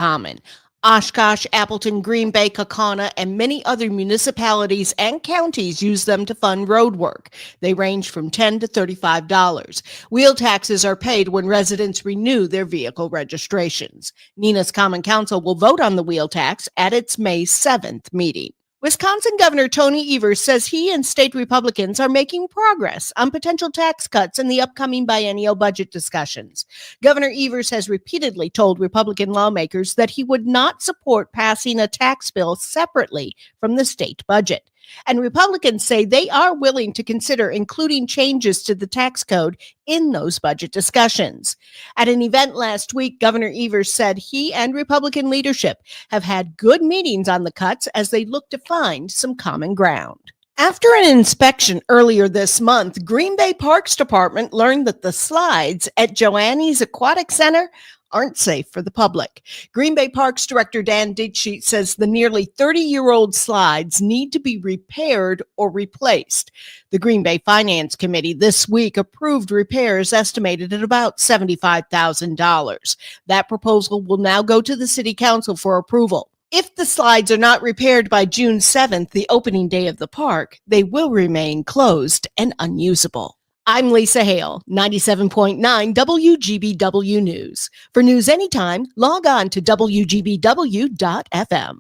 common. Oshkosh, Appleton, Green Bay, Kaukauna, and many other municipalities and counties use them to fund road work. They range from $10 to $35. Wheel taxes are paid when residents renew their vehicle registrations. Neenah's Common Council will vote on the wheel tax at its May 7th meeting. Wisconsin Governor Tony Evers says he and state Republicans are making progress on potential tax cuts in the upcoming biennial budget discussions. Governor Evers has repeatedly told Republican lawmakers that he would not support passing a tax bill separately from the state budget. And Republicans say they are willing to consider including changes to the tax code in those budget discussions. At an event last week, Governor Evers said he and Republican leadership have had good meetings on the cuts as they look to find some common ground. After an inspection earlier this month, Green Bay Parks Department learned that the slides at Joanne's Aquatic Center aren't safe for the public. Green Bay Parks Director Dan Ditsche says the nearly 30-year-old slides need to be repaired or replaced. The Green Bay Finance Committee this week approved repairs estimated at about $75,000. That proposal will now go to the City Council for approval. If the slides are not repaired by June 7th, the opening day of the park, they will remain closed and unusable. I'm Lisa Hale, 97.9 WGBW News. For news anytime, log on to WGBW.FM.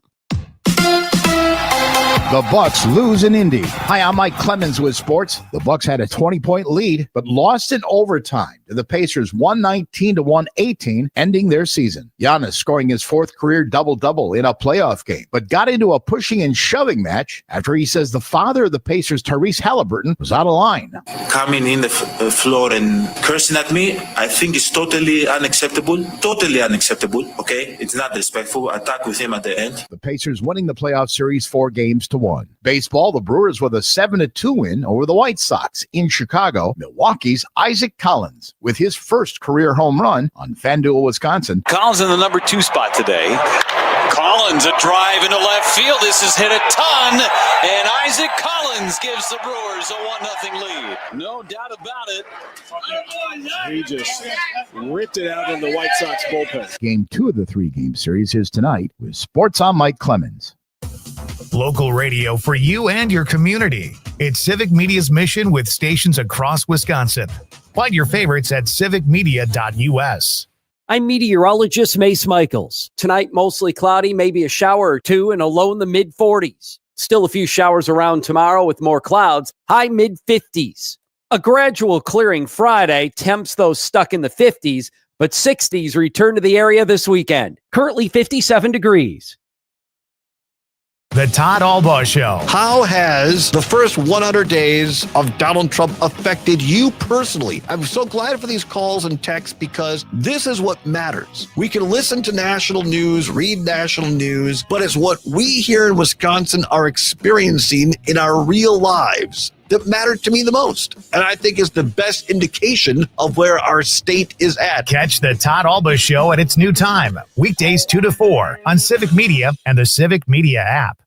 The Bucks lose in Indy. Hi, I'm Mike Clemens with sports. The Bucks had a 20-point lead, but lost in overtime to the Pacers 119 to 118, ending their season. Giannis scoring his fourth career double-double in a playoff game, but got into a pushing and shoving match after he says the father of the Pacers, Tyrese Halliburton, was out of line. Coming in the floor and cursing at me, I think it's totally unacceptable. Totally unacceptable, okay? It's not respectful. I talked with him at the end. The Pacers winning the playoff series 4-1. Baseball, the Brewers with a 7-2 win over the White Sox. In Chicago, Milwaukee's Isaac Collins with his first career home run on FanDuel, Wisconsin. Collins in the number 2 spot today. Collins, a drive into left field. This has hit a ton, and Isaac Collins gives the Brewers a 1-0 lead. No doubt about it. He just ripped it out in the White Sox bullpen. Game 2 of the 3-game series is tonight with Sports on Mike Clemens. Local radio for you and your community. It's Civic Media's mission with stations across Wisconsin. Find your favorites at civicmedia.us. I'm meteorologist Mace Michaels. Tonight, mostly cloudy, maybe a shower or two, and a low in the mid-40s. Still a few showers around tomorrow with more clouds, high mid-50s. A gradual clearing Friday, temps though stuck in the 50s, but 60s return to the area this weekend. Currently 57 degrees. The Todd Albaugh Show. How has the first 100 days of Donald Trump affected you personally? I'm so glad for these calls and texts because this is what matters. We can listen to national news, read national news, but it's what we here in Wisconsin are experiencing in our real lives that matter to me the most. And I think is the best indication of where our state is at. Catch the Todd Albaugh Show at its new time, weekdays 2 to 4 on Civic Media and the Civic Media app.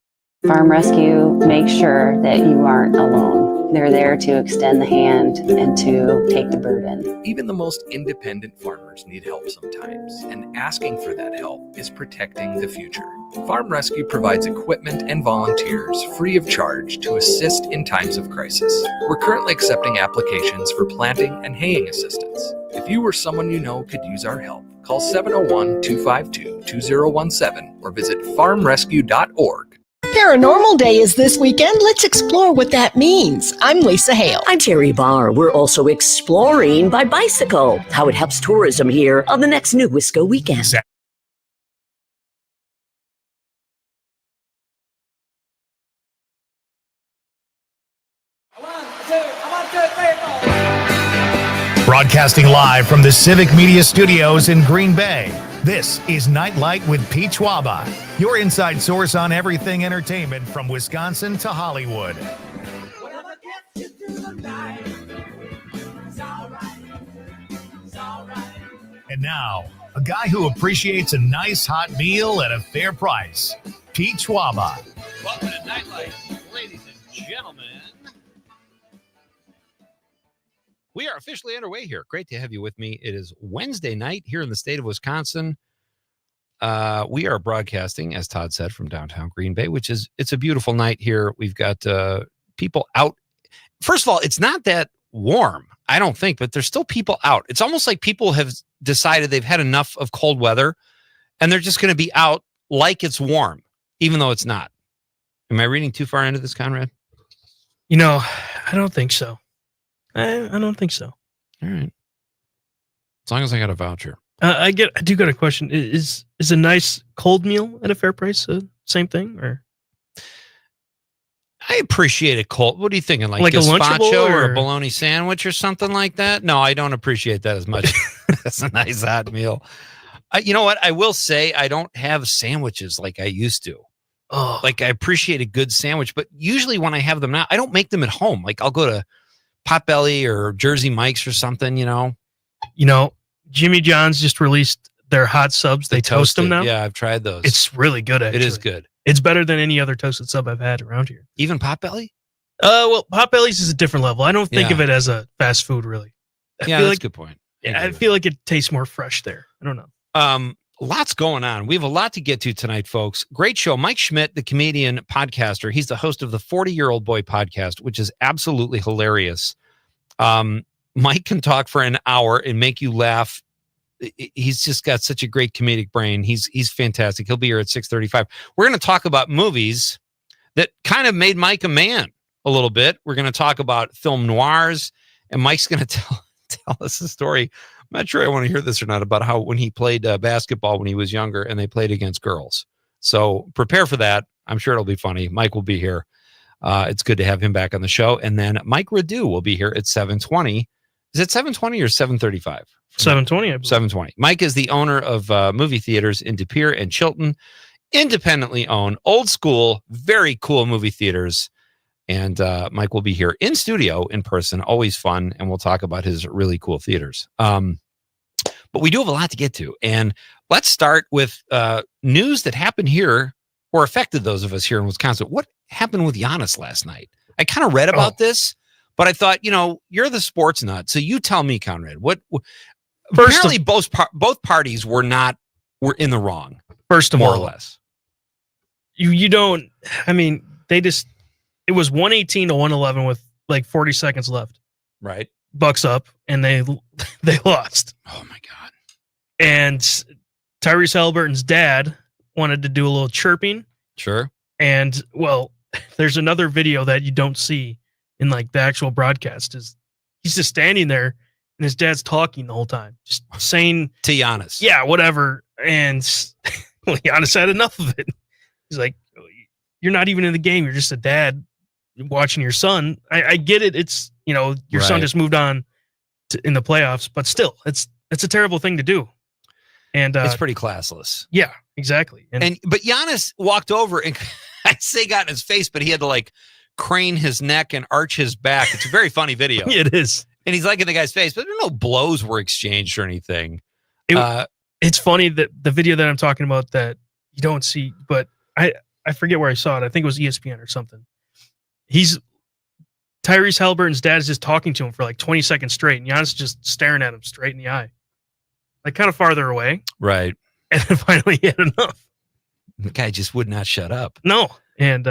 Farm Rescue makes sure that you aren't alone. They're there to extend the hand and to take the burden. Even the most independent farmers need help sometimes, and asking for that help is protecting the future. Farm Rescue provides equipment and volunteers free of charge to assist in times of crisis. We're currently accepting applications for planting and haying assistance. If you or someone you know could use our help, call 701-252-2017 or visit farmrescue.org. Paranormal Day is this weekend. Let's explore what that means. I'm Lisa Hale. I'm Terry Barr. We're also exploring by bicycle, how it helps tourism here on the next New Wisco weekend. Broadcasting live from the Civic Media Studios in Green Bay. This is Night Light with Pete Schwaba, your inside source on everything entertainment from Wisconsin to Hollywood. And now, a guy who appreciates a nice hot meal at a fair price, Pete Schwaba. Welcome to Night Light, ladies and gentlemen. We are officially underway here. Great to have you with me. It is Wednesday night here in the state of Wisconsin. We are broadcasting, as Todd said, from downtown Green Bay, it's a beautiful night here. We've got people out. First of all, it's not that warm, I don't think, but there's still people out. It's almost like people have decided they've had enough of cold weather and they're just going to be out like it's warm, even though it's not. Am I reading too far into this, Conrad? I don't think so. I don't think so. All right. As long as I got a voucher. I do got a question. Is a nice cold meal at a fair price same thing, or? I appreciate it cold. What are you thinking? Like a Lunchable or a bologna sandwich or something like that? No, I don't appreciate that as much. That's a nice hot meal. You know what? I will say I don't have sandwiches like I used to. Oh. Like I appreciate a good sandwich, but usually when I have them now, I don't make them at home. Like I'll go to Potbelly or Jersey Mike's or something, Jimmy John's just released their hot subs. They toast them now. Yeah, I've tried those. It's really good, actually. It is good. It's better than any other toasted sub I've had around here. Even Potbelly? Well, Potbelly's is a different level. I don't think of it as a fast food, really. That's a good point. I feel like it tastes more fresh there. I don't know. Lots going on. We have a lot to get to tonight, folks. Great show. Mike Schmidt, the comedian podcaster, he's the host of the 40-Year-Old Boy podcast, which is absolutely hilarious. Mike can talk for an hour and make you laugh. He's just got such a great comedic brain. He's fantastic. He'll be here at 6:35. We're going to talk about movies that kind of made Mike a man a little bit. We're going to talk about film noirs, and Mike's going to tell us a story. I'm not sure I want to hear this or not, about how when he played basketball when he was younger and they played against girls. So prepare for that. I'm sure it'll be funny. Mike will be here. It's good to have him back on the show. And then Mike Radu will be here at 7:20. Is it 7:20 or 7:35? 7:20, I believe. 7:20. Mike is the owner of movie theaters in De Pere and Chilton, independently owned, old school, very cool movie theaters. And Mike will be here in studio in person, always fun. And we'll talk about his really cool theaters. But we do have a lot to get to. And let's start with news that happened here or affected those of us here in Wisconsin. What happened with Giannis last night? I kind of read about this, but I thought, you're the sports nut. So you tell me, Conrad, apparently both parties were in the wrong. First of more all, or less. You don't, it was 118 to 111 with like 40 seconds left. Right. Bucks up, and they lost. Oh my God. And Tyrese Halliburton's dad wanted to do a little chirping. Sure. And there's another video that you don't see in like the actual broadcast. Is he's just standing there and his dad's talking the whole time, just saying to Giannis. Yeah, whatever. And Giannis had enough of it. He's like, you're not even in the game. You're just a dad watching your son. I get it. It's, your son just moved on in the playoffs, but still, it's a terrible thing to do. And it's pretty classless. Yeah, exactly. But Giannis walked over and I'd say got in his face, but he had to like crane his neck and arch his back. It's a very funny video. It is. And he's like in the guy's face, but no blows were exchanged or anything. It's funny that the video that I'm talking about that you don't see, but I forget where I saw it. I think it was ESPN or something. Tyrese Halliburton's dad is just talking to him for like 20 seconds straight, and Giannis just staring at him straight in the eye, like kind of farther away. Right. And then finally he had enough. The guy just would not shut up. No. And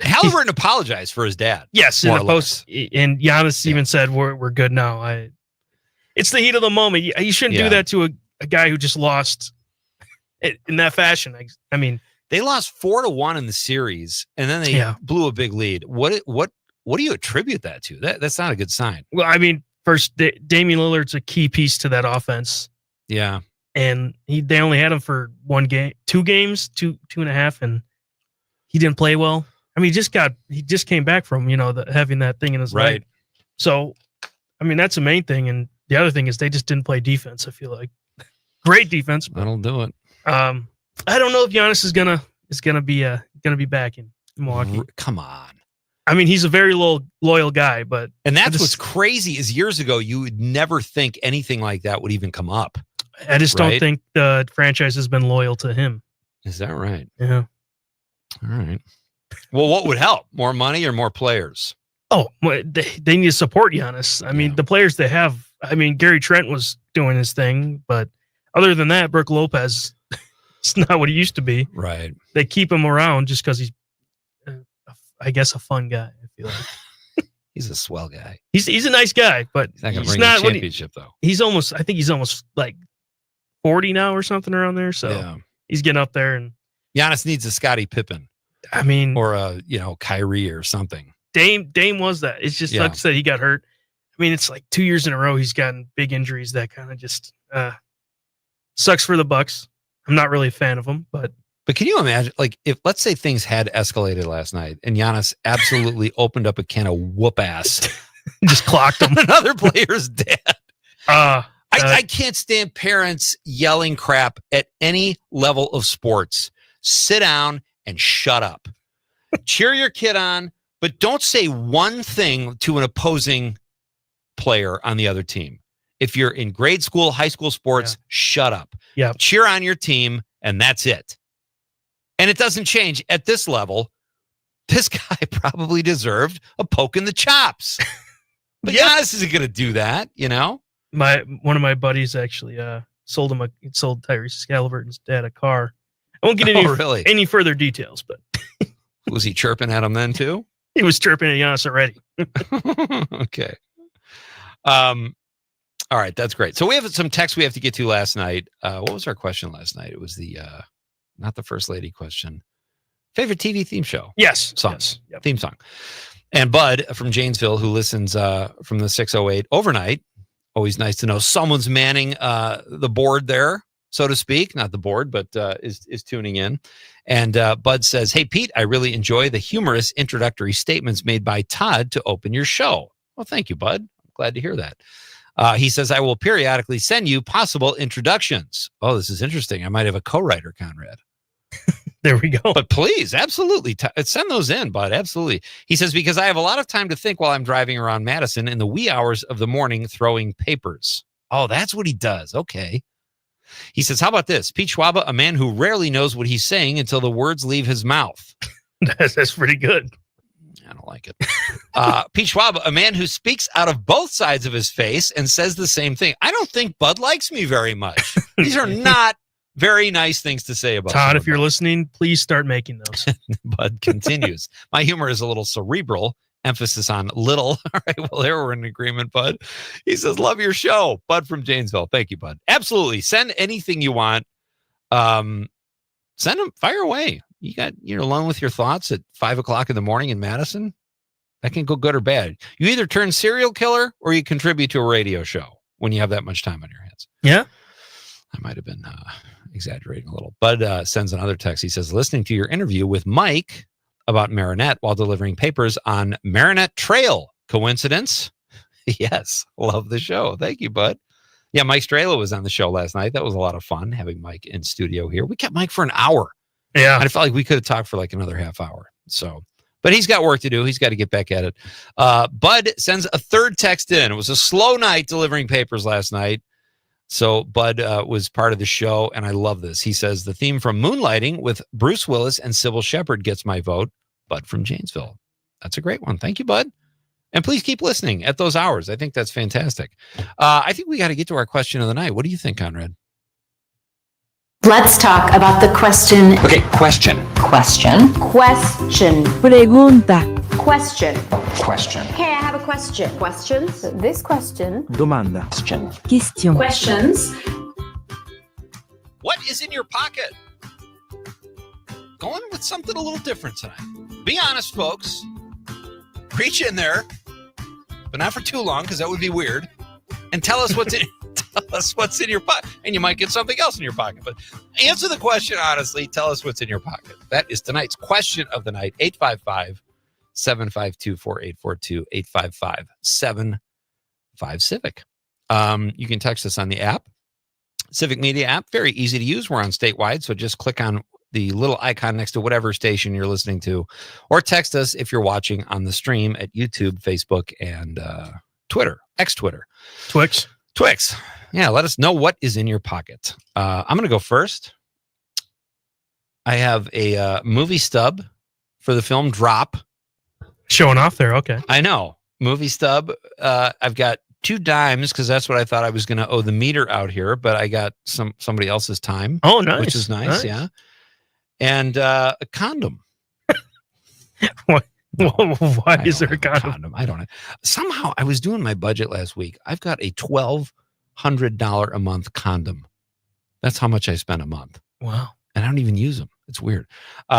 Halliburton apologized for his dad. Yes, in the post, and Giannis even said, "We're good now." It's the heat of the moment. You shouldn't do that to a guy who just lost in that fashion. I mean, they lost 4-1 in the series, and then they blew a big lead. What do you attribute that to? That's not a good sign. Well, I mean, first, Damian Lillard's a key piece to that offense. Yeah, and they only had him for 1 game, 2 games, two and a half, and he didn't play well. I mean, he just came back from having that thing in his leg. So, I mean, that's the main thing, and the other thing is they just didn't play defense. I feel like great defense. That'll do it. I don't know if Giannis is gonna be back in Milwaukee. Come on. I mean, he's a very loyal guy, and that's what's crazy is years ago you would never think anything like that would even come up. I just don't think the franchise has been loyal to him. Is that right? Yeah. All right. Well, what would help? More money or more players? Oh, they need to support Giannis. I mean, the players they have. I mean, Gary Trent was doing his thing, but other than that, Brooke Lopez It's not what he used to be. Right. They keep him around just because he's, I guess, a fun guy. I feel like He's a swell guy. he's a nice guy, but He's not going to he's bring not the what he- championship, though. I think he's almost like 40 now or something around there. So Yeah. he's getting up there, and Giannis needs a Scottie Pippen. I mean, or a Kyrie or something. Dame was that. It's just like I said, he got hurt. I mean, it's like 2 years in a row he's gotten big injuries that kind of just sucks for the Bucks. I'm not really a fan of them, but can you imagine, like, if let's say things had escalated last night and Giannis absolutely opened up a can of whoop ass, just clocked him, another player's dead. I can't stand parents yelling crap at any level of sports. Sit down and shut up. Cheer your kid on, but don't say one thing to an opposing player on the other team. If you're in grade school, high school sports, shut up. Yeah. Cheer on your team, and that's it. And it doesn't change at this level. This guy probably deserved a poke in the chops. But Giannis isn't going to do that, you know? One of my buddies actually sold Tyrese Halliburton's dad a car. I won't get any further details, but was he chirping at him then too? He was chirping at Giannis already. Okay. All right, that's great. So we have some text we have to get to last night. What was our question last night? It was the not the first lady question. Favorite TV theme show? Yes. Songs. Yes. Yep. Theme song. And Bud from Janesville, who listens from the 608 overnight. Always nice to know someone's manning the board there, so to speak. Not the board, but is tuning in. And Bud says, "Hey, Pete, I really enjoy the humorous introductory statements made by Todd to open your show." Well, thank you, Bud. I'm glad to hear that. He says, "I will periodically send you possible introductions." Oh, this is interesting. I might have a co-writer, Conrad. There we go. But please, absolutely, send those in, Bud. Absolutely. He says, "Because I have a lot of time to think while I'm driving around Madison in the wee hours of the morning throwing papers." Oh, that's what he does. Okay. He says, "How about this? Pete Schwaba, a man who rarely knows what he's saying until the words leave his mouth." That's pretty good. I don't like it. Pete Schwaba, a man who speaks out of both sides of his face and says the same thing. I don't think Bud likes me very much. These are not very nice things to say about Todd. If you're listening, please start making those. Bud continues. "My humor is a little cerebral, emphasis on little." All right, well, there we're in agreement, Bud. He says, "Love your show." Bud from Janesville. Thank you, Bud. Absolutely. Send anything you want. Send them, fire away. You're alone with your thoughts at 5:00 in the morning in Madison. That can go good or bad. You either turn serial killer or you contribute to a radio show when you have that much time on your hands. Yeah. I might have been exaggerating a little. Bud sends another text. He says, "Listening to your interview with Mike about Marinette while delivering papers on Marinette Trail. Coincidence?" Yes. Love the show. Thank you, Bud. Yeah, Mike Strela was on the show last night. That was a lot of fun having Mike in studio here. We kept Mike for an hour. Yeah. And I felt like we could have talked for like another half hour. So, but he's got work to do. He's got to get back at it. Bud sends a third text in. It was a slow night delivering papers last night. So Bud was part of the show, and I love this. He says, "The theme from Moonlighting with Bruce Willis and Sybil Shepherd gets my vote." Bud from Janesville. That's a great one. Thank you, Bud. And please keep listening at those hours. I think that's fantastic. I think we got to get to our question of the night. What do you think, Conrad? Let's talk about the question. Okay, question. Question. Pregunta. Question. Question. Okay, I have a question. Questions? This question. Domanda. Question. Question. Questions. What is in your pocket? Going with something a little different tonight. Be honest, folks. Reach in there, but not for too long, because that would be weird. And tell us what's in. Tell us what's in your pocket, and you might get something else in your pocket. But answer the question honestly. Tell us what's in your pocket. That is tonight's question of the night. 855-752-4842. 855-75-CIVIC. You can text us on the app, Civic Media app. Very easy to use. We're on statewide, so just click on the little icon next to whatever station you're listening to, or text us if you're watching on the stream at YouTube, Facebook, and Twitter, X-Twitter. Twix. Yeah, let us know what is in your pocket. I'm going to go first. I have a movie stub for the film Drop. Showing off there. Okay. I know. Movie stub. I've got 2 dimes because that's what I thought I was going to owe the meter out here, but I got somebody else's time. Oh, nice. Which is nice. Yeah. And a condom. Why No, is there a condom? I don't know. Somehow I was doing my budget last week. I've got a $1,200 a month condom. That's how much I spend a month. Wow. And I don't even use them. It's weird.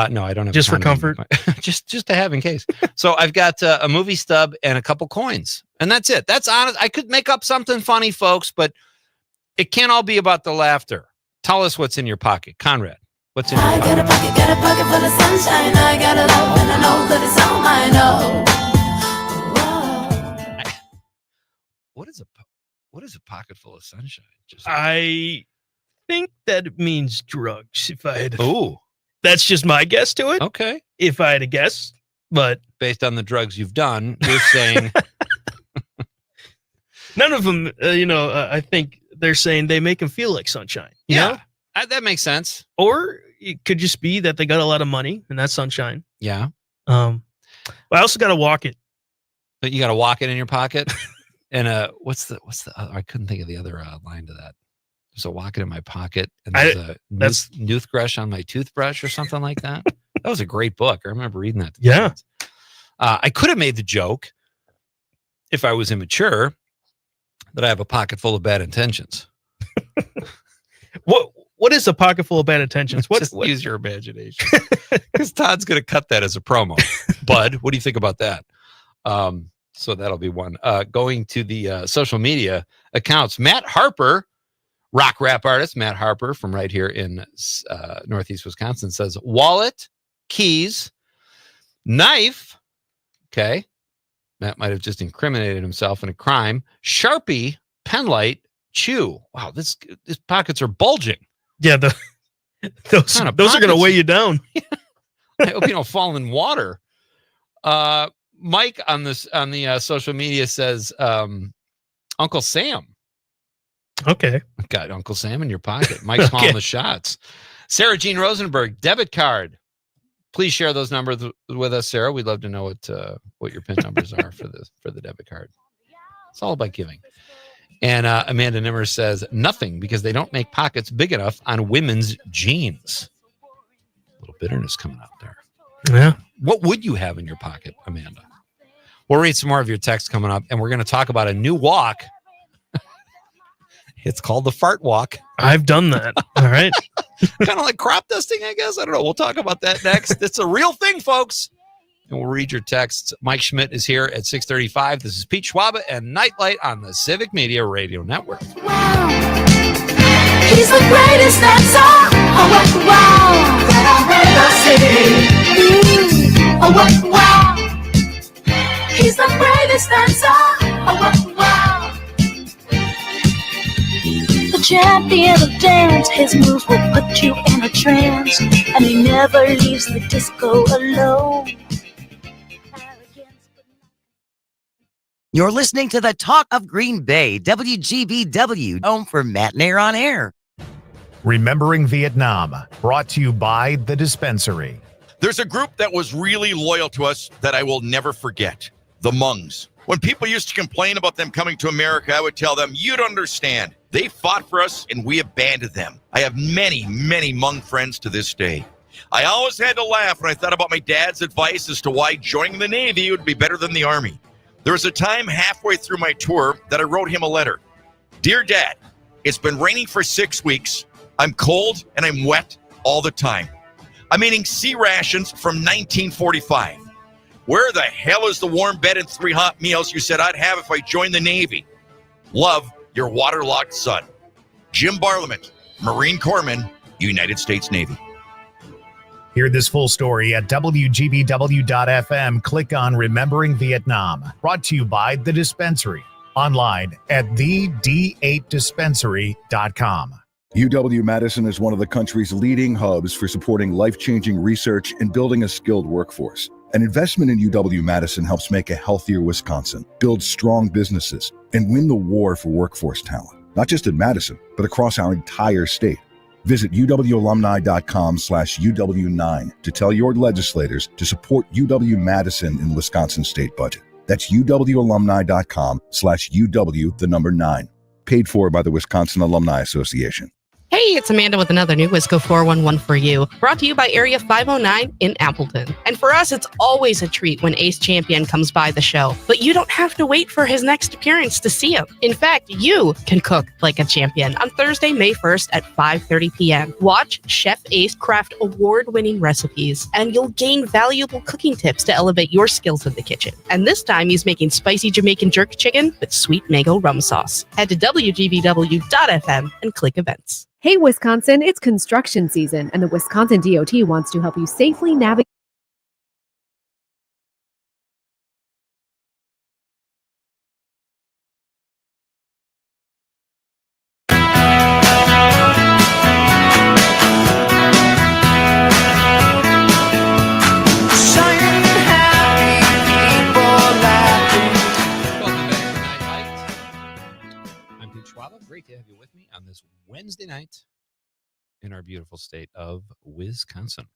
No, I don't have just a for condom. comfort. just to have in case. So I've got a movie stub and a couple coins, and that's it. That's honest. I could make up something funny, folks, but it can't all be about the laughter. Tell us what's in your pocket, Conrad. What's in your pocket? Got a pocket full of sunshine. I got a love and I know that it's all mine. Oh. What is a pocket full of sunshine? I think that it means drugs. If I had, oh, that's just my guess to it. Okay. If I had a guess, but based on the drugs you've done, you're saying none of them. I think they're saying they make them feel like sunshine. You know? That makes sense. Or it could just be that they got a lot of money and that's sunshine. Yeah. But I also got to walk it. But you got to walk it in your pocket. And what's the I couldn't think of the other line to that. There's a walk it in my pocket, and there's a toothbrush on my toothbrush or something like that. That was a great book. I remember reading that. Yeah. I could have made the joke if I was immature that I have a pocket full of bad intentions. What is a pocket full of bad intentions? Just use your imagination. Because Todd's going to cut that as a promo. Bud, what do you think about that? So that'll be one. Going to the social media accounts, Matt Harper, rock rap artist Matt Harper from right here in Northeast Wisconsin, says wallet, keys, knife. Okay. Matt might have just incriminated himself in a crime. Sharpie, pen light, chew. Wow, these pockets are bulging. Yeah, those are going to weigh you down. I hope you don't fall in water. Mike on the social media says Uncle Sam. Okay. Got Uncle Sam in your pocket. Mike's calling the shots. Sarah Jean Rosenberg, debit card. Please share those numbers with us, Sarah. We'd love to know what your PIN numbers are for the debit card. It's all about giving. And Amanda Nimmer says nothing because they don't make pockets big enough on women's jeans. A little bitterness coming out there. Yeah. What would you have in your pocket, Amanda? We'll read some more of your texts coming up, and we're going to talk about a new walk. It's called the fart walk. I've done that. All right. Kind of like crop dusting, I guess. I don't know. We'll talk about that next. It's a real thing, folks. And we'll read your texts. Mike Schmidt is here at 6:35. This is Pete Schwaba and Nightlight on the Civic Media Radio Network. Wow. He's the greatest, that's all. Oh, wow. Oh, wow. He's the greatest, that's all. Oh, wow. The champion of dance, his moves will put you in a trance, and he never leaves the disco alone. You're listening to the Talk of Green Bay, WGBW, home for Matt and Air on Air. Remembering Vietnam, brought to you by The Dispensary. There's a group that was really loyal to us that I will never forget, the Hmongs. When people used to complain about them coming to America, I would tell them, you don't understand. They fought for us and we abandoned them. I have many, many Hmong friends to this day. I always had to laugh when I thought about my dad's advice as to why joining the Navy would be better than the Army. There was a time halfway through my tour that I wrote him a letter. Dear Dad, it's been raining for 6 weeks. I'm cold and I'm wet all the time. I'm eating sea rations from 1945. Where the hell is the warm bed and 3 hot meals you said I'd have if I joined the Navy? Love, your waterlogged son. Jim Barlament, Marine Corpsman, United States Navy. Hear this full story at WGBW.FM. Click on Remembering Vietnam. Brought to you by The Dispensary. Online at thed8dispensary.com. UW-Madison is one of the country's leading hubs for supporting life-changing research and building a skilled workforce. An investment in UW-Madison helps make a healthier Wisconsin, build strong businesses, and win the war for workforce talent, not just in Madison, but across our entire state. Visit UWalumni.com/UW9 to tell your legislators to support UW-Madison in Wisconsin state budget. That's uwalumni.com/UW9. Paid for by the Wisconsin Alumni Association. Hey, it's Amanda with another new Wisco 411 for you, brought to you by Area 509 in Appleton. And for us, it's always a treat when Ace Champion comes by the show, but you don't have to wait for his next appearance to see him. In fact, you can cook like a champion on Thursday, May 1st at 5:30 p.m. Watch Chef Ace craft award-winning recipes, and you'll gain valuable cooking tips to elevate your skills in the kitchen. And this time, he's making spicy Jamaican jerk chicken with sweet mango rum sauce. Head to WGBW.FM and click events. Hey, Wisconsin, it's construction season, and the Wisconsin DOT wants to help you safely navigate. I'm Pete Schwaba. Great to have you with me on this Wednesday night in our beautiful state of Wisconsin.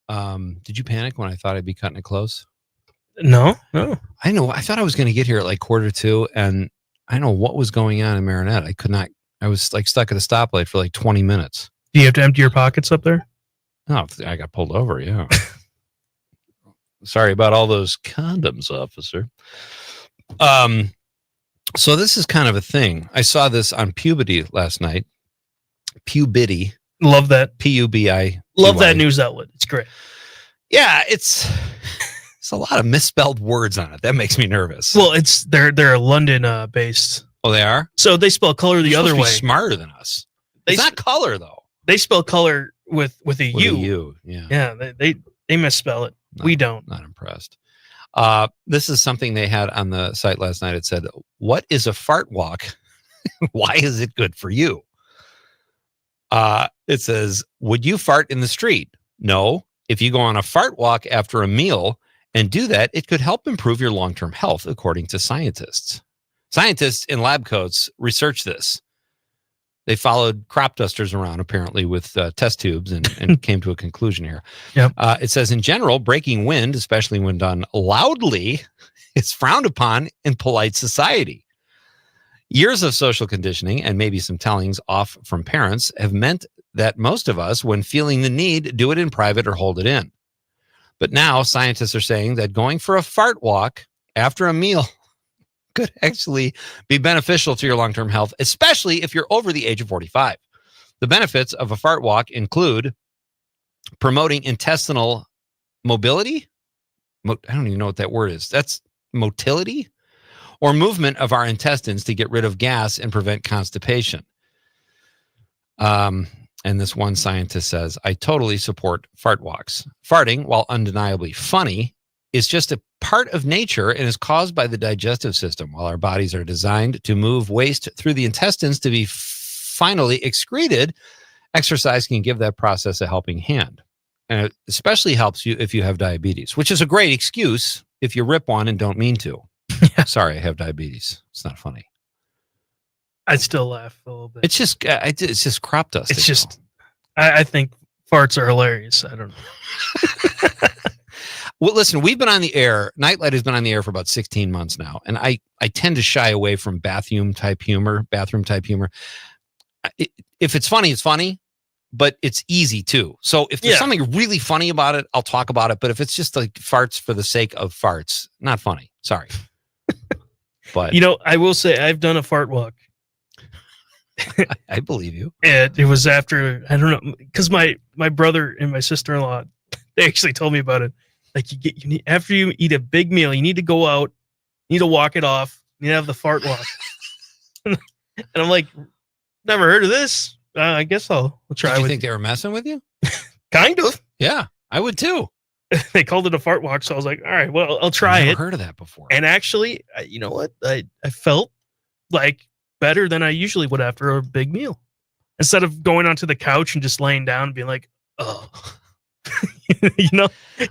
Did you panic when I thought I'd be cutting it close? No. I know. I thought I was going to get here at like 1:45, and I don't know what was going on in Marinette. I could not. I was like stuck at a stoplight for like 20 minutes. Do you have to empty your pockets up there? Oh, I got pulled over. Yeah. Sorry about all those condoms, officer. So this is kind of a thing. I saw this on Puberty last night. Puberty. Love that. P-U-B-I. Love that news outlet. It's great. Yeah, it's a lot of misspelled words on it. That makes me nervous. Well, they're London based. Oh, they are? So they spell color the other way. Smarter than us. It's not color though. They spell color with a U. With a U. Yeah. Yeah, they misspell it. We don't. Not impressed. This is something they had on the site last night. It said, "What is a fart walk? Why is it good for you?" It says, "Would you fart in the street? No. If you go on a fart walk after a meal and do that, it could help improve your long-term health, according to scientists. Scientists in lab coats researched this. They followed crop dusters around, apparently, with test tubes and came to a conclusion here. Yep. It says, in general, breaking wind, especially when done loudly, is frowned upon in polite society. Years of social conditioning and maybe some tellings off from parents have meant that most of us, when feeling the need, do it in private or hold it in. But now scientists are saying that going for a fart walk after a meal could actually be beneficial to your long-term health, especially if you're over the age of 45. The benefits of a fart walk include promoting intestinal mobility. I don't even know what that word is. That's motility or movement of our intestines to get rid of gas and prevent constipation. And this one scientist says, I totally support fart walks. Farting, while undeniably funny, is just a part of nature and is caused by the digestive system. While our bodies are designed to move waste through the intestines to be finally excreted, exercise can give that process a helping hand. And it especially helps you if you have diabetes, which is a great excuse if you rip one and don't mean to. Sorry, I have diabetes. It's not funny. I still laugh a little bit. It's just crop dust. It's just, I think farts are hilarious. I don't know. Well, listen, we've been on the air. Nightlight has been on the air for about 16 months now. And I tend to shy away from bathroom type humor. If it's funny, it's funny, but it's easy too. So if there's something really funny about it, I'll talk about it. But if it's just like farts for the sake of farts, not funny. Sorry. But I will say I've done a fart walk. I believe you. And it was after, I don't know, because my brother and my sister-in-law, they actually told me about it. Like you need, after you eat a big meal, you need to go out, you need to walk it off, you need to have the fart walk. And I'm like, never heard of this. I guess I'll try. Did you think they were messing with you? Kind of. Yeah, I would too. They called it a fart walk, so I was like, all right, well, I'll try it. I've never heard of that before. And actually, you know what? I felt like better than I usually would after a big meal. Instead of going onto the couch and just laying down and being like, oh.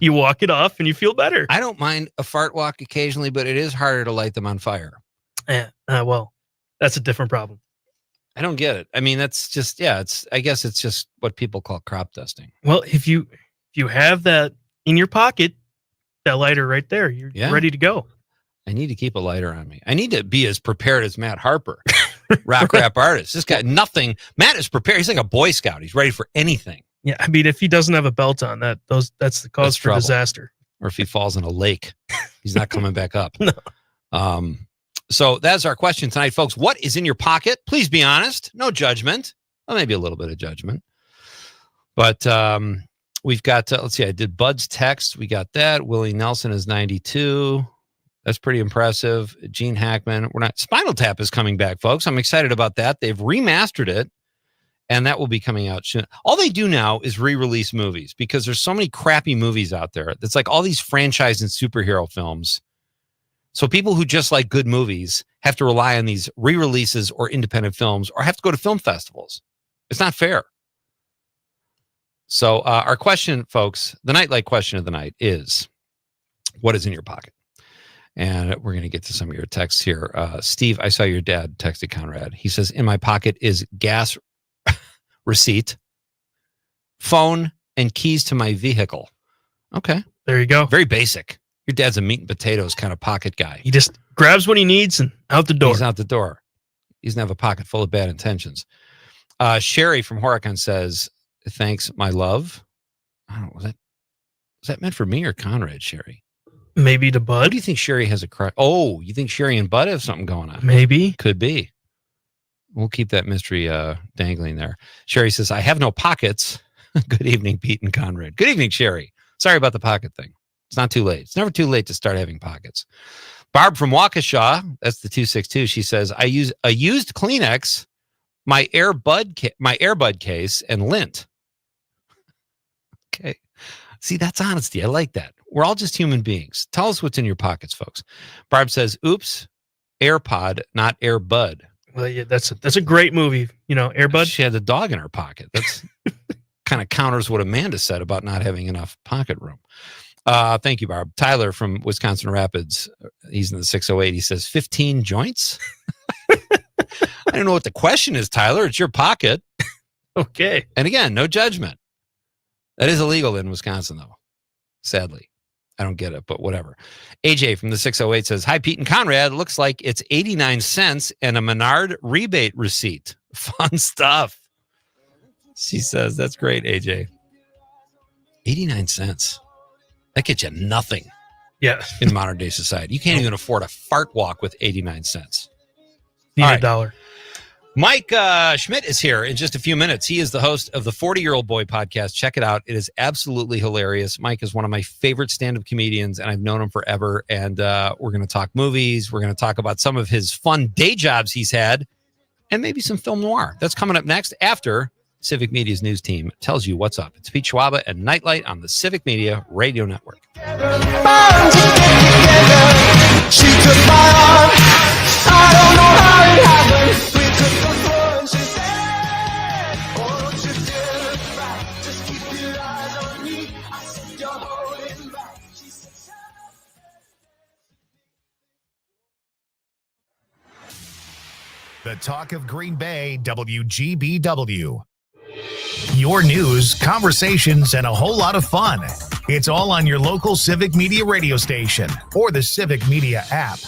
You walk it off and you feel better. I don't mind a fart walk occasionally, but it is harder to light them on fire. Yeah. Well, that's a different problem. I don't get it. I mean, that's just, I guess it's just what people call crop dusting. Well, if you have that in your pocket, that lighter right there, you're ready to go. I need to keep a lighter on me. I need to be as prepared as Matt Harper, rock rap artist. This guy, nothing. Matt is prepared. He's like a Boy Scout. He's ready for anything. Yeah, I mean, if he doesn't have a belt on, that's the cause for trouble. disaster. Or if he falls in a lake, he's not coming back up. No. So that's our question tonight, folks. What is in your pocket? Please be honest. No judgment. Well, maybe a little bit of judgment. But we've got, let's see, I did Bud's text. We got that. Willie Nelson is 92. That's pretty impressive. Gene Hackman. Spinal Tap is coming back, folks. I'm excited about that. They've remastered it, and that will be coming out soon. All they do now is re-release movies because there's so many crappy movies out there. It's like all these franchise and superhero films. So people who just like good movies have to rely on these re-releases or independent films or have to go to film festivals. It's not fair. So our question, folks, the Nightlight question of the night is, what is in your pocket? And we're going to get to some of your texts here. Steve, I saw your dad texted Conrad. He says, in my pocket is gas receipt, phone, and keys to my vehicle. Okay. There you go. Very basic. Your dad's a meat and potatoes kind of pocket guy. He just grabs what he needs and out the door. He's out the door. He doesn't have a pocket full of bad intentions. Sherry from Horicon says, thanks, my love. I don't know, was that meant for me or Conrad, Sherry? Maybe to Bud. What do you think Sherry has a crush? Oh, you think Sherry and Bud have something going on? Maybe. Could be. We'll keep that mystery dangling there. Sherry says, I have no pockets. Good evening, Pete and Conrad. Good evening, Sherry. Sorry about the pocket thing. It's not too late. It's never too late to start having pockets. Barb from Waukesha, that's the 262. She says, I use a used Kleenex, my Airbud case, and lint. Okay. See, that's honesty. I like that. We're all just human beings. Tell us what's in your pockets, folks. Barb says, oops, AirPod, not Airbud. Well, yeah, that's a great movie. You know, Airbud. She had the dog in her pocket. That's kind of counters what Amanda said about not having enough pocket room. Thank you, Barb. Tyler from Wisconsin Rapids. He's in the 608. He says 15 joints. I don't know what the question is, Tyler. It's your pocket. Okay. And again, no judgment. That is illegal in Wisconsin, though. Sadly. I don't get it, but whatever. AJ from the 608 says, hi, Pete and Conrad. Looks like it's 89 cents and a Menard rebate receipt. Fun stuff. She says, that's great, AJ. 89 cents. That gets you nothing. Yeah. In modern day society. You can't even afford a fart walk with 89 cents. Need All a right. dollar. Mike Schmidt is here in just a few minutes. He is the host of the 40-Year-Old Boy podcast. Check it out. It is absolutely hilarious. Mike is one of my favorite stand-up comedians, and I've known him forever. And we're going to talk movies. We're going to talk about some of his fun day jobs he's had, and maybe some film noir. That's coming up next after Civic Media's news team tells you what's up. It's Pete Schwaba and Nightlight on the Civic Media Radio Network. She took my arm. I don't know how it happened. We took the floor and she said, oh, don't you dare look back. Just keep your eyes on me. I said, you're holding back. She said, The talk of Green Bay, WGBW. Your news, conversations, and a whole lot of fun. It's all on your local Civic Media radio station or the Civic Media app.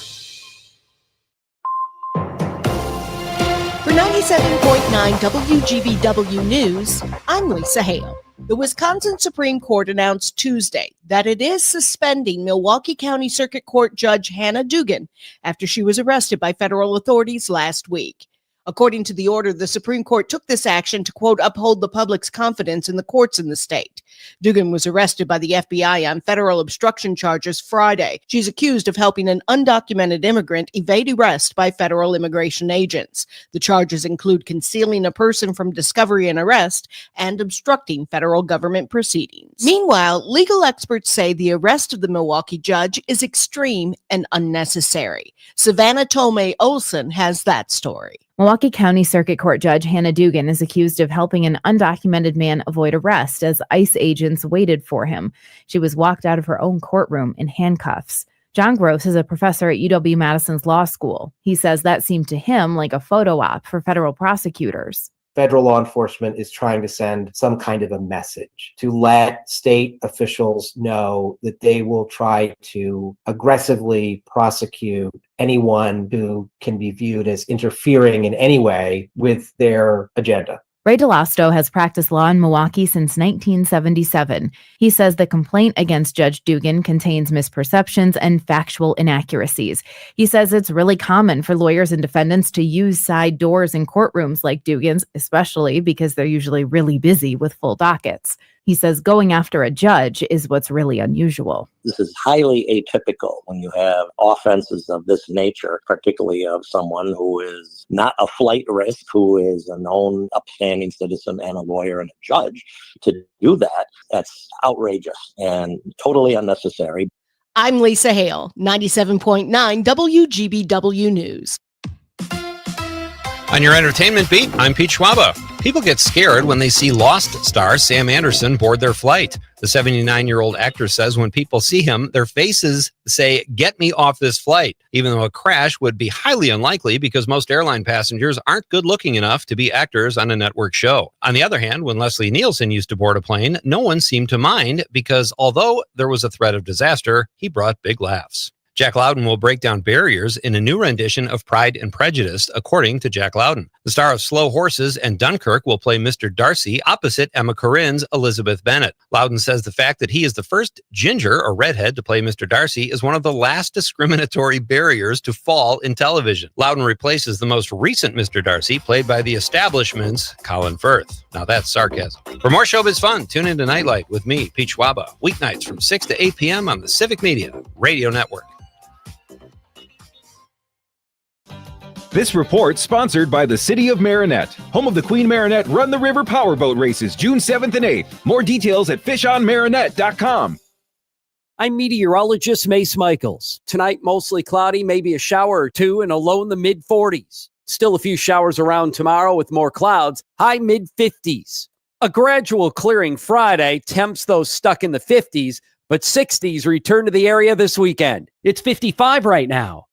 For 97.9 WGBW News, I'm Lisa Hale. The Wisconsin Supreme Court announced Tuesday that it is suspending Milwaukee County Circuit Court Judge Hannah Dugan after she was arrested by federal authorities last week. According to the order, the Supreme Court took this action to, quote, uphold the public's confidence in the courts in the state. Dugan was arrested by the FBI on federal obstruction charges Friday. She's accused of helping an undocumented immigrant evade arrest by federal immigration agents. The charges include concealing a person from discovery and arrest and obstructing federal government proceedings. Meanwhile, legal experts say the arrest of the Milwaukee judge is extreme and unnecessary. Savannah Tomei Olson has that story. Milwaukee County Circuit Court Judge Hannah Dugan is accused of helping an undocumented man avoid arrest as ICE agents waited for him. She was walked out of her own courtroom in handcuffs. John Gross is a professor at UW-Madison's law school. He says that seemed to him like a photo op for federal prosecutors. federal law enforcement is trying to send some kind of a message to let state officials know that they will try to aggressively prosecute anyone who can be viewed as interfering in any way with their agenda. Ray DeLosto has practiced law in Milwaukee since 1977. He says the complaint against Judge Dugan contains misperceptions and factual inaccuracies. He says it's really common for lawyers and defendants to use side doors in courtrooms like Dugan's, especially because they're usually really busy with full dockets. He says going after a judge is what's really unusual. This is highly atypical when you have offenses of this nature, particularly of someone who is not a flight risk, who is a known upstanding citizen and a lawyer and a judge. To do that, that's outrageous and totally unnecessary. I'm Lisa Hale, 97.9 WGBW News. On your entertainment beat, I'm Pete Schwaba. People get scared when they see Lost star Sam Anderson board their flight. The 79-year-old actor says when people see him, their faces say, "Get me off this flight," even though a crash would be highly unlikely because most airline passengers aren't good looking enough to be actors on a network show. On the other hand, when Leslie Nielsen used to board a plane, no one seemed to mind because although there was a threat of disaster, he brought big laughs. Jack Lowden will break down barriers in a new rendition of Pride and Prejudice, according to Jack Lowden. The star of Slow Horses and Dunkirk will play Mr. Darcy opposite Emma Corrin's Elizabeth Bennet. Lowden says the fact that he is the first ginger or redhead to play Mr. Darcy is one of the last discriminatory barriers to fall in television. Lowden replaces the most recent Mr. Darcy, played by the establishment's Colin Firth. Now that's sarcasm. For more showbiz fun, tune into Nightlight with me, Pete Schwaba, weeknights from 6 to 8 p.m. on the Civic Media Radio Network. This report sponsored by the City of Marinette, home of the Queen Marinette Run the River Powerboat Races, June 7th and 8th. More details at fishonmarinette.com. I'm meteorologist Mace Michaels. Tonight, mostly cloudy, maybe a shower or two, and a low in the mid-40s. Still a few showers around tomorrow with more clouds, high mid-50s. A gradual clearing Friday, temps those stuck in the 50s, but 60s return to the area this weekend. It's 55 right now.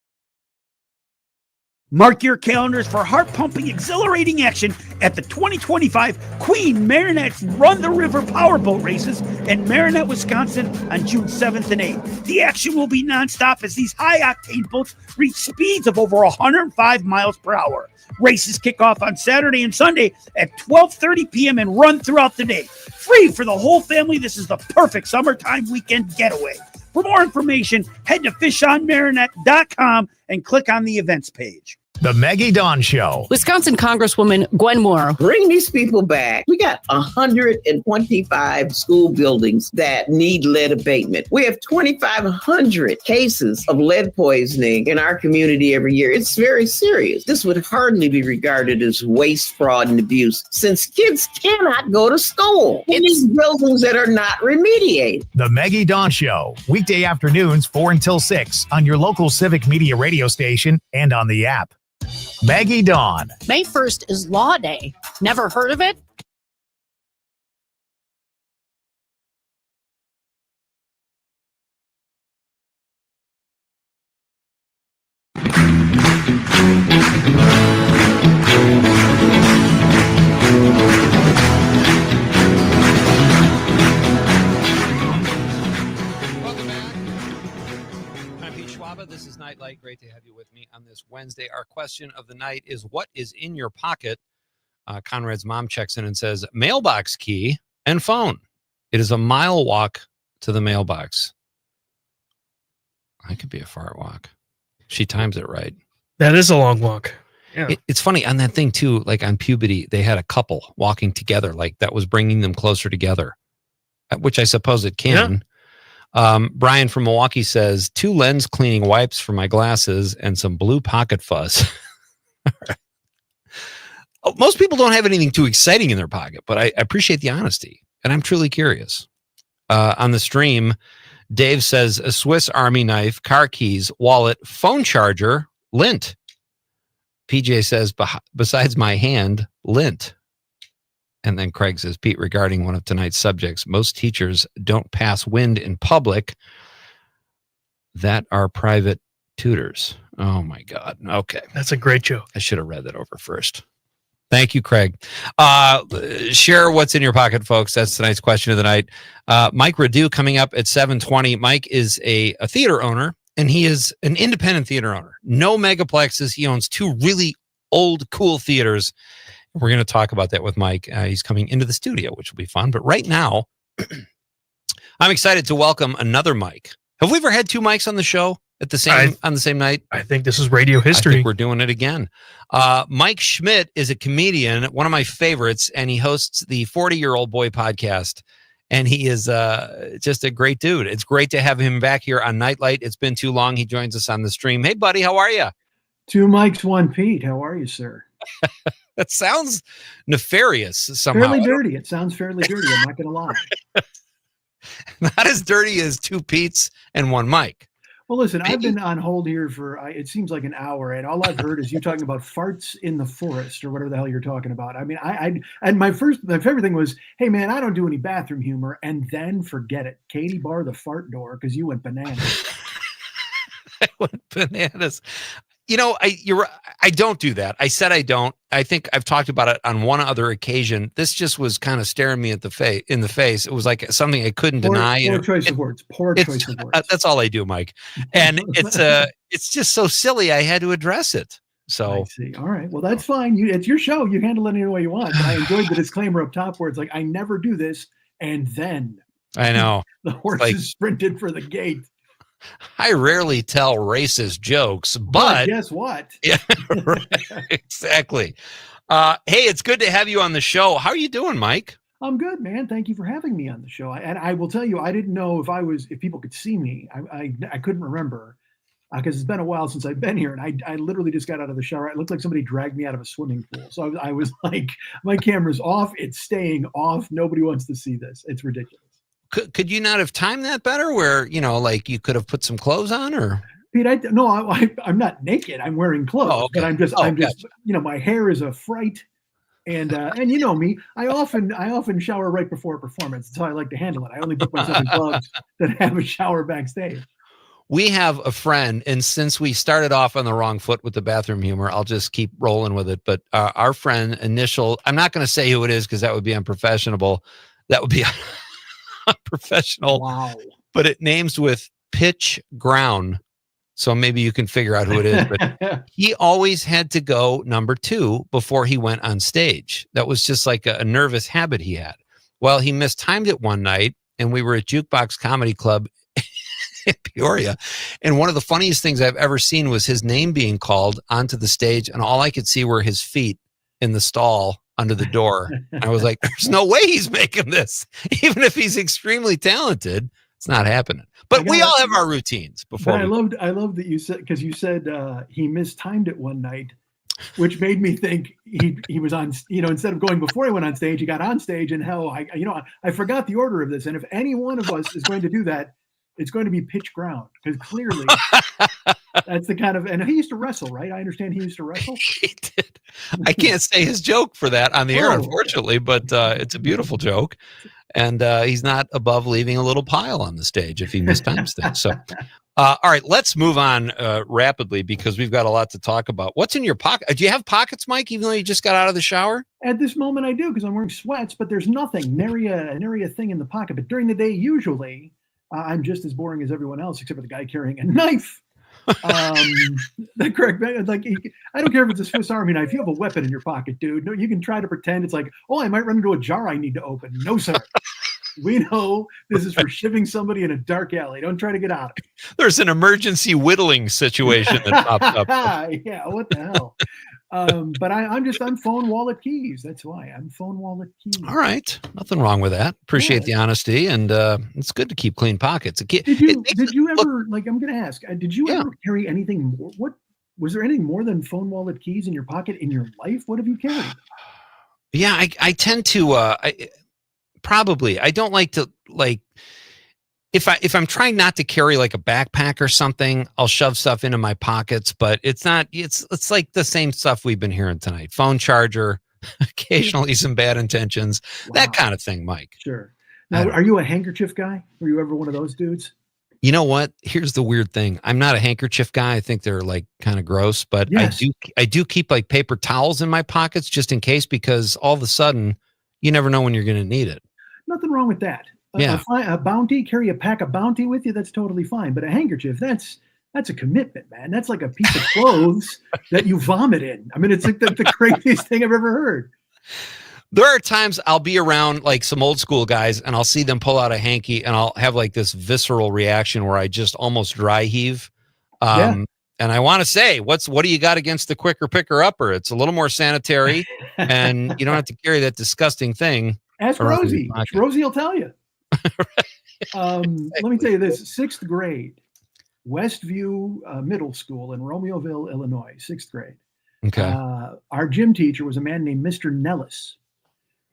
Mark your calendars for heart-pumping, exhilarating action at the 2025 Queen Marinette Run the River Powerboat Races in Marinette, Wisconsin on June 7th and 8th. The action will be nonstop as these high-octane boats reach speeds of over 105 miles per hour. Races kick off on Saturday and Sunday at 12:30 p.m. and run throughout the day. Free for the whole family, this is the perfect summertime weekend getaway. For more information, head to fishonmarinette.com and click on the events page. The Maggie Dawn Show. Wisconsin Congresswoman Gwen Moore. Bring these people back. We got 125 school buildings that need lead abatement. We have 2,500 cases of lead poisoning in our community every year. It's very serious. This would hardly be regarded as waste, fraud, and abuse since kids cannot go to school in these buildings that are not remediated. The Maggie Dawn Show. Weekday afternoons 4 until 6 on your local Civic Media radio station and on the app. Maggie Dawn. May 1st is Law Day. Never heard of it? This is Nightlight. Great to have you with me on this Wednesday. Our question of the night is, what is in your pocket? Conrad's mom checks in and says, mailbox key and phone. It is a mile walk to the mailbox. That could be a far walk. She times it right. That is a long walk. Yeah. It's funny on that thing too, like on Puberty, they had a couple walking together, like that was bringing them closer together, which I suppose it can. Yeah. Brian from Milwaukee says 2 lens cleaning wipes for my glasses and some blue pocket fuzz. Most people don't have anything too exciting in their pocket, but I appreciate the honesty and I'm truly curious. On the stream, Dave says a Swiss Army knife, car keys, wallet, phone charger, lint. PJ says besides my hand, lint. And then Craig says, Pete, regarding one of tonight's subjects, most teachers don't pass wind in public that are private tutors. Oh, my God. Okay. That's a great joke. I should have read that over first. Thank you, Craig. Share what's in your pocket, folks. That's tonight's question of the night. Mike Radu coming up at 7:20. Mike is a theater owner, and he is an independent theater owner. No megaplexes. He owns 2 really old, cool theaters. We're going to talk about that with Mike. He's coming into the studio, which will be fun. But right now, I'm excited to welcome another Mike. Have we ever had 2 mics on the show at the same night? I think this is radio history. I think we're doing it again. Mike Schmidt is a comedian, one of my favorites, and he hosts the 40-Year-Old Boy podcast. And he is just a great dude. It's great to have him back here on Nite Lite. It's been too long. He joins us on the stream. Hey, buddy, how are you? 2 mics, 1 Pete. How are you, sir? That sounds nefarious somehow. Fairly dirty. It sounds fairly dirty. I'm not going to lie. Not as dirty as 2 Petes and 1 Mike. Well, listen, I've been on hold here for, it seems like an hour, and all I've heard is you talking about farts in the forest or whatever the hell you're talking about. I mean, and my favorite thing was, hey, man, I don't do any bathroom humor, and then forget it. Katie, bar the fart door because you went bananas. I went bananas. You know, I don't do that. I said I don't. I think I've talked about it on one other occasion. This just was kind of staring me in the face. It was like something I couldn't deny. Poor choice of words. Poor choice of words. That's all I do, Mike. And it's just so silly. I had to address it. So I see. All right. Well, that's fine. It's your show. You handle it any way you want. But I enjoyed the disclaimer up top where it's like, I never do this. And then I know the horse is sprinted for the gate. I rarely tell racist jokes, but guess what? Yeah, right, exactly. Hey, it's good to have you on the show. How are you doing, Mike? I'm good, man. Thank you for having me on the show. And I will tell you, I didn't know if people could see me. I couldn't remember because it's been a while since I've been here, and I literally just got out of the shower. It looked like somebody dragged me out of a swimming pool. So I was like, my camera's off. It's staying off. Nobody wants to see this. It's ridiculous. Could you not have timed that better where, like you could have put some clothes on or? Pete, I'm not naked. I'm wearing clothes, but I'm just, my hair is a fright. And you know me, I often shower right before a performance. That's how I like to handle it. I only put myself in gloves that have a shower backstage. We have a friend, and since we started off on the wrong foot with the bathroom humor, I'll just keep rolling with it. But our friend I'm not going to say who it is because that would be unprofessional. That would be unprofessional. Wow. But it names with pitch ground. So maybe you can figure out who it is. But he always had to go number 2 before he went on stage. That was just like a nervous habit he had. Well, he mistimed it one night, and we were at Jukebox Comedy Club in Peoria. And one of the funniest things I've ever seen was his name being called onto the stage, and all I could see were his feet in the stall under the door. I was like, there's no way he's making this. Even if he's extremely talented, it's not happening. But we all have our routines before. I loved that you said, because you said he mistimed it one night, which made me think he was on, instead of going before he went on stage, he got on stage, and hell, I forgot the order of this. And if any one of us is going to do that, it's going to be pitch ground, because clearly that's the kind of, and he used to wrestle, right? I understand he used to wrestle. He did. I can't say his joke for that on the air, unfortunately, but it's a beautiful joke. And he's not above leaving a little pile on the stage if he mistimes things. So, all right, let's move on rapidly because we've got a lot to talk about. What's in your pocket? Do you have pockets, Mike, even though you just got out of the shower? At this moment, I do, because I'm wearing sweats, but there's nothing, nary a thing in the pocket. But during the day, usually, I'm just as boring as everyone else, except for the guy carrying a knife. That correct? Like, I don't care if it's a Swiss Army knife. You have a weapon in your pocket, dude. No, you can try to pretend it's like, oh, I might run into a jar I need to open. No, sir. We know this is for shivving somebody in a dark alley. Don't try to get out of it. There's an emergency whittling situation that popped up. Yeah, what the hell? But I'm phone, wallet, keys. That's why I'm phone, wallet, keys. All right, nothing wrong with that. Appreciate the honesty, and it's good to keep clean pockets. Did you ever like? I'm going to ask. Did you ever carry anything more? What was there anything more than phone, wallet, keys in your pocket in your life? What have you carried? Yeah, I tend to. Probably, I don't like to like. If I'm trying not to carry like a backpack or something, I'll shove stuff into my pockets, but it's like the same stuff we've been hearing tonight. Phone charger, occasionally some bad intentions, that kind of thing, Mike. Sure. Now, are you a handkerchief guy? Were you ever one of those dudes? You know what? Here's the weird thing. I'm not a handkerchief guy. I think they're like kind of gross, but Yes. I do keep like paper towels in my pockets just in case, because all of a sudden you never know when you're going to need it. Nothing wrong with that. Yeah. A Bounty, carry a pack of Bounty with you, that's totally fine. But a handkerchief, that's a commitment, man. That's like a piece of clothes that you vomit in. I mean, it's like the craziest thing I've ever heard. There are times I'll be around like some old school guys and I'll see them pull out a hanky and I'll have like this visceral reaction where I just almost dry heave. And I want to say, what do you got against the quicker picker upper? It's a little more sanitary and you don't have to carry that disgusting thing. Ask around in your Rosie. pocket. Rosie will tell you. Let me tell you this: 6th grade, Westview Middle School in Romeoville, Illinois, 6th grade. Okay. Our gym teacher was a man named Mr. Nellis,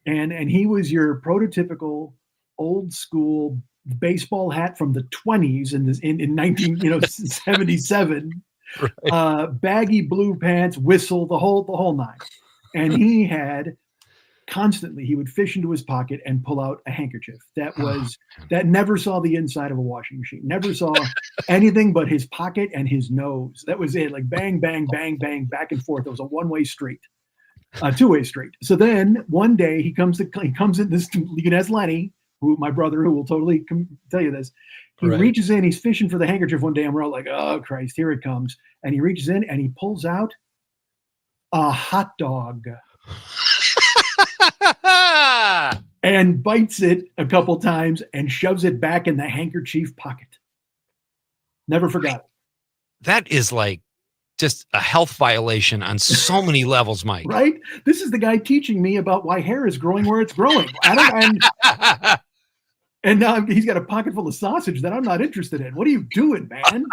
and he was your prototypical old school baseball hat from the 20s in 1977. Right. Baggy blue pants, whistle, the whole nine. And he had constantly, he would fish into his pocket and pull out a handkerchief that never saw the inside of a washing machine, never saw anything but his pocket and his nose. That was it, like bang, bang, bang, bang, back and forth. It was a one-way street, two-way street. So then one day he comes in this, you can ask Lenny, my brother, who will totally tell you this. He reaches in, he's fishing for the handkerchief one day, and we're all like, oh Christ, here it comes. And he reaches in and he pulls out a hot dog. And bites it a couple times and shoves it back in the handkerchief pocket. Never forgot it. That is like just a health violation on so many levels, Mike. Right? This is the guy teaching me about why hair is growing where it's growing. And now he's got a pocket full of sausage that I'm not interested in. What are you doing, man?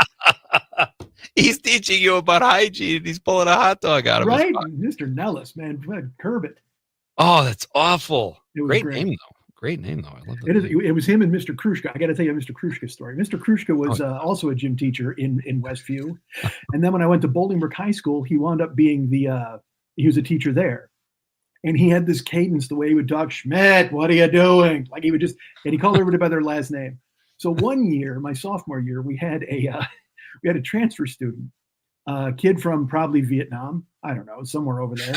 He's teaching you about hygiene. He's pulling a hot dog out of his right? pocket. Mr. Nellis, man, curb it. Oh, that's awful. Great name, though. Great name, though. I love that. It was him and Mr. Krushka. I got to tell you Mr. Krushka's story. Mr. Krushka was also a gym teacher in Westview. And then when I went to Bolingbrook High School, he wound up being he was a teacher there. And he had this cadence, the way he would talk, Schmidt, what are you doing? Like he would and he called everybody by their last name. So one year, my sophomore year, we had a transfer student, a kid from probably Vietnam. I don't know, somewhere over there,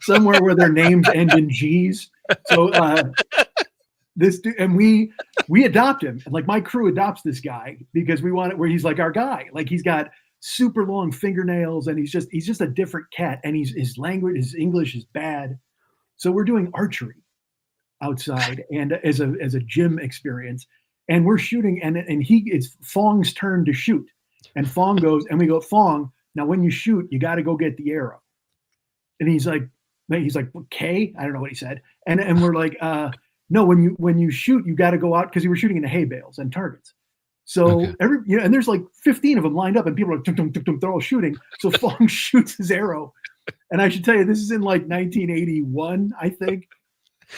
somewhere where their names end in G's. So this dude, and we adopt him, and like my crew adopts this guy because we want it where he's like our guy. Like he's got super long fingernails, and he's just a different cat. And his English is bad. So we're doing archery outside, and as a gym experience, and we're shooting, and it's Fong's turn to shoot, and Fong goes, and we go, Fong, now when you shoot, you got to go get the arrow. And he's like, okay, I don't know what he said, and we're like, no, when you shoot, you got to go out, because we were shooting into hay bales and targets. So and there's like 15 of them lined up, and people are tum, tum, tum, tum, they're all shooting. So Fong shoots his arrow, and I should tell you, this is in like 1981, I think.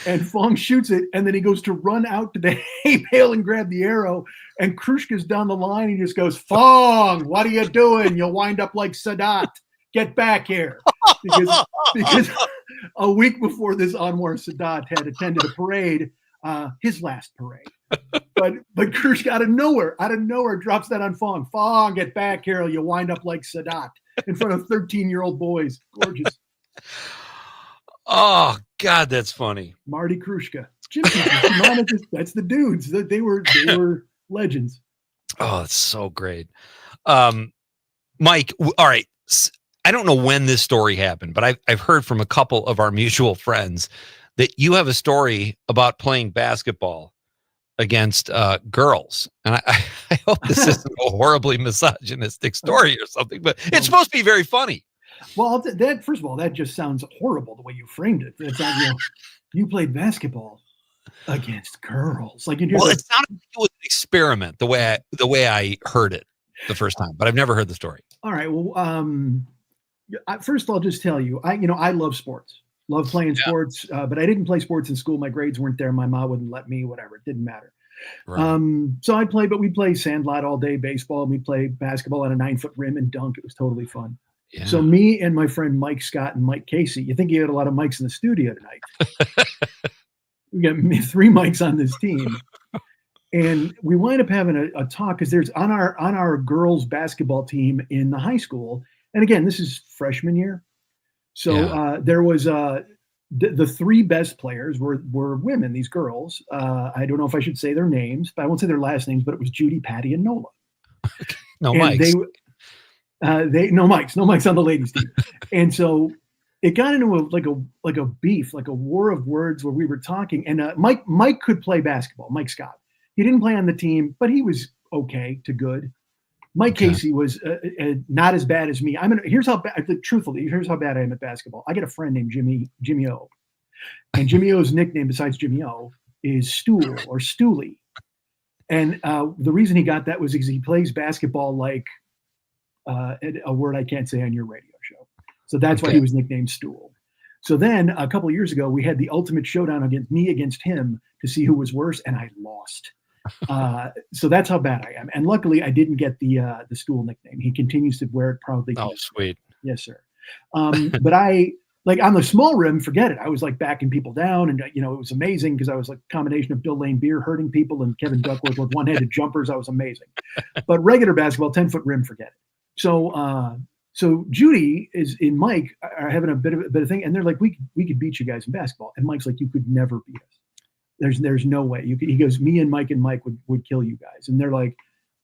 And Fong shoots it, and then he goes to run out to the hay bale and grab the arrow. And Krushka's down the line. He just goes, Fong, what are you doing? You'll wind up like Sadat. Get back here. Because a week before this, Anwar Sadat had attended a parade, his last parade. But Krushka out of nowhere drops that on Fong. Fong, get back here, or you'll wind up like Sadat in front of 13-year-old boys. Gorgeous. Oh, God, that's funny. Marty Krushka. Gym teachers, that's the dudes. They were legends. Oh, it's so great. Mike, all right. I don't know when this story happened, but I've heard from a couple of our mutual friends that you have a story about playing basketball against girls. And I hope this isn't a horribly misogynistic story or something, but it's supposed to be very funny. Well, that first of all, that just sounds horrible the way you framed it. It sounds, you played basketball against girls. Like it sounded like it was an experiment the way I heard it the first time, but I've never heard the story. All right. Well, first I'll just tell you, I love sports, love playing sports, but I didn't play sports in school. My grades weren't there. My mom wouldn't let me, whatever. It didn't matter. Right. So we play sandlot all day, baseball. We play basketball on a 9-foot rim and dunk. It was totally fun. Yeah. So me and my friend Mike Scott and Mike Casey, you think you had a lot of mics in the studio tonight. We got 3 mics on this team. And we wind up having a talk because there's on our girls basketball team in the high school. And again, this is freshman year. So there was the three best players were women, these girls. I don't know if I should say their names, but I won't say their last names, but it was Judy, Patty, and Nola. No and mics. No mics on the ladies team. And so it got into a beef, like a war of words where we were talking. And Mike could play basketball, Mike Scott. He didn't play on the team, but he was okay to good. Mike Casey was not as bad as me. Here's how bad I am at basketball. I get a friend named Jimmy O. And Jimmy O's nickname besides Jimmy O is Stool or Stoolie. And the reason he got that was because he plays basketball like a word I can't say on your radio show. So that's why he was nicknamed Stool. So then a couple of years ago, we had the ultimate showdown against him to see who was worse, and I lost. So that's how bad I am. And luckily, I didn't get the Stool nickname. He continues to wear it proudly. Oh, sweet. Yes, sir. But I, like on the small rim, forget it. I was like backing people down, and it was amazing because I was like a combination of Bill Lane Beer hurting people and Kevin Duckworth with one-handed jumpers. I was amazing. But regular basketball, 10-foot rim, forget it. So Judy and Mike are having a bit of thing, and they're like, we could beat you guys in basketball. And Mike's like, you could never beat us. There's no way. He goes, me and Mike would kill you guys. And they're like,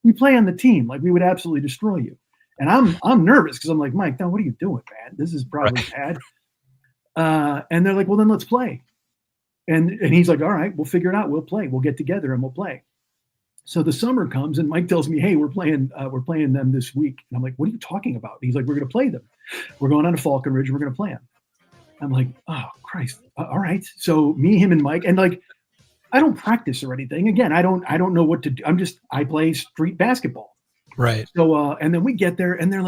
we play on the team. Like, we would absolutely destroy you. And I'm nervous because I'm like, Mike, no, what are you doing, man? This is probably bad. And they're like, well, then let's play. And he's like, all right, we'll figure it out. We'll play. We'll get together and we'll play. So the summer comes and Mike tells me, hey, we're playing them this week. And I'm like, what are you talking about? And he's like, we're going to play them. We're going on to Falcon Ridge. We're going to play them. I'm like, oh, Christ. All right. So me, him, and Mike, and like, I don't practice or anything. Again, I don't know what to do. I play street basketball. Right. So, and then we get there and they're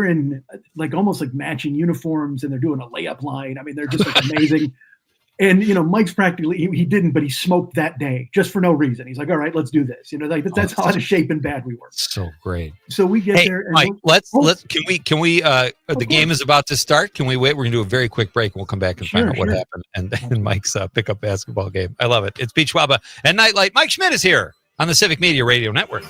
in like almost like matching uniforms and they're doing a layup line. I mean, they're just like amazing. And, Mike's practically, he didn't, but he smoked that day just for no reason. He's like, all right, let's do this. That's how out of shape and bad we were. So great. So we get there. And Mike, can we, the game is about to start. Can we wait? We're going to do a very quick break and we'll come back and find out what happened. And then Mike's pickup basketball game. I love it. It's Pete Schwaba and Nightlight. Mike Schmidt is here on the Civic Media Radio Network.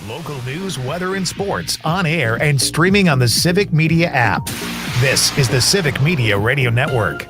Local news, weather, and sports on air and streaming on the Civic Media app. This is the Civic Media Radio Network.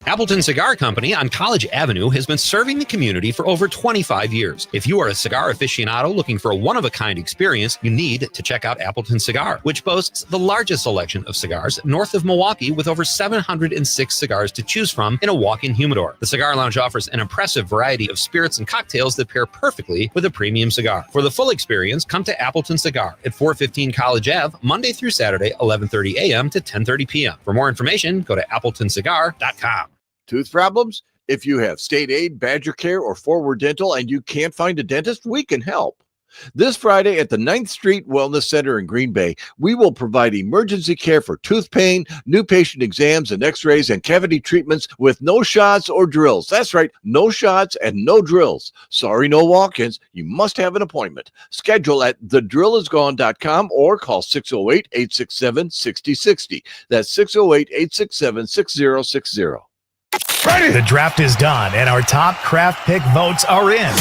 Appleton Cigar Company on College Avenue has been serving the community for over 25 years. If you are a cigar aficionado looking for a one-of-a-kind experience, you need to check out Appleton Cigar, which boasts the largest selection of cigars north of Milwaukee with over 706 cigars to choose from in a walk-in humidor. The Cigar Lounge offers an impressive variety of spirits and cocktails that pair perfectly with a premium cigar. For the full experience, come to Appleton Cigar at 415 College Ave, Monday through Saturday, 11:30 a.m. to 10:30 p.m. For more information, go to appletoncigar.com. Tooth problems? If you have state aid, Badger Care, or Forward Dental and you can't find a dentist, we can help. This Friday at the 9th Street Wellness Center in Green Bay, we will provide emergency care for tooth pain, new patient exams and x-rays, and cavity treatments with no shots or drills. That's right, no shots and no drills. Sorry, no walk-ins. You must have an appointment. Schedule at thedrillisgone.com or call 608-867-6060. That's 608-867-6060. The draft is done and our top craft pick votes are in.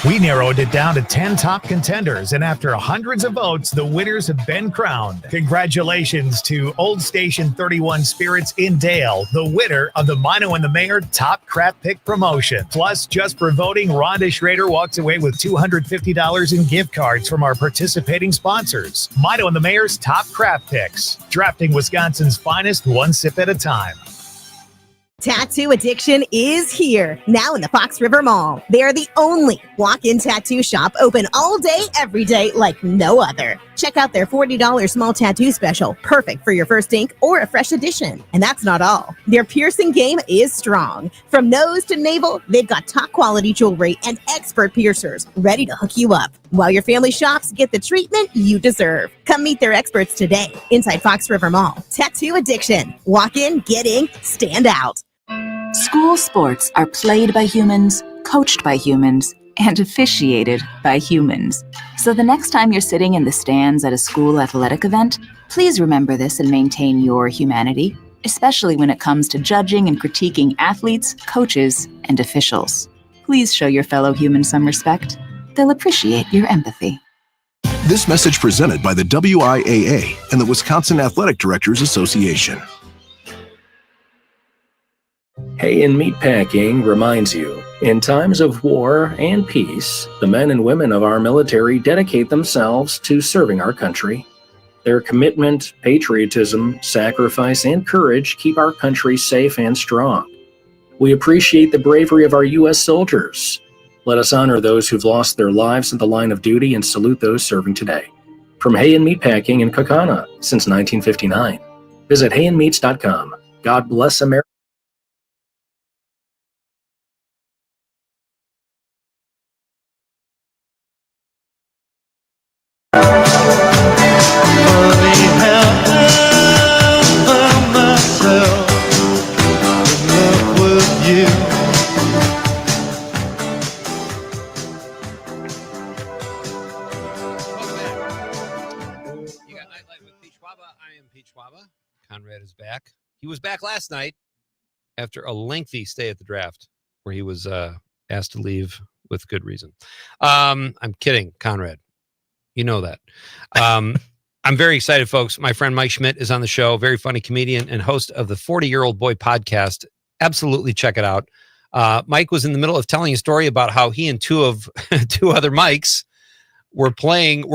We narrowed it down to 10 top contenders, and after hundreds of votes, the winners have been crowned. Congratulations to Old Station 31 Spirits in Dale, the winner of the Mino and the Mayor Top Craft Pick promotion. Plus, just for voting, Rhonda Schrader walks away with $250 in gift cards from our participating sponsors. Mino and the Mayor's Top Craft Picks, drafting Wisconsin's finest one sip at a time. Tattoo addiction is here, now in the Fox River Mall. They are the only walk-in tattoo shop open all day, every day, like no other. Check out their $40 small tattoo special, perfect for your first ink or a fresh addition. And that's not all. Their piercing game is strong. From nose to navel, they've got top quality jewelry and expert piercers ready to hook you up. While your family shops, get the treatment you deserve. Come meet their experts today inside Fox River Mall. Tattoo Addiction. Walk in, get in, stand out. School sports are played by humans, coached by humans, and officiated by humans. So the next time you're sitting in the stands at a school athletic event, please remember this and maintain your humanity, especially when it comes to judging and critiquing athletes, coaches, and officials. Please show your fellow humans some respect. They'll appreciate your empathy. This message presented by the WIAA and the Wisconsin Athletic Directors Association. Hay and Meatpacking reminds you, in times of war and peace, the men and women of our military dedicate themselves to serving our country. Their commitment, patriotism, sacrifice, and courage keep our country safe and strong. We appreciate the bravery of our U.S. soldiers. Let us honor those who've lost their lives in the line of duty and salute those serving today. From Hay and Meatpacking in Kaukauna since 1959. Visit hayandmeats.com. God bless America. Conrad is back. He was back last night after a lengthy stay at the draft where he was asked to leave with good reason. I'm kidding, Conrad. You know that. I'm very excited, folks. My friend Mike Schmidt is on the show. Very funny comedian and host of the 40-Year-Old Boy podcast. Absolutely check it out. Mike was in the middle of telling a story about how he and two other Mikes were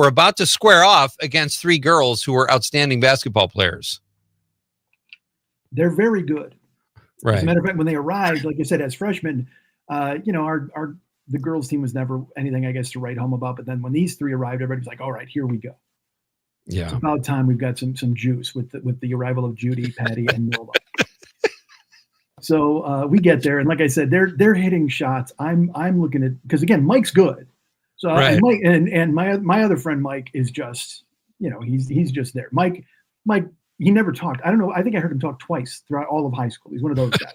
about to square off against three girls who were outstanding basketball players. They're very good. Right. As a matter of fact, when they arrived, like I said, as freshmen, the girls' team was never anything, I guess, to write home about. But then when these three arrived, everybody's like, "All right, here we go." Yeah, it's about time we've got some juice with the arrival of Judy, Patty, and Nova. So we get there, and like I said, they're hitting shots. I'm looking at, because again, Mike's good. So right. and Mike and my other friend Mike is just, he's just there. Mike, he never talked. I don't know. I think I heard him talk twice throughout all of high school. He's one of those guys.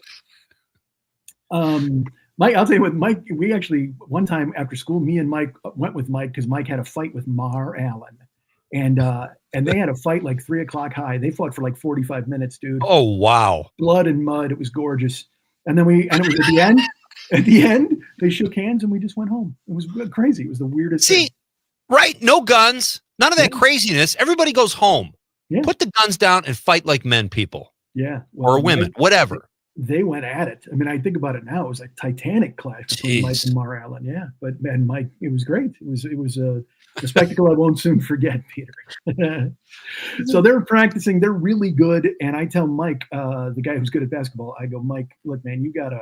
Mike, I'll tell you what, Mike, we actually, one time after school, me and Mike went with Mike because Mike had a fight with Mar Allen. And they had a fight like 3:00 high. They fought for like 45 minutes, dude. Oh, wow. Blood and mud. It was gorgeous. And then it was at the end, they shook hands and we just went home. It was crazy. It was the weirdest thing. Right. No guns, none of that craziness. Everybody goes home. Yeah. Put the guns down and fight like men, people. Yeah. Or women, whatever. They went at it. I mean, I think about it now. It was like Titanic clash between Mike and Mar Allen. Yeah. And Mike, it was great. It was a spectacle I won't soon forget, Peter. So they're practicing. They're really good. And I tell Mike, the guy who's good at basketball, I go, "Mike, look, man, you gotta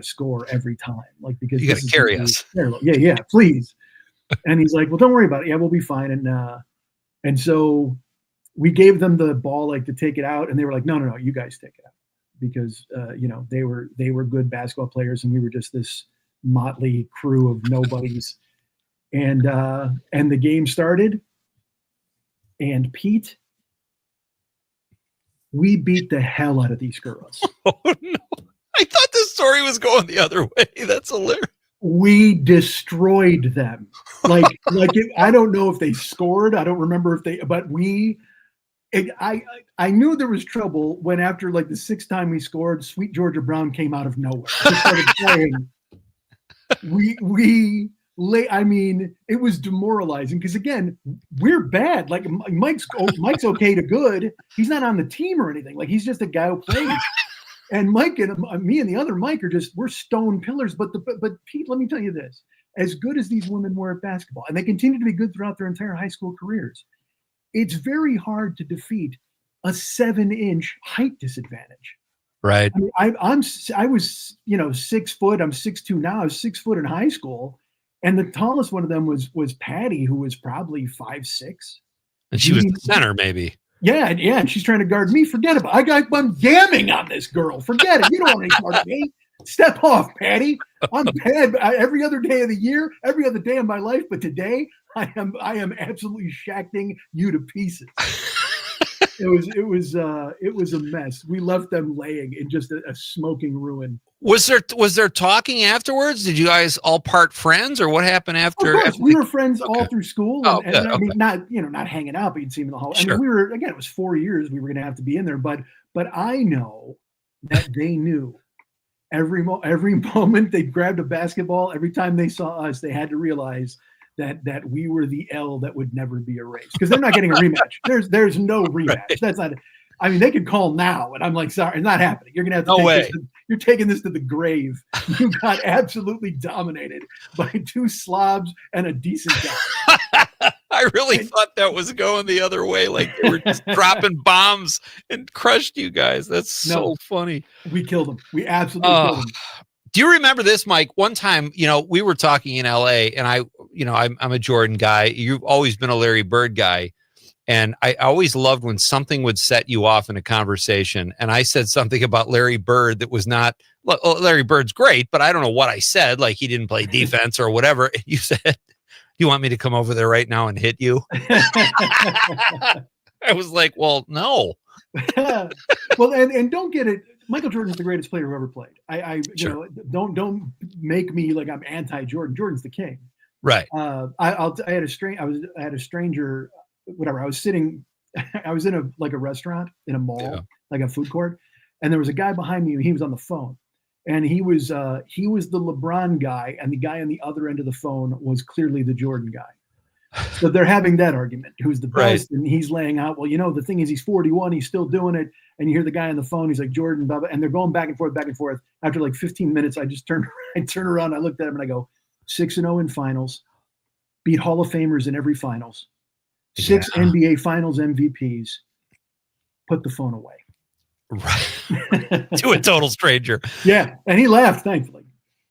score every time. Like, because you gotta carry us. Yeah, please." And he's like, "Well, don't worry about it. Yeah, we'll be fine." And so we gave them the ball, like, to take it out, and they were like, no, you guys take it out. Because they were good basketball players, and we were just this motley crew of nobodies. And the game started, and Pete, we beat the hell out of these girls. Oh no! I thought this story was going the other way. That's hilarious. We destroyed them. I don't know if they scored. I don't remember but I knew there was trouble when, after like the sixth time we scored, Sweet Georgia Brown came out of nowhere. Just started playing. It was demoralizing because, again, we're bad. Like, Mike's okay to good. He's not on the team or anything. Like, he's just a guy who plays. And Mike and me and the other Mike we're stone pillars. But Pete, let me tell you this: as good as these women were at basketball, and they continue to be good throughout their entire high school careers, it's very hard to defeat a 7-inch height disadvantage. Right. I mean, I was 6 foot. I'm 6'2" now. I was 6 foot in high school, and the tallest one of them was Patty, who was probably 5'6". And she was the center, maybe. Yeah, and she's trying to guard me. Forget about it. I'm yamming on this girl. Forget it. You don't want any part of me. Step off, Patty. I'm bad every other day of the year, every other day of my life, but today I am absolutely shacking you to pieces. It was a mess. We left them laying in just a smoking ruin. Was there talking afterwards? Did you guys all part friends, or what happened after? Of course, we were friends all through school, and I mean, okay. not hanging out, but you'd see him in the hall. Sure. I mean, it was 4 years we were going to have to be in there, but I know that they knew every moment they grabbed a basketball. Every time they saw us, they had to realize that we were the L that would never be erased, because they're not getting a rematch. There's no rematch. Right. That's not. I mean, they could call now, and I'm like, sorry, it's not happening. You're gonna have to you're taking this to the grave. You got absolutely dominated by two slobs and a decent guy. I really thought that was going the other way, like they were just dropping bombs and crushed you guys. That's so funny. We killed them. We absolutely killed them. Do you remember this, Mike? One time, we were talking in LA, and I'm a Jordan guy. You've always been a Larry Bird guy. And I always loved when something would set you off in a conversation. And I said something about Larry Bird that was not, Larry Bird's great, but I don't know what I said, like he didn't play defense or whatever. And you said, you want me to come over there right now and hit you? I was like, well, no. Well, and don't get it. Michael Jordan's the greatest player who ever played. Don't make me like I'm anti-Jordan. Jordan's the king. Right. I had a stranger. Whatever. I was in a restaurant in a mall, like a food court, and there was a guy behind me, and he was on the phone, and he was the LeBron guy, and the guy on the other end of the phone was clearly the Jordan guy. So they're having that argument, who's the best, and he's laying out, well, the thing is, he's 41, he's still doing it, and you hear the guy on the phone, he's like, Jordan, blah, blah, and they're going back and forth. After like 15 minutes, I just turn around, I looked at him, and I go, 6-0 in finals, beat Hall of Famers in every finals. 6 NBA Finals MVPs. Put the phone away. Right. To a total stranger. Yeah, and he laughed, thankfully.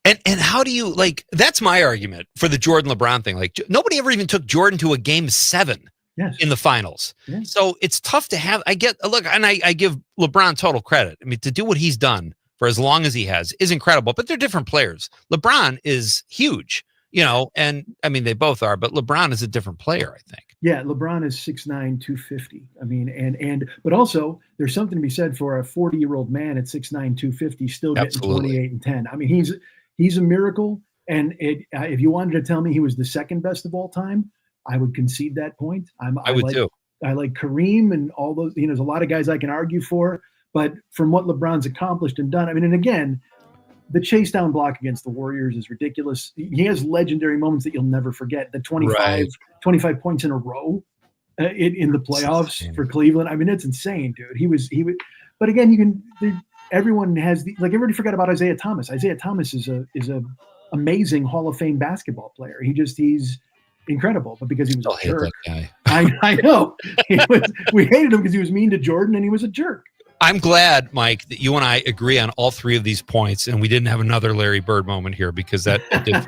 And how do you, that's my argument for the Jordan LeBron thing. Like, nobody ever even took Jordan to a game 7 in the finals. Yes. So it's tough to have. I give LeBron total credit. I mean, to do what he's done for as long as he has is incredible, but they're different players. LeBron is huge, and I mean, they both are, but LeBron is a different player, I think. Yeah, LeBron is 6'9", 250. I mean, but also there's something to be said for a 40-year-old man at 6'9", 250 still getting 28 and 10. I mean, he's a miracle. And if you wanted to tell me he was the second best of all time, I would concede that point. I would too. I like Kareem and all those. There's a lot of guys I can argue for, but from what LeBron's accomplished and done, I mean, and again, the chase down block against the Warriors is ridiculous. He has legendary moments that you'll never forget. The 25 points in a row in the playoffs for Cleveland. I mean, it's insane, dude. He was, but again, everyone has everybody forgot about Isaiah Thomas. Isaiah Thomas is a amazing Hall of Fame basketball player. He's incredible, but because he was a jerk. That guy. I know. We hated him because he was mean to Jordan and he was a jerk. I'm glad, Mike, that you and I agree on all three of these points, and we didn't have another Larry Bird moment here because that did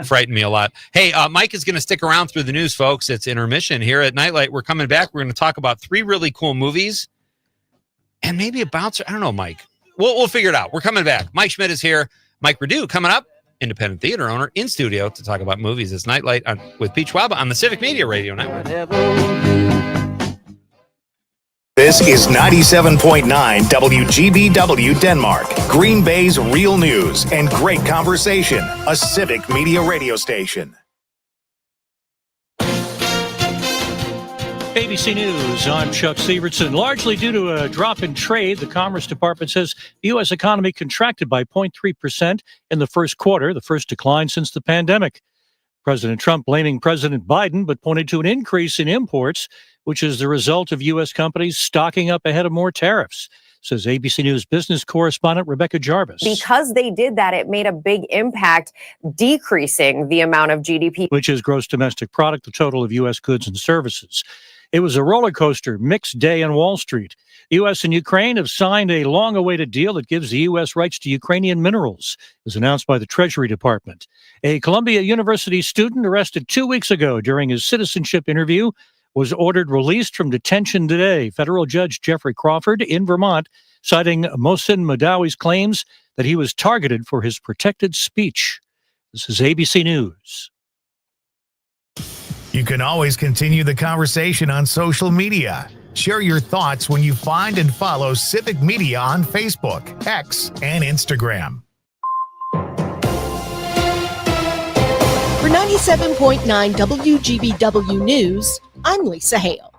frighten me a lot. Hey, Mike is going to stick around through the news, folks. It's intermission here at Nightlight. We're coming back. We're going to talk about 3 really cool movies and maybe a bouncer. I don't know, Mike. We'll figure it out. We're coming back. Mike Schmidt is here. Mike Redu coming up, independent theater owner, in studio to talk about movies. It's Nightlight with Pete Schwaba on the Civic Media Radio Network. This is 97.9 WGBW Denmark, Green Bay's real news and great conversation, a Civic Media radio station. ABC News, I'm Chuck Severson. Largely due to a drop in trade, the Commerce Department says the U.S. economy contracted by 0.3% in the first quarter, the first decline since the pandemic. President Trump blaming President Biden, but pointed to an increase in imports, which is the result of U.S. companies stocking up ahead of more tariffs, says ABC News business correspondent Rebecca Jarvis. Because they did that, it made a big impact, decreasing the amount of GDP, which is gross domestic product, the total of U.S. goods and services. It was a roller coaster, mixed day on Wall Street. The U.S. and Ukraine have signed a long-awaited deal that gives the U.S. rights to Ukrainian minerals, as announced by the Treasury Department. A Columbia University student arrested 2 weeks ago during his citizenship interview was ordered released from detention today. Federal Judge Jeffrey Crawford in Vermont, citing Mohsen Madawi's claims that he was targeted for his protected speech. This is ABC News. You can always continue the conversation on social media. Share your thoughts when you find and follow Civic Media on Facebook, X, and Instagram. For 97.9 WGBW News, I'm Lisa Hale.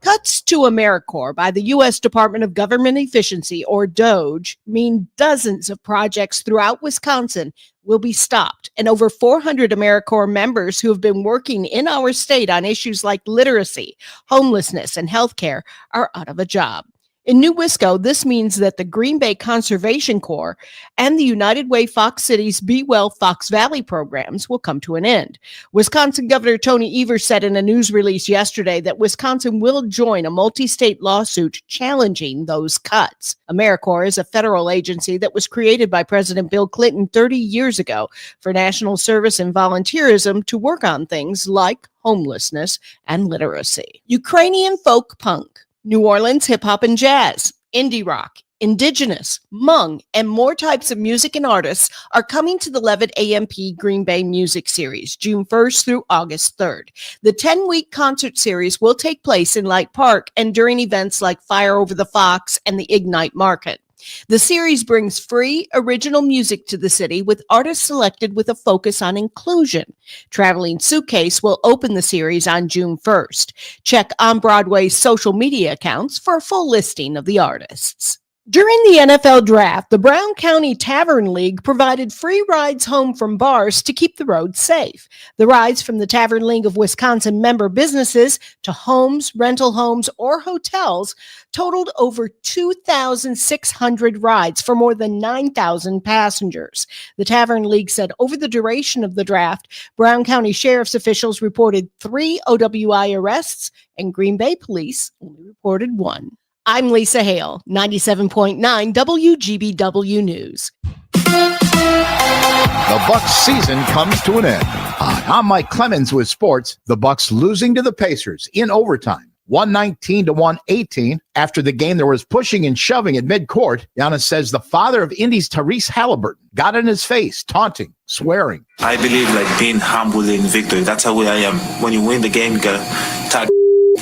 Cuts to AmeriCorps by the U.S. Department of Government Efficiency, or DOGE, mean dozens of projects throughout Wisconsin will be stopped, and over 400 AmeriCorps members who have been working in our state on issues like literacy, homelessness, and healthcare are out of a job. In New Wisco, this means that the Green Bay Conservation Corps and the United Way Fox Cities Be Well Fox Valley programs will come to an end. Wisconsin Governor Tony Evers said in a news release yesterday that Wisconsin will join a multi-state lawsuit challenging those cuts. AmeriCorps is a federal agency that was created by President Bill Clinton 30 years ago for national service and volunteerism to work on things like homelessness and literacy. Ukrainian folk punk, New Orleans hip-hop and jazz, indie rock, indigenous, Hmong, and more types of music and artists are coming to the Levitt AMP Green Bay Music Series, June 1st through August 3rd. The 10-week concert series will take place in Light Park and during events like Fire Over the Fox and the Ignite Market. The series brings free original music to the city with artists selected with a focus on inclusion. Traveling Suitcase will open the series on June 1st. Check On Broadway's social media accounts for a full listing of the artists. During the NFL draft, the Brown County Tavern League provided free rides home from bars to keep the roads safe. The rides from the Tavern League of Wisconsin member businesses to homes, rental homes, or hotels totaled over 2,600 rides for more than 9,000 passengers. The Tavern League said over the duration of the draft, Brown County Sheriff's officials reported 3 OWI arrests and Green Bay police only reported 1. I'm Lisa Hale, 97.9 WGBW News. The Bucks season comes to an end. Hi, I'm Mike Clemens with sports. The Bucks losing to the Pacers in overtime, 119-118. After the game, there was pushing and shoving at midcourt. Giannis says the father of Indy's Tyrese Halliburton got in his face, taunting, swearing. I believe being humble in victory. That's how I am. When you win the game, you gotta tag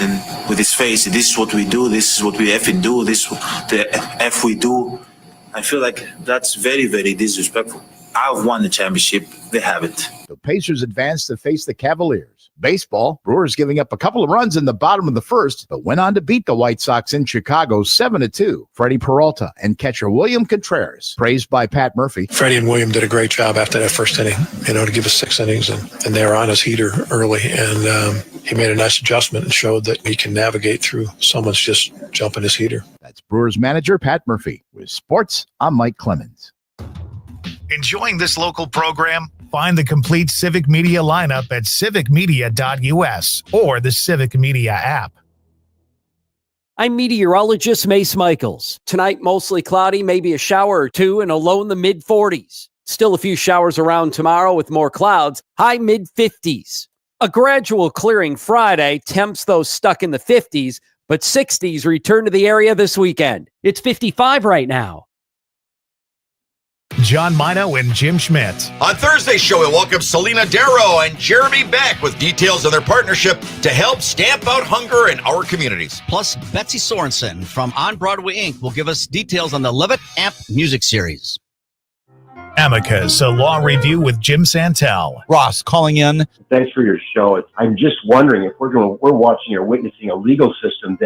and with his face, this is what we do, this is what we effing do, this is the F we do. I feel like that's very, very disrespectful. I've won the championship. They haven't. The Pacers advanced to face the Cavaliers. Baseball, Brewers giving up a couple of runs in the bottom of the first, but went on to beat the White Sox in Chicago 7-2. Freddie Peralta and catcher William Contreras, praised by Pat Murphy. Freddie and William did a great job after that first inning, to give us 6 innings, and they were on his heater early, and he made a nice adjustment and showed that he can navigate through someone's just jumping his heater. That's Brewers manager Pat Murphy. With sports, I'm Mike Clemens. Enjoying this local program? Find the complete Civic Media lineup at civicmedia.us or the Civic Media app. I'm meteorologist Mace Michaels. Tonight, mostly cloudy, maybe a shower or two, and a low in the mid-40s. Still a few showers around tomorrow with more clouds, high mid-50s. A gradual clearing Friday, temps though stuck in the 50s, but 60s return to the area this weekend. It's 55 right now. John Mino and Jim Schmidt. On Thursday's show, we'll welcome Selena Darrow and Jeremy Beck with details of their partnership to help stamp out hunger in our communities. Plus, Betsy Sorensen from On Broadway Inc. will give us details on the Levitt AMP music series. Amicus, a law review with Jim Santel. Ross calling in. Thanks for your show. I'm just wondering if we're watching or witnessing a legal system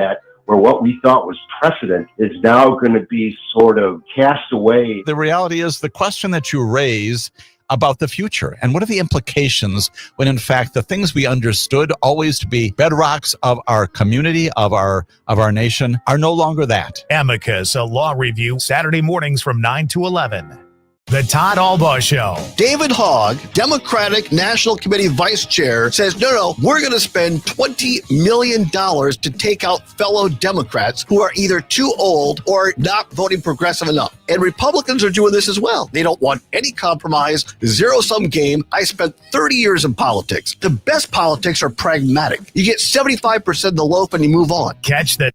where what we thought was precedent is now going to be sort of cast away. The reality is the question that you raise about the future and what are the implications when in fact the things we understood always to be bedrocks of our community, of our nation, are no longer that. Amicus, a law review, Saturday mornings from 9 to 11. The Todd Albaugh Show. David Hogg, Democratic National Committee Vice Chair, says, no, we're going to spend $20 million to take out fellow Democrats who are either too old or not voting progressive enough. And Republicans are doing this as well. They don't want any compromise, zero-sum game. I spent 30 years in politics. The best politics are pragmatic. You get 75% of the loaf and you move on. Catch the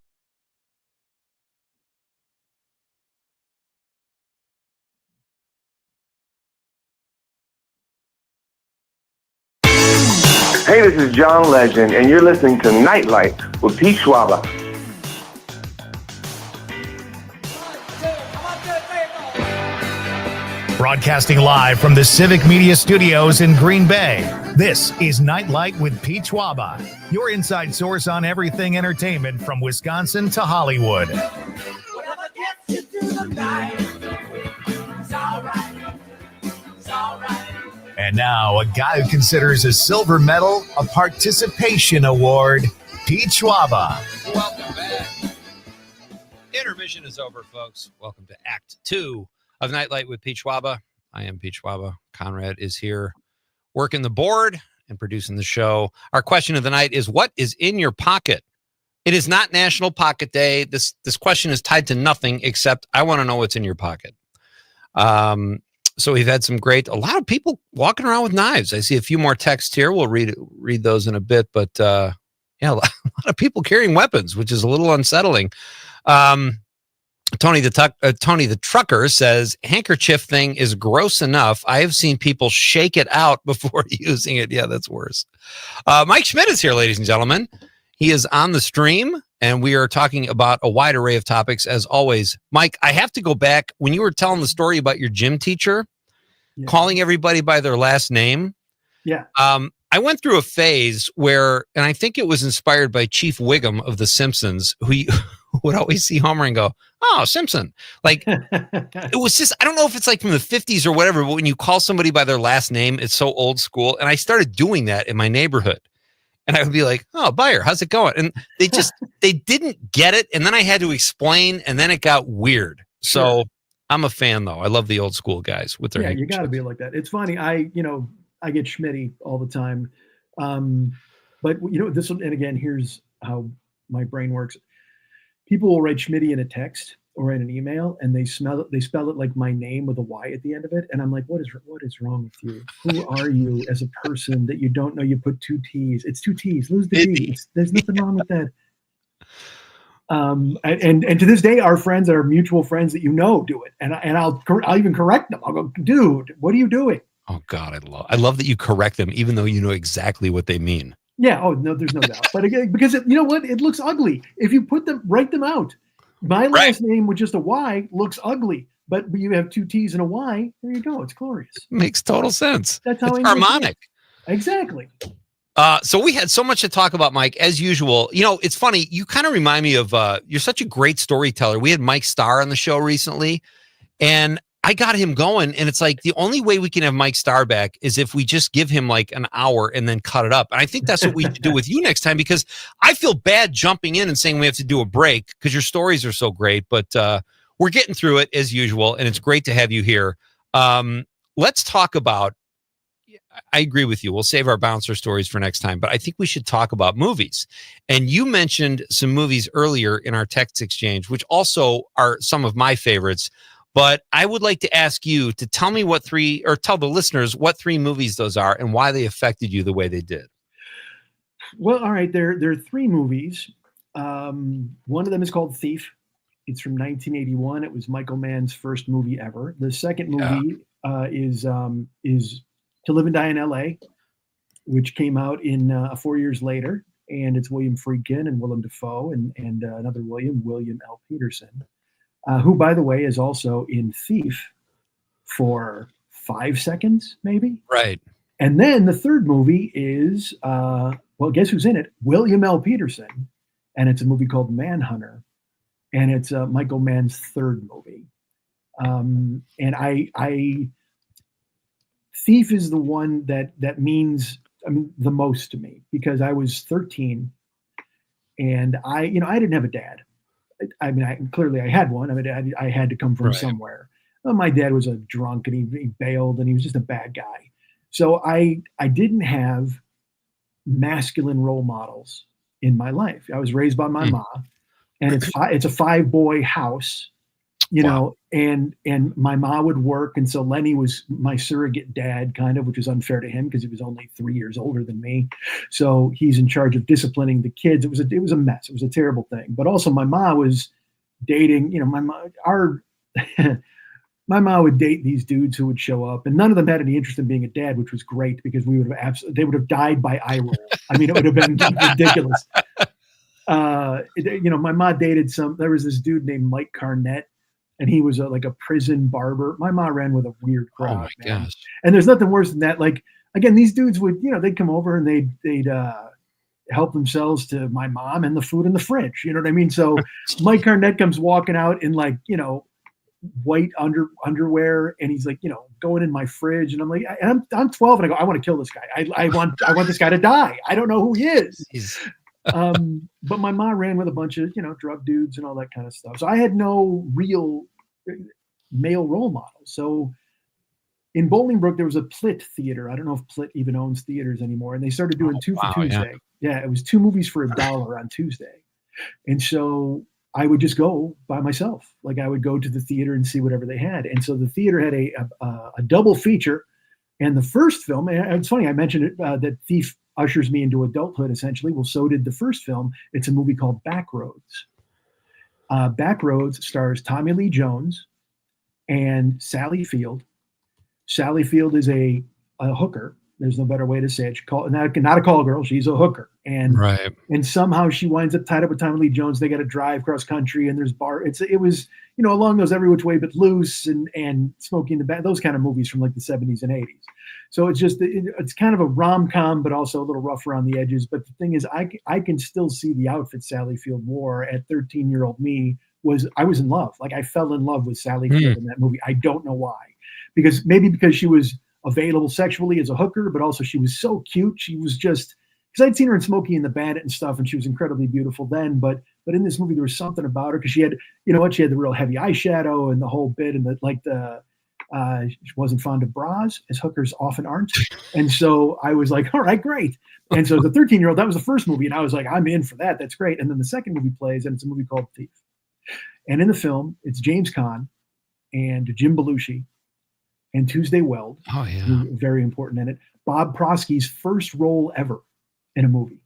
Hey, this is John Legend, and you're listening to Nightlight with Pete Schwaba. Broadcasting live from the Civic Media Studios in Green Bay. This is Nightlight with Pete Schwaba, your inside source on everything entertainment from Wisconsin to Hollywood. And now, a guy who considers a silver medal a participation award, Pete Schwaba. Welcome back. Intermission is over, folks. Welcome to Act 2 of Nightlight with Pete Schwaba. I am Pete Schwaba. Conrad is here working the board and producing the show. Our question of the night is, what is in your pocket? It is not National Pocket Day. This question is tied to nothing except I want to know what's in your pocket. So we've had a lot of people walking around with knives. I see a few more texts here. We'll read those in a bit, but a lot of people carrying weapons, which is a little unsettling. Tony the trucker says, handkerchief thing is gross enough. I have seen people shake it out before using it. Yeah, that's worse. Mike Schmidt is here, ladies and gentlemen. He is on the stream, and we are talking about a wide array of topics, as always. Mike, I have to go back. When you were telling the story about your gym teacher calling everybody by their last name, I went through a phase where, and I think it was inspired by Chief Wiggum of The Simpsons, who would always see Homer and go, oh, Simpson. Like, it was just, I don't know if it's like from the 50s or whatever, but when you call somebody by their last name, it's so old school. And I started doing that in my neighborhood. And I would be like, oh, Bayer, how's it going? And they didn't get it. And then I had to explain, and then it got weird. So I'm a fan, though. I love the old school guys with their you got to be like that. It's funny. I get Schmitty all the time. But this one, and again, here's how my brain works. People will write Schmitty in a text or write an email, and they spell it like my name with a Y at the end of it. And I'm like, what is wrong with you? Who are you as a person that you don't know you put two T's? It's two T's. Lose the T. There's nothing wrong with that. And to this day, our friends that are mutual friends that do it, and I'll even correct them. I'll go, dude, what are you doing? Oh God, I love that you correct them, even though you know exactly what they mean. Yeah. Oh no, there's no doubt. But again, because you know what, it looks ugly if you write them out. My last name with just a Y looks ugly, but you have two T's and a Y. There you go. It's glorious. Makes total sense. That's how it's harmonic. Exactly. So we had so much to talk about, Mike, as usual. It's funny. You kind of remind me of, you're such a great storyteller. We had Mike Starr on the show recently, and I got him going, and it's like the only way we can have Mike Starr back is if we just give him like an hour and then cut it up. And I think that's what we should do with you next time, because I feel bad jumping in and saying we have to do a break because your stories are so great, but we're getting through it as usual, and it's great to have you here. Let's talk about, I agree with you. We'll save our bouncer stories for next time, but I think we should talk about movies. And you mentioned some movies earlier in our text exchange, which also are some of my favorites. But I would like to ask you to tell me tell the listeners what three movies those are and why they affected you the way they did. Well, all right. There are three movies. One of them is called Thief. It's from 1981. It was Michael Mann's first movie ever. The second movie is To Live and Die in L.A., which came out in 4 years later. And it's William Friedkin and Willem Dafoe and another William L. Peterson. Who, by the way, is also in Thief for 5 seconds, maybe. Right. And then the third movie is, guess who's in it? William L. Peterson. And it's a movie called Manhunter. And it's Michael Mann's third movie. And Thief is the one that means the most to me, because I was 13 and I didn't have a dad. Clearly I had one. I had to come from somewhere. well, my dad was a drunk and he bailed and he was just a bad guy. So I didn't have masculine role models in my life. I was raised by my mom, and it's a 5-boy house, you know, and my mom would work. And so Lenny was my surrogate dad, kind of, which was unfair to him because he was only 3 years older than me. So he's in charge of disciplining the kids. It was a mess. It was a terrible thing. But also my mom was dating, you know, my mom would date these dudes who would show up, and none of them had any interest in being a dad, which was great because they would have died by eye roll. I mean, it would have been ridiculous. You know, my mom dated there was this dude named Mike Carnett, and he was like a prison barber. My mom ran with a weird crowd. Oh my gosh. And there's nothing worse than that. Like, again, these dudes would, you know, they'd come over and they'd help themselves to my mom and the food in the fridge. You know what I mean? So Mike Carnett comes walking out in, like, you know, white underwear, and he's like, you know, going in my fridge, and I'm like, I'm 12, and I go, I want to kill this guy. I want this guy to die. I don't know who he is. But my mom ran with a bunch of, you know, drug dudes and all that kind of stuff. So I had no real male role models. So in Bolingbrook, there was a Plitt theater. I don't know if Plitt even owns theaters anymore. And they started doing 2 for Tuesday. Yeah, it was 2 movies for $1 on Tuesday. And so I would just go by myself. Like, I would go to the theater and see whatever they had. And so the theater had a double feature. And the first film, and it's funny, I mentioned it, that Thief ushers me into adulthood, essentially. Well, so did the first film. It's a movie called Backroads. Backroads stars Tommy Lee Jones and Sally Field. Sally Field is a hooker. There's no better way to say it. Not a call girl. She's a hooker. And somehow she winds up tied up with Tommy Lee Jones. They got to drive cross country, and there's it was, you know, along those Every Which Way But Loose and Smokey and the Bandit, those kind of movies from like the 70s and 80s. So it's just, it's kind of a rom-com, but also a little rough around the edges. But the thing is, I can still see the outfit Sally Field wore at 13-year-old me. I was in love. Like, I fell in love with Sally Field in that movie. I don't know why. Because she was available sexually as a hooker, but also she was so cute. She was just, because I'd seen her in Smokey and the Bandit and stuff, and she was incredibly beautiful then. But in this movie, there was something about her because she had, you know what, she had the real heavy eyeshadow and the whole bit, and she wasn't fond of bras, as hookers often aren't. And so I was like, all right, great. And so the 13-year-old, that was the first movie, and I was like, I'm in for that. That's great. And then the second movie plays, and it's a movie called Thief. And in the film, it's James Caan and Jim Belushi and Tuesday Weld. Oh, yeah. Who are very important in it. Bob Prosky's first role ever in a movie.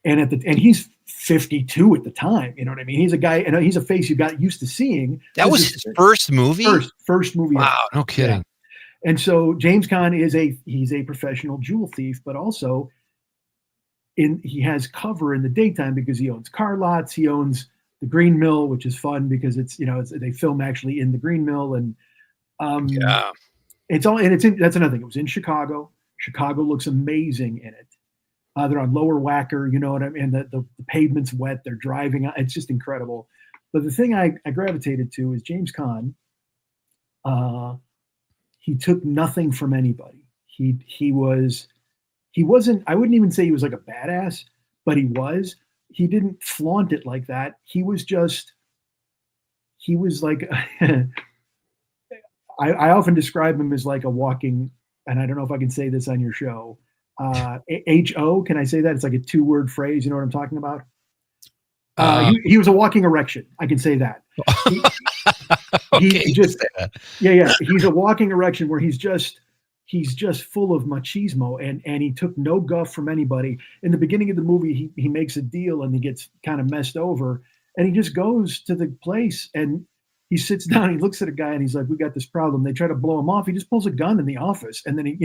And he's 52 at the time. You know what I mean? He's a guy, and he's a face you got used to seeing. That was his first movie? First movie. Wow, no kidding. Yeah. And so James Caan he's a professional jewel thief, but also he has cover in the daytime because he owns car lots. He owns the Green Mill, which is fun because they film actually in the Green Mill, and that's another thing. It was in Chicago. Chicago looks amazing in it. They're on Lower Wacker, you know what I mean? The pavement's wet. They're driving. It's just incredible. But the thing I gravitated to is James Caan. He took nothing from anybody. He wasn't, I wouldn't even say he was like a badass, but he was. He didn't flaunt it like that. He was like, I often describe him as like a walking, and I don't know if I can say this on your show, HO, can I say that? It's like a 2-word phrase. You know what I'm talking about? He was a walking erection. I can say that. He's a walking erection where he's just full of machismo, and he took no guff from anybody. In the beginning of the movie, he makes a deal and he gets kind of messed over, and he just goes to the place and he sits down, he looks at a guy and he's like, we got this problem. They try to blow him off. He just pulls a gun in the office, and then he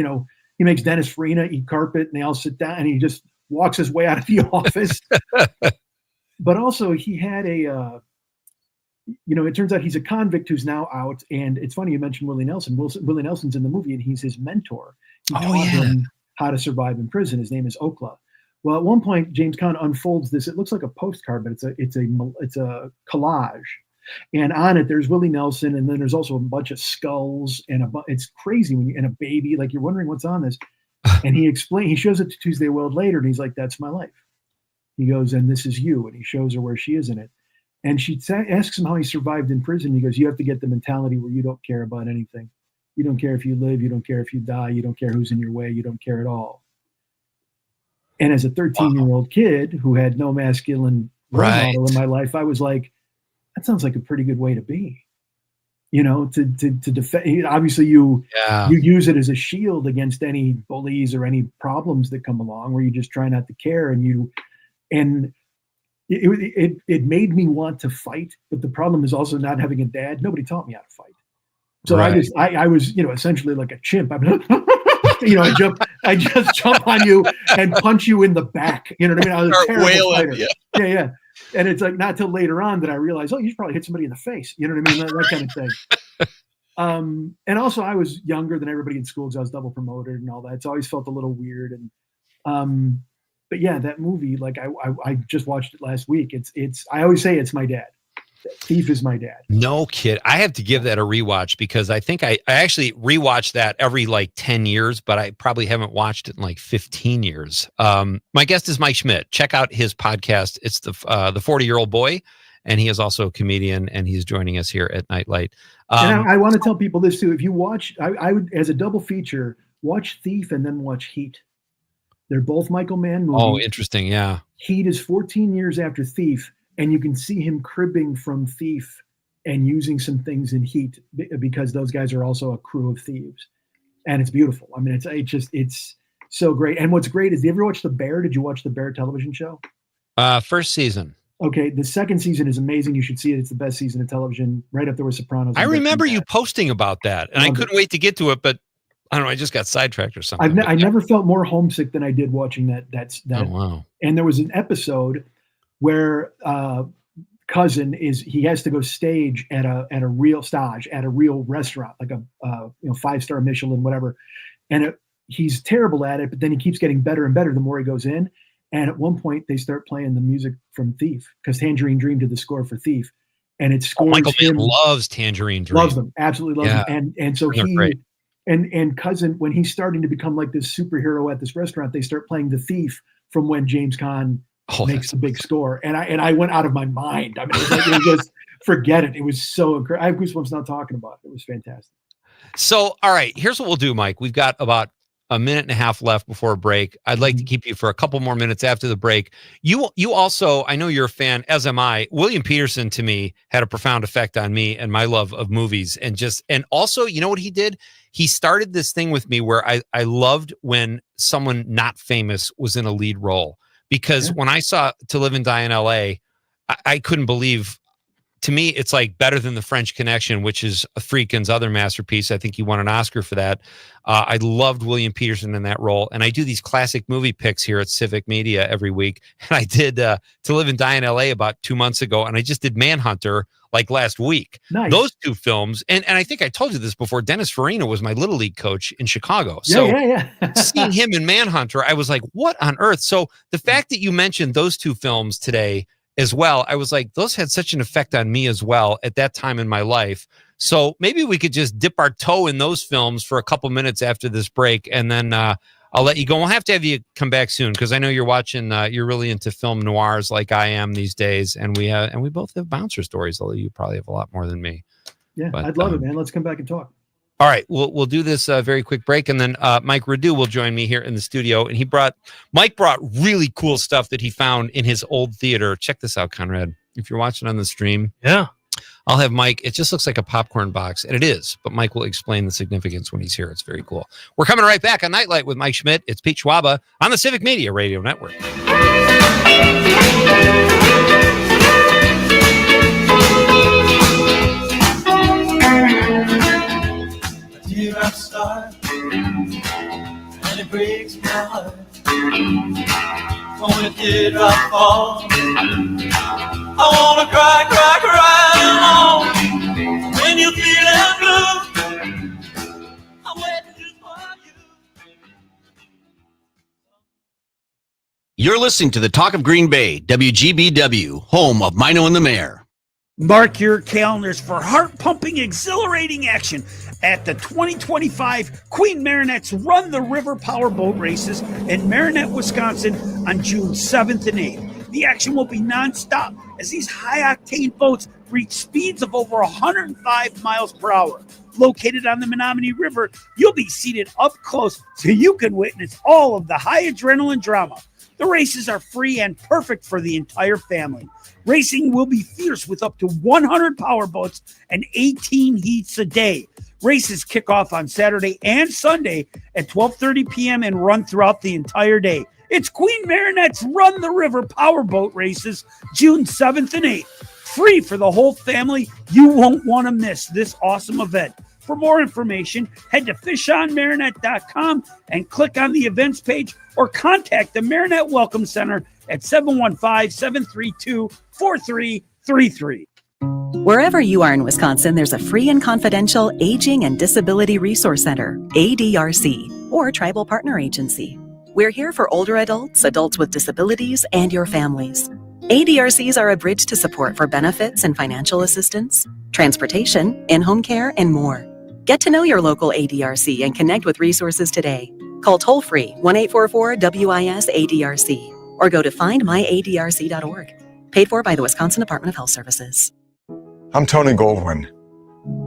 makes Dennis Farina eat carpet, and they all sit down, and he just walks his way out of the office. But also he had it turns out he's a convict who's now out. And it's funny you mentioned Willie Nelson. Willie Nelson's in the movie, and he's his mentor. He taught him how to survive in prison. His name is Okla. Well, at one point, James Caan unfolds this. It looks like a postcard, but it's a collage. And on it, there's Willie Nelson, and then there's also a bunch of skulls, and it's crazy and a baby. Like, you're wondering what's on this. And he shows it to Tuesday Weld later, and he's like, that's my life. He goes, and this is you. And he shows her where she is in it. And she asks him how he survived in prison. He goes, you have to get the mentality where you don't care about anything. You don't care if you live. You don't care if you die. You don't care who's in your way. You don't care at all. And as a 13-year-old kid who had no masculine role model in my life, I was like, that sounds like a pretty good way to be. You know, to defend. Obviously, you use it as a shield against any bullies or any problems that come along, where you just try not to care. And it made me want to fight. But the problem is also not having a dad. Nobody taught me how to fight. So I was, you know, essentially like a chimp. You know, I just jump on you and punch you in the back. You know what I mean? I was a terrible fighter. Yeah. And it's like not till later on that I realized, oh, you should probably hit somebody in the face. You know what I mean? That kind of thing. And also I was younger than everybody in school because I was double promoted and all that. So I always felt a little weird. And but yeah, that movie, like I just watched it last week. It's I always say it's my dad. Thief is my dad. No kid. I have to give that a rewatch because I think I actually rewatch that every like 10 years, but I probably haven't watched it in like 15 years. My guest is Mike Schmidt. Check out his podcast. It's the 40-Year-Old Boy, and he is also a comedian, and he's joining us here at Night Light. And I want to tell people this too. If you watch, I would, as a double feature, watch Thief and then watch Heat. They're both Michael Mann movies. Oh, interesting. Yeah. Heat is 14 years after Thief. And you can see him cribbing from Thief and using some things in Heat because those guys are also a crew of thieves. And it's beautiful. I mean, it's so great. And what's great is, did you ever watch The Bear? Did you watch The Bear television show? First season. Okay. The second season is amazing. You should see it. It's the best season of television, right up there with Sopranos. I remember you posting about that, and I couldn't wait to get to it, but I don't know. I just got sidetracked or something. I never felt more homesick than I did watching that. Oh, wow. And there was an episode where Cousin he has to go stage at a real restaurant, like a 5-star Michelin, whatever. And he's terrible at it, but then he keeps getting better and better the more he goes in. And at one point they start playing the music from Thief because Tangerine Dream did the score for Thief, and it scores. Michael Mann loves Tangerine Dream. Loves them, absolutely loves them. And so and Cousin, when he's starting to become like this superhero at this restaurant, they start playing the Thief from when James Caan makes a big score, and I went out of my mind. I mean, it was just forget it. It was so incredible. I have goosebumps now talking about it. It was fantastic. So, all right, here's what we'll do, Mike. We've got about a minute and a half left before a break. I'd like to keep you for a couple more minutes after the break. You also, I know you're a fan, as am I. William Peterson, to me, had a profound effect on me and my love of movies, and also, you know what he did? He started this thing with me where I loved when someone not famous was in a lead role. Because when I saw To Live and Die in L.A., I couldn't believe. To me, it's like better than The French Connection, which is Friedkin's other masterpiece. I think he won an Oscar for that. I loved William Peterson in that role. And I do these classic movie picks here at Civic Media every week. And I did To Live and Die in L.A. about 2 months ago. And I just did Manhunter like last week. Nice. Those two films. And I think I told you this before. Dennis Farina was my Little League coach in Chicago. So seeing him in Manhunter, I was like, what on earth? So the fact that you mentioned those two films today as well, I was like, those had such an effect on me as well at that time in my life. So maybe we could just dip our toe in those films for a couple minutes after this break, and then I'll let you go. We'll have to have you come back soon because I know you're watching. You're really into film noirs like I am these days, and we both have bouncer stories. Although you probably have a lot more than me. Yeah, but, I'd love it, man. Let's come back and talk. All right, we'll do this very quick break, and then Mike Radu will join me here in the studio. And Mike brought really cool stuff that he found in his old theater. Check this out, Conrad. If you're watching on the stream, I'll have Mike. It just looks like a popcorn box, and it is, but Mike will explain the significance when he's here. It's very cool. We're coming right back on Nightlight with Mike Schmidt. It's Pete Schwaba on the Civic Media Radio Network. Teardrop start, and it breaks my heart. When a teardrop falls, I wanna cry, cry, cry alone. When you feeling blue, I'm waiting just for you. You're listening to the Talk of Green Bay, WGBW, home of Mino and the Mayor. Mark your calendars for heart-pumping, exhilarating action at the 2025 Queen Marinette's Run the River Power Boat Races in Marinette, Wisconsin on June 7th and 8th. The action will be nonstop as these high-octane boats reach speeds of over 105 miles per hour. Located on the Menominee River, you'll be seated up close so you can witness all of the high adrenaline drama. The races are free and perfect for the entire family. Racing will be fierce with up to 100 power boats and 18 heats a day. Races kick off on Saturday and Sunday at 12:30 p.m. and run throughout the entire day. It's Queen Marinette's Run the River powerboat races, June 7th and 8th. Free for the whole family. You won't want to miss this awesome event. For more information, head to fishonmarinette.com and click on the events page or contact the Marinette Welcome Center at 715-732-4333. Wherever you are in Wisconsin, there's a free and confidential Aging and Disability Resource Center, ADRC, or Tribal Partner Agency. We're here for older adults, adults with disabilities, and your families. ADRCs are a bridge to support for benefits and financial assistance, transportation, in-home care, and more. Get to know your local ADRC and connect with resources today. Call toll-free 1-844-WIS-ADRC or go to findmyadrc.org. Paid for by the Wisconsin Department of Health Services. I'm Tony Goldwyn.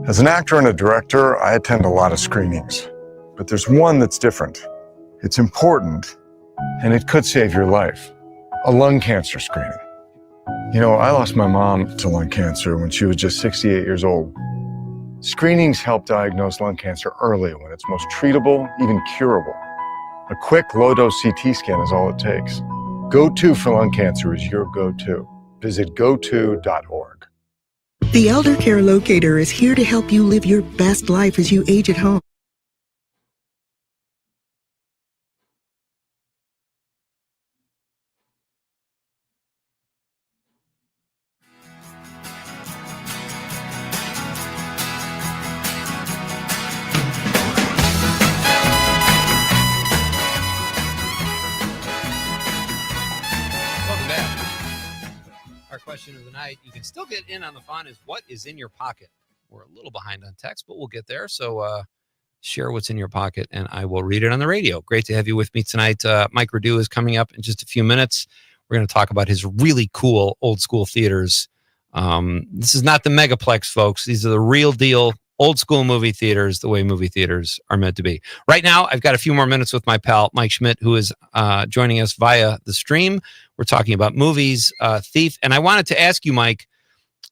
As an actor and a director, I attend a lot of screenings. But there's one that's different. It's important, and it could save your life. A lung cancer screening. You know, I lost my mom to lung cancer when she was just 68 years old. Screenings help diagnose lung cancer early when it's most treatable, even curable. A quick low-dose CT scan is all it takes. Go-To for lung cancer is your go-to. Visit goto.org. The Elder Care Locator is here to help you live your best life as you age at home. Welcome back. Our question of the night, you can still get in on the fun, is what is in your pocket? We're a little behind on text, but we'll get there. So share what's in your pocket, and I will read it on the radio. Great to have you with me tonight. Mike Radu is coming up in just a few minutes. We're going to talk about his really cool old school theaters. This is not the megaplex, folks. These are the real deal old school movie theaters, the way movie theaters are meant to be. Right now, I've got a few more minutes with my pal, Mike Schmidt, who is joining us via the stream. We're talking about movies, Thief. And I wanted to ask you, Mike,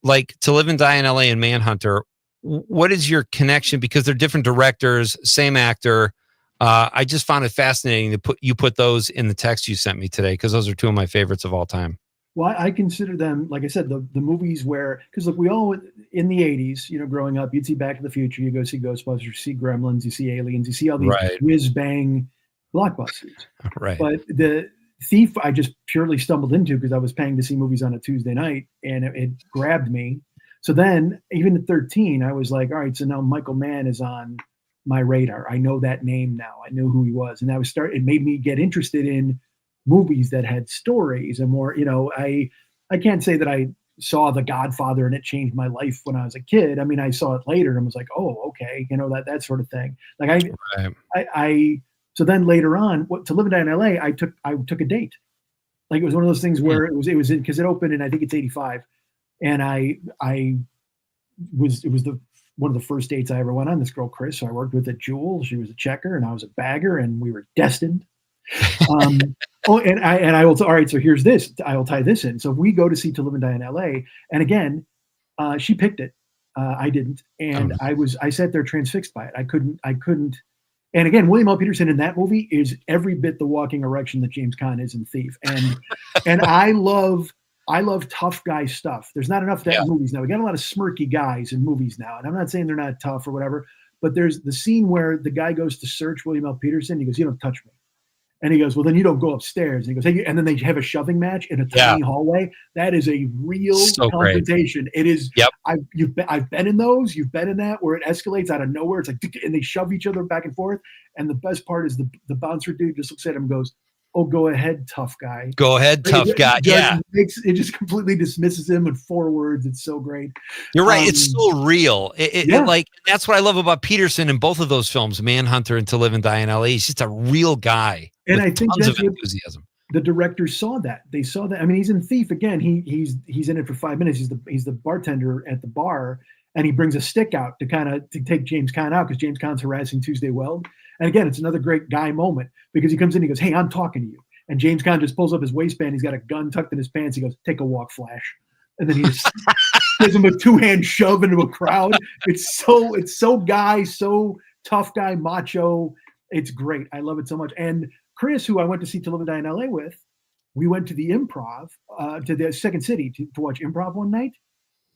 like To Live and Die in LA and Manhunter, what is your connection? Because they're different directors, same actor. I just found it fascinating to put those in the text you sent me today, because those are two of my favorites of all time. Well, I consider them, like I said, the movies where, because look, we all, in the 80s, you know, growing up, you'd see Back to the Future, you go see Ghostbusters, you see Gremlins, you see Aliens, you see all these whiz-bang blockbusters. Right. But the Thief, I just purely stumbled into because I was paying to see movies on a Tuesday night, and it grabbed me. So then, even at 13, I was like, all right, so now Michael Mann is on my radar. I know that name now. I knew who he was. And it made me get interested in movies that had stories and more, you know, I can't say that I saw The Godfather and it changed my life when I was a kid. I mean, I saw it later and was like, oh, okay, you know, that sort of thing. Like so then later on, To Live and Die in LA, I took a date. Like it was one of those things where it was because it opened in, I think it's 85. And it was one of the first dates I ever went on. This girl, Chris, who I worked with at Jewel, she was a checker and I was a bagger, and we were destined. And I will, all right, so here's this, I will tie this in. So we go to see To Live and Die in LA. And again, she picked it. I didn't. And I sat there transfixed by it. I couldn't. And again, William L. Peterson in that movie is every bit the walking erection that James Caan is in Thief. And I love tough guy stuff. There's not enough of that in movies now. We got a lot of smirky guys in movies now. And I'm not saying they're not tough or whatever, but there's the scene where the guy goes to search William L. Peterson. He goes, "You don't touch me." And he goes, "Well, then you don't go upstairs." And he goes, "Hey," and then they have a shoving match in a tiny hallway. That is a real confrontation. Great. It is. Yep. I've been in those. You've been in that where it escalates out of nowhere. It's like, and they shove each other back and forth. And the best part is the bouncer dude just looks at him and goes, "Oh, go ahead, tough guy. Go ahead, tough guy." It just completely dismisses him in 4 words. It's so great. You're right. It's so real. It like, that's what I love about Peterson in both of those films, Manhunter and To Live and Die in LA. He's just a real guy. And I think tons of enthusiasm. the directors saw that. They saw that. I mean, he's in Thief again. He's in it for 5 minutes. He's the bartender at the bar, and he brings a stick out to take James Caan out because James Caan's harassing Tuesday Weld. And again, it's another great guy moment because he comes in, he goes, "Hey, I'm talking to you," and James Caan just pulls up his waistband. He's got a gun tucked in his pants. He goes, "Take a walk, Flash," and then he just gives him a 2-hand shove into a crowd. It's so guy, so tough guy, macho. It's great. I love it so much. And Chris, who I went to see To Live and Die in LA with, we went to the Improv, to the Second City to watch Improv one night.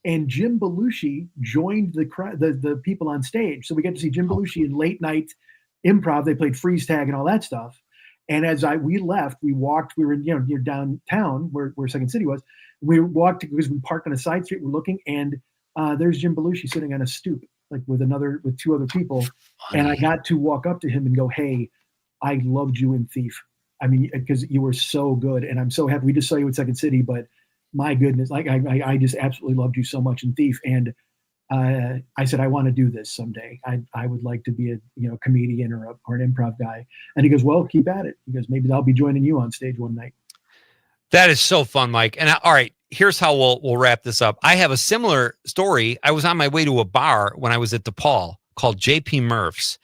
And Jim Belushi joined the people on stage. So we get to see Jim Belushi in late night Improv. They played freeze tag and all that stuff. And as we left, we walked, we were near downtown where Second City was. We walked because we parked on a side street, we're looking, and there's Jim Belushi sitting on a stoop, like with two other people. Funny. And I got to walk up to him and go, "Hey, I loved you in Thief. I mean, because you were so good, and I'm so happy. We just saw you at Second City, but my goodness, like I just absolutely loved you so much in Thief." And I said, "I want to do this someday. I would like to be a comedian or an improv guy." And he goes, "Well, keep at it." He goes, "Maybe I'll be joining you on stage one night." That is so fun, Mike. And all right, here's how we'll wrap this up. I have a similar story. I was on my way to a bar when I was at DePaul called JP Murph's.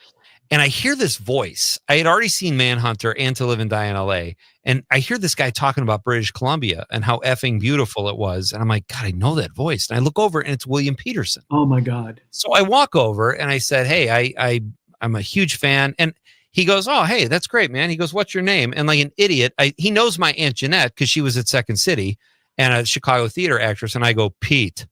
And I hear this voice. I had already seen Manhunter and To Live and Die in LA. And I hear this guy talking about British Columbia and how effing beautiful it was. And I'm like, God, I know that voice. And I look over and it's William Peterson. Oh my God. So I walk over and I said, "Hey, I'm a huge fan." And he goes, "Oh, hey, that's great, man." He goes, "What's your name?" And like an idiot, he knows my Aunt Jeanette because she was at Second City and a Chicago theater actress. And I go, "Pete."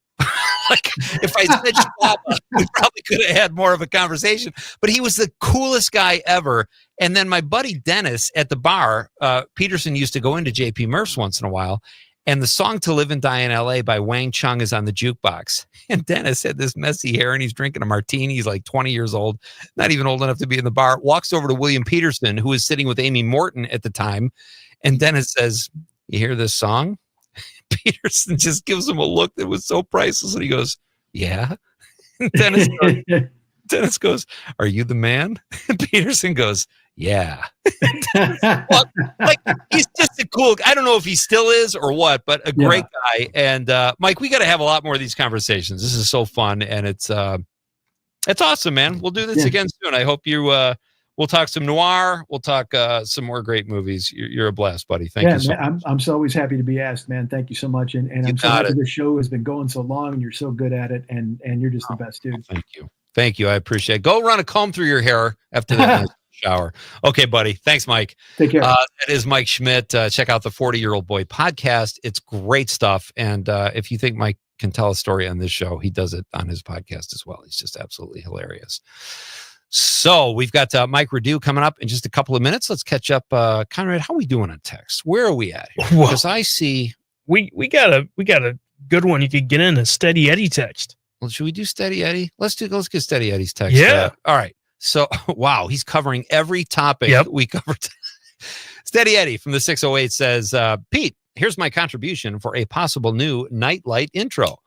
Like if I said Schwaba, we probably could have had more of a conversation, but he was the coolest guy ever. And then my buddy Dennis at the bar, Peterson used to go into JP Murph's once in a while, and the song To Live and Die in LA by Wang Chung is on the jukebox. And Dennis had this messy hair and he's drinking a martini. He's like 20 years old, not even old enough to be in the bar, walks over to William Peterson, who was sitting with Amy Morton at the time. And Dennis says, "You hear this song?" Peterson just gives him a look that was so priceless. And he goes, "Yeah." And Dennis goes, "Are you the man?" And Peterson goes, "Yeah." Well, like he's just a cool, I don't know if he still is or what, but a great guy. And Mike, we got to have a lot more of these conversations. This is so fun. And it's awesome, man. We'll do this again soon. I hope we'll talk some noir. We'll talk some more great movies. You're a blast, buddy. Thank you so much. I'm so always happy to be asked, man. Thank you so much. And I'm so happy the show has been going so long and you're so good at it. And you're just the best, dude. Thank you. Thank you. I appreciate it. Go run a comb through your hair after that shower. Okay, buddy. Thanks, Mike. Take care. That is Mike Schmidt. Check out the 40-Year-Old Boy podcast. It's great stuff. And if you think Mike can tell a story on this show, he does it on his podcast as well. He's just absolutely hilarious. So we've got Mike Radu coming up in just a couple of minutes. Let's catch up. Conrad, how are we doing on text? Where are we at here? Because I see we got a good one you could get in, a Steady Eddie text. Well, should we do Steady Eddie? Let's get Steady Eddie's text. Yeah. All right. So wow, he's covering every topic we covered. Steady Eddie from the 608 says, "Pete, here's my contribution for a possible new Nightlight intro.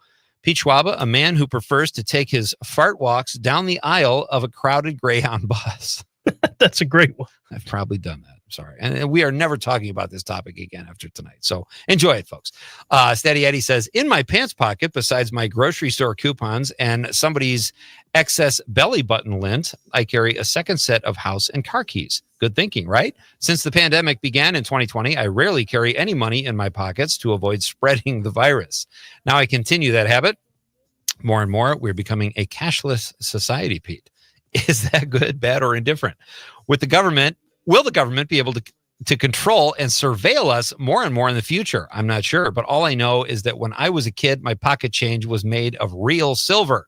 Pete Schwaba, a man who prefers to take his fart walks down the aisle of a crowded Greyhound bus." That's a great one. I've probably done that. I'm sorry. And we are never talking about this topic again after tonight. So enjoy it, folks. Steady Eddie says, "In my pants pocket, besides my grocery store coupons and somebody's excess belly button lint, I carry a second set of house and car keys." Good thinking, right? Since the pandemic began in 2020, I rarely carry any money in my pockets to avoid spreading the virus. Now I continue that habit. More and more, we're becoming a cashless society, Pete. Is that good, bad, or indifferent? Will the government be able to control and surveil us more and more in the future? I'm not sure, but all I know is that when I was a kid, my pocket change was made of real silver.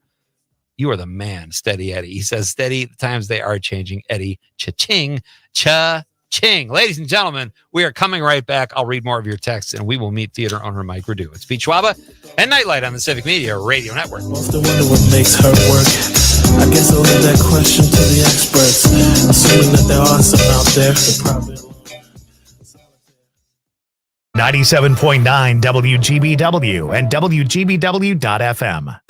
You are the man, Steady Eddie. He says, "Steady, the times they are changing, Eddie. Cha-ching, cha-ching." Ladies and gentlemen, we are coming right back. I'll read more of your texts, and we will meet theater owner Mike Radu. It's Pete Schwaba and Nightlight on the Civic Media Radio Network. Often wonder what makes her work. I guess I'll leave that question to the experts. Assuming that there are some out there. 97.9 WGBW and WGBW.FM.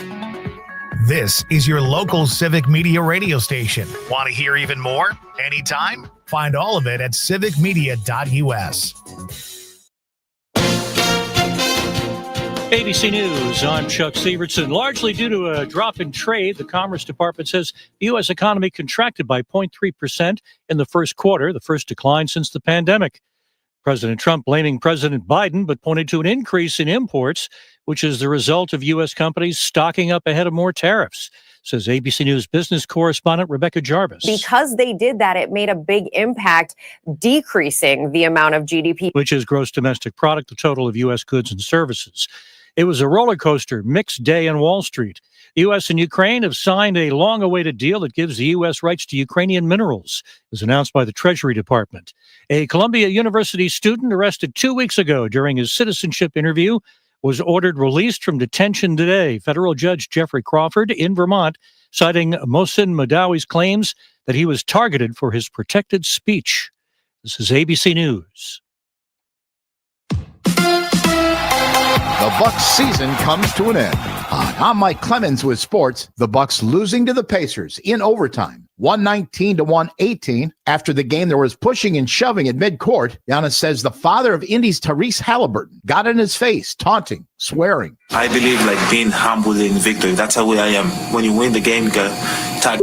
This is your local Civic Media radio station. Want to hear even more? Anytime? Find all of it at civicmedia.us. ABC News, I'm Chuck Severson. Largely due to a drop in trade, the Commerce Department says the U.S. economy contracted by 0.3% in the first quarter, the first decline since the pandemic. President Trump blaming President Biden, but pointed to an increase in imports, which is the result of U.S. companies stocking up ahead of more tariffs, says ABC News business correspondent Rebecca Jarvis. Because they did that, it made a big impact, decreasing the amount of GDP, which is gross domestic product, the total of U.S. goods and services. It was a roller coaster, mixed day on Wall Street. The U.S. and Ukraine have signed a long-awaited deal that gives the U.S. rights to Ukrainian minerals, as announced by the Treasury Department. A Columbia University student arrested 2 weeks ago during his citizenship interview was ordered released from detention today. Federal Judge Jeffrey Crawford in Vermont, citing Mohsen Madawi's claims that he was targeted for his protected speech. This is ABC News. The Bucs season comes to an end. I'm Mike Clemens with sports. The Bucs losing to the Pacers in overtime, 119-118. After the game, there was pushing and shoving at midcourt. Giannis says the father of Indy's Tyrese Halliburton got in his face, taunting, swearing. I believe like being humble in victory. That's how I am. When you win the game, you gotta tag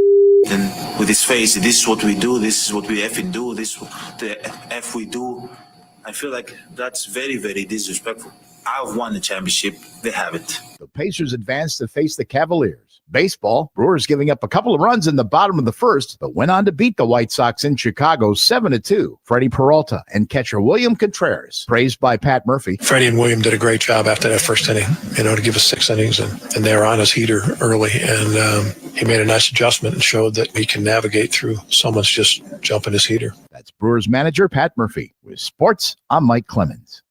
and with his face. This is what we do. This is what we effing do. This is the F we do. I feel like that's very, very disrespectful. I've won the championship. They haven't. The Pacers advanced to face the Cavaliers. Baseball, Brewers giving up a couple of runs in the bottom of the first, but went on to beat the White Sox in Chicago 7-2. Freddie Peralta and catcher William Contreras, praised by Pat Murphy. Freddie and William did a great job after that first inning, to give us 6 innings, and they were on his heater early, and he made a nice adjustment and showed that he can navigate through someone's just jumping his heater. That's Brewers manager Pat Murphy. With sports, I'm Mike Clemens.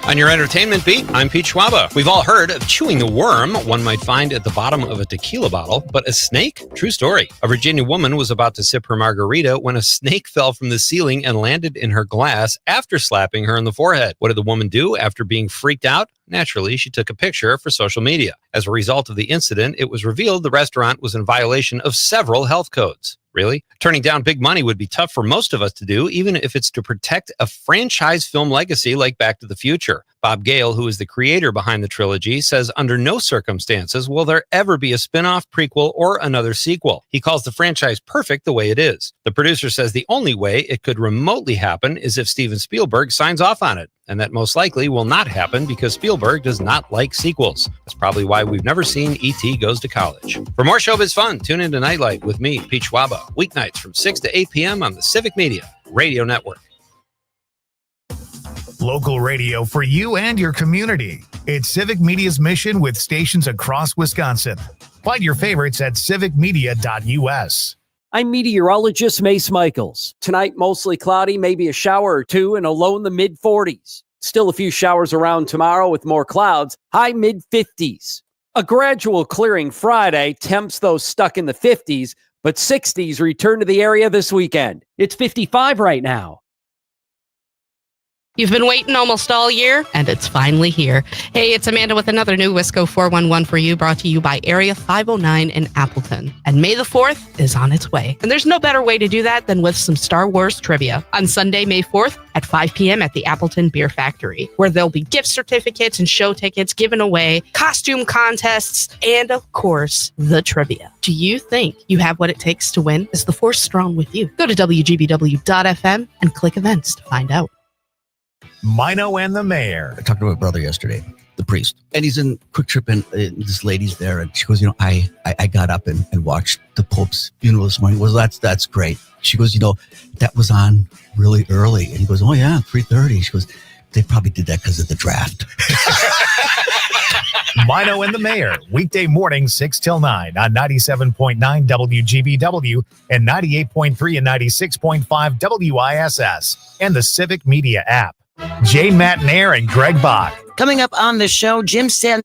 On your entertainment beat, I'm Pete Schwaba. We've all heard of chewing the worm one might find at the bottom of a tequila bottle, but a snake? True story. A Virginia woman was about to sip her margarita when a snake fell from the ceiling and landed in her glass after slapping her in the forehead. What did the woman do after being freaked out? Naturally, she took a picture for social media. As a result of the incident, it was revealed the restaurant was in violation of several health codes. Really? Turning down big money would be tough for most of us to do, even if it's to protect a franchise film legacy like Back to the Future. Bob Gale, who is the creator behind the trilogy, says under no circumstances will there ever be a spin-off, prequel, or another sequel. He calls the franchise perfect the way it is. The producer says the only way it could remotely happen is if Steven Spielberg signs off on it, and that most likely will not happen because Spielberg does not like sequels. That's probably why we've never seen E.T. Goes to College. For more showbiz fun, tune into Nightlight with me, Pete Schwaba, weeknights from 6 to 8 p.m. on the Civic Media Radio Network. Local radio for you and your community. It's Civic Media's mission with stations across Wisconsin. Find your favorites at civicmedia.us. I'm meteorologist Mace Michaels. Tonight, mostly cloudy, maybe a shower or two, and a low in the mid-40s. Still a few showers around tomorrow with more clouds, high mid-50s. A gradual clearing Friday, temps those stuck in the 50s, but 60s return to the area this weekend. It's 55 right now. You've been waiting almost all year, and it's finally here. Hey, it's Amanda with another new Wisco 411 for you, brought to you by Area 509 in Appleton. And May the 4th is on its way. And there's no better way to do that than with some Star Wars trivia on Sunday, May 4th at 5 p.m. at the Appleton Beer Factory, where there'll be gift certificates and show tickets given away, costume contests, and of course, the trivia. Do you think you have what it takes to win? Is the force strong with you? Go to WGBW.FM and click events to find out. Mino and the Mayor. I talked to my brother yesterday, the priest, and he's in Quick Trip, and this lady's there, and she goes, I got up and watched the Pope's funeral this morning. Well, that's great. She goes, that was on really early. And he goes, oh yeah, 3:30. She goes, they probably did that because of the draft. Mino and the Mayor, weekday morning 6 till 9 on 97.9 WGBW and 98.3 and 96.5 WISS and the Civic Media app. Jay Matnair and Greg Bach. Coming up on the show, Jim Sand.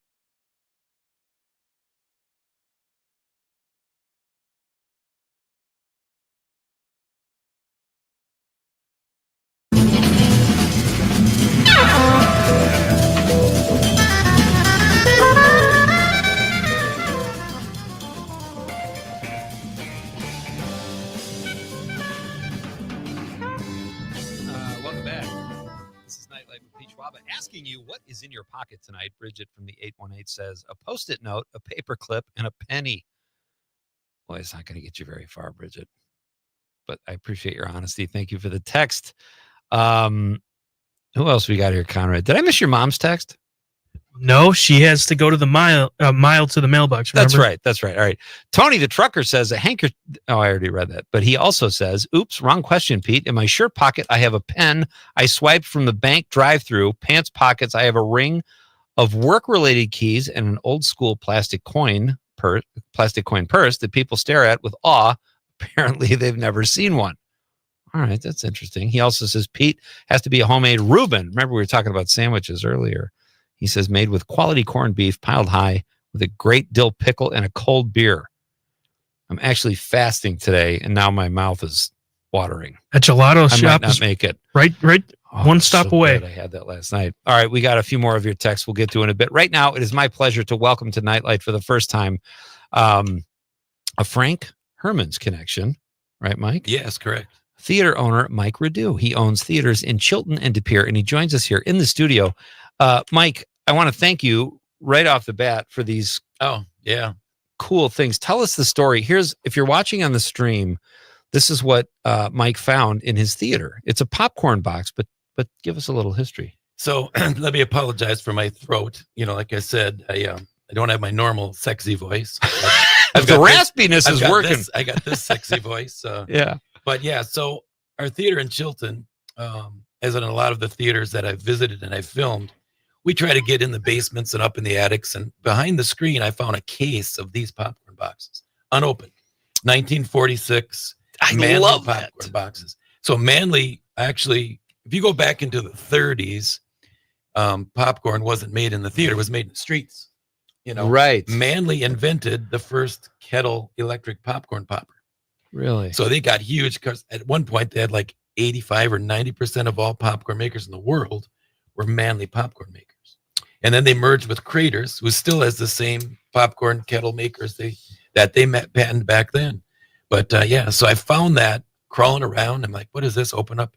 Schwaba asking you what is in your pocket tonight. Bridget from the 818 says a Post-it note, a paper clip, and a penny. Boy, it's not going to get you very far, Bridget. But I appreciate your honesty. Thank you for the text. Who else we got here, Conrad? Did I miss your mom's text? No, she has to go to the mile to the mailbox. Remember? That's right. All right. Tony the trucker says a handkerchief. Oh, I already read that. But he also says, oops, wrong question, Pete. In my shirt pocket, I have a pen I swiped from the bank drive-through. Pants pockets, I have a ring of work-related keys and an old school plastic coin purse that people stare at with awe. Apparently, they've never seen one. All right, that's interesting. He also says Pete has to be a homemade Reuben. Remember, we were talking about sandwiches earlier. He says made with quality corned beef piled high with a great dill pickle and a cold beer. I'm actually fasting today, and now my mouth is watering. A gelato I shop might not is make it. right one stop away. Good. I had that last night. All right, we got a few more of your texts we'll get to in a bit. Right now, it is my pleasure to welcome to Nightlight for the first time a Frank Herman's connection. Right, Mike? Yes, correct. Theater owner Mike Radu. He owns theaters in Chilton and De Pere, and he joins us here in the studio. Mike, I want to thank you right off the bat for these cool things. Tell us the story. If you're watching on the stream, this is what Mike found in his theater. It's a popcorn box, but give us a little history. So let me apologize for my throat. Like I said, I don't have my normal sexy voice. The raspiness is working. I got this sexy voice. Yeah. But yeah, so our theater in Chilton, as in a lot of the theaters that I've visited and I've filmed, we try to get in the basements and up in the attics. And behind the screen, I found a case of these popcorn boxes, unopened, 1946 Manly popcorn boxes. So Manly, actually, if you go back into the 30s, popcorn wasn't made in the theater; it was made in the streets. Right. Manly invented the first kettle electric popcorn popper. Really? So they got huge because at one point they had like 85 or 90% of all popcorn makers in the world were Manly popcorn makers. And then they merged with Craters, who still has the same popcorn kettle makers that they patented back then. But so I found that crawling around. I'm like, what is this? Open up,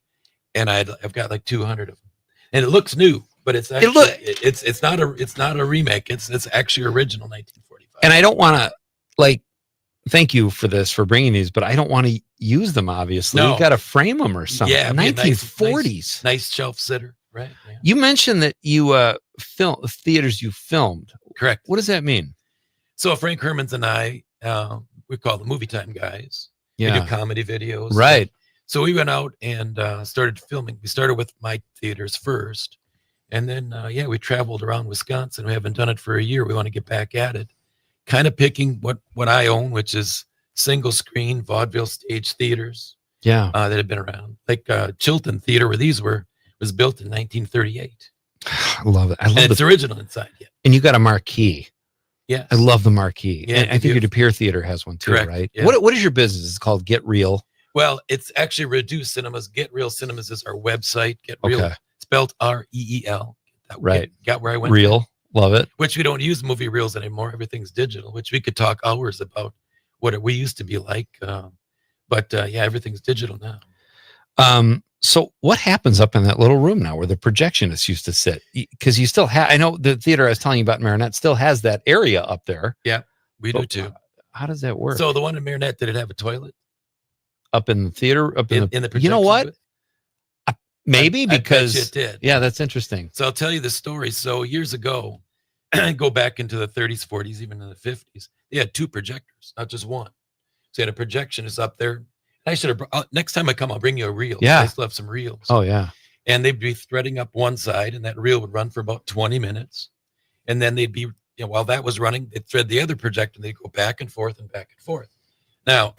and I've got like 200 of them, and it looks new, but it's actually it's not a remake. It's actually original 1945. And I don't want to thank you for bringing these, but I don't want to use them. Obviously, No. you got to frame them or something. Yeah, 1940s. Nice shelf sitter, right? Yeah. You mentioned that you film theaters you filmed. Correct. What does that mean? So Frank Hermans and I, we call the Movie Time guys. Yeah. We do comedy videos. Right. So we went out and started filming. We started with my theaters first. And then, we traveled around Wisconsin. We haven't done it for a year. We want to get back at it. Kind of picking what I own, which is single screen vaudeville stage theaters. Yeah. That have been around. Like Chilton Theater, where these was built in 1938. I love it. I love And it's original inside. Yeah. And you got a marquee. Yeah. I love the marquee. Yeah, and I think your De Pere Theater has one too, Correct, right? yeah. What is your business? It's called Get Real. Well, it's actually Reduced Cinemas. Get Real Cinemas is our website. Get Real, Okay. spelled REEL. Right. Got where I went. Real. Love it. Which we don't use movie reels anymore. Everything's digital, which we could talk hours about what we used to be like. But everything's digital now. So what happens up in that little room now where the projectionist used to sit? Because you still have, I know the theater I was telling you about, Marinette, still has that area up there. Yeah, we do too. How does that work? So the one in Marinette, did it have a toilet? Up in the theater? Up in the projection you know what? booth? Maybe I bet because you it did. Yeah, that's interesting. So I'll tell you the story. So years ago, go back into the 30s, 40s, even in the 50s, they had two projectors, not just one. So you had a projectionist up there. I should have, next time I come, I'll bring you a reel. Yeah. I still have some reels. Oh, yeah. And they'd be threading up one side, and that reel would run for about 20 minutes. And then they'd be, while that was running, they'd thread the other projector, and they'd go back and forth and back and forth. Now,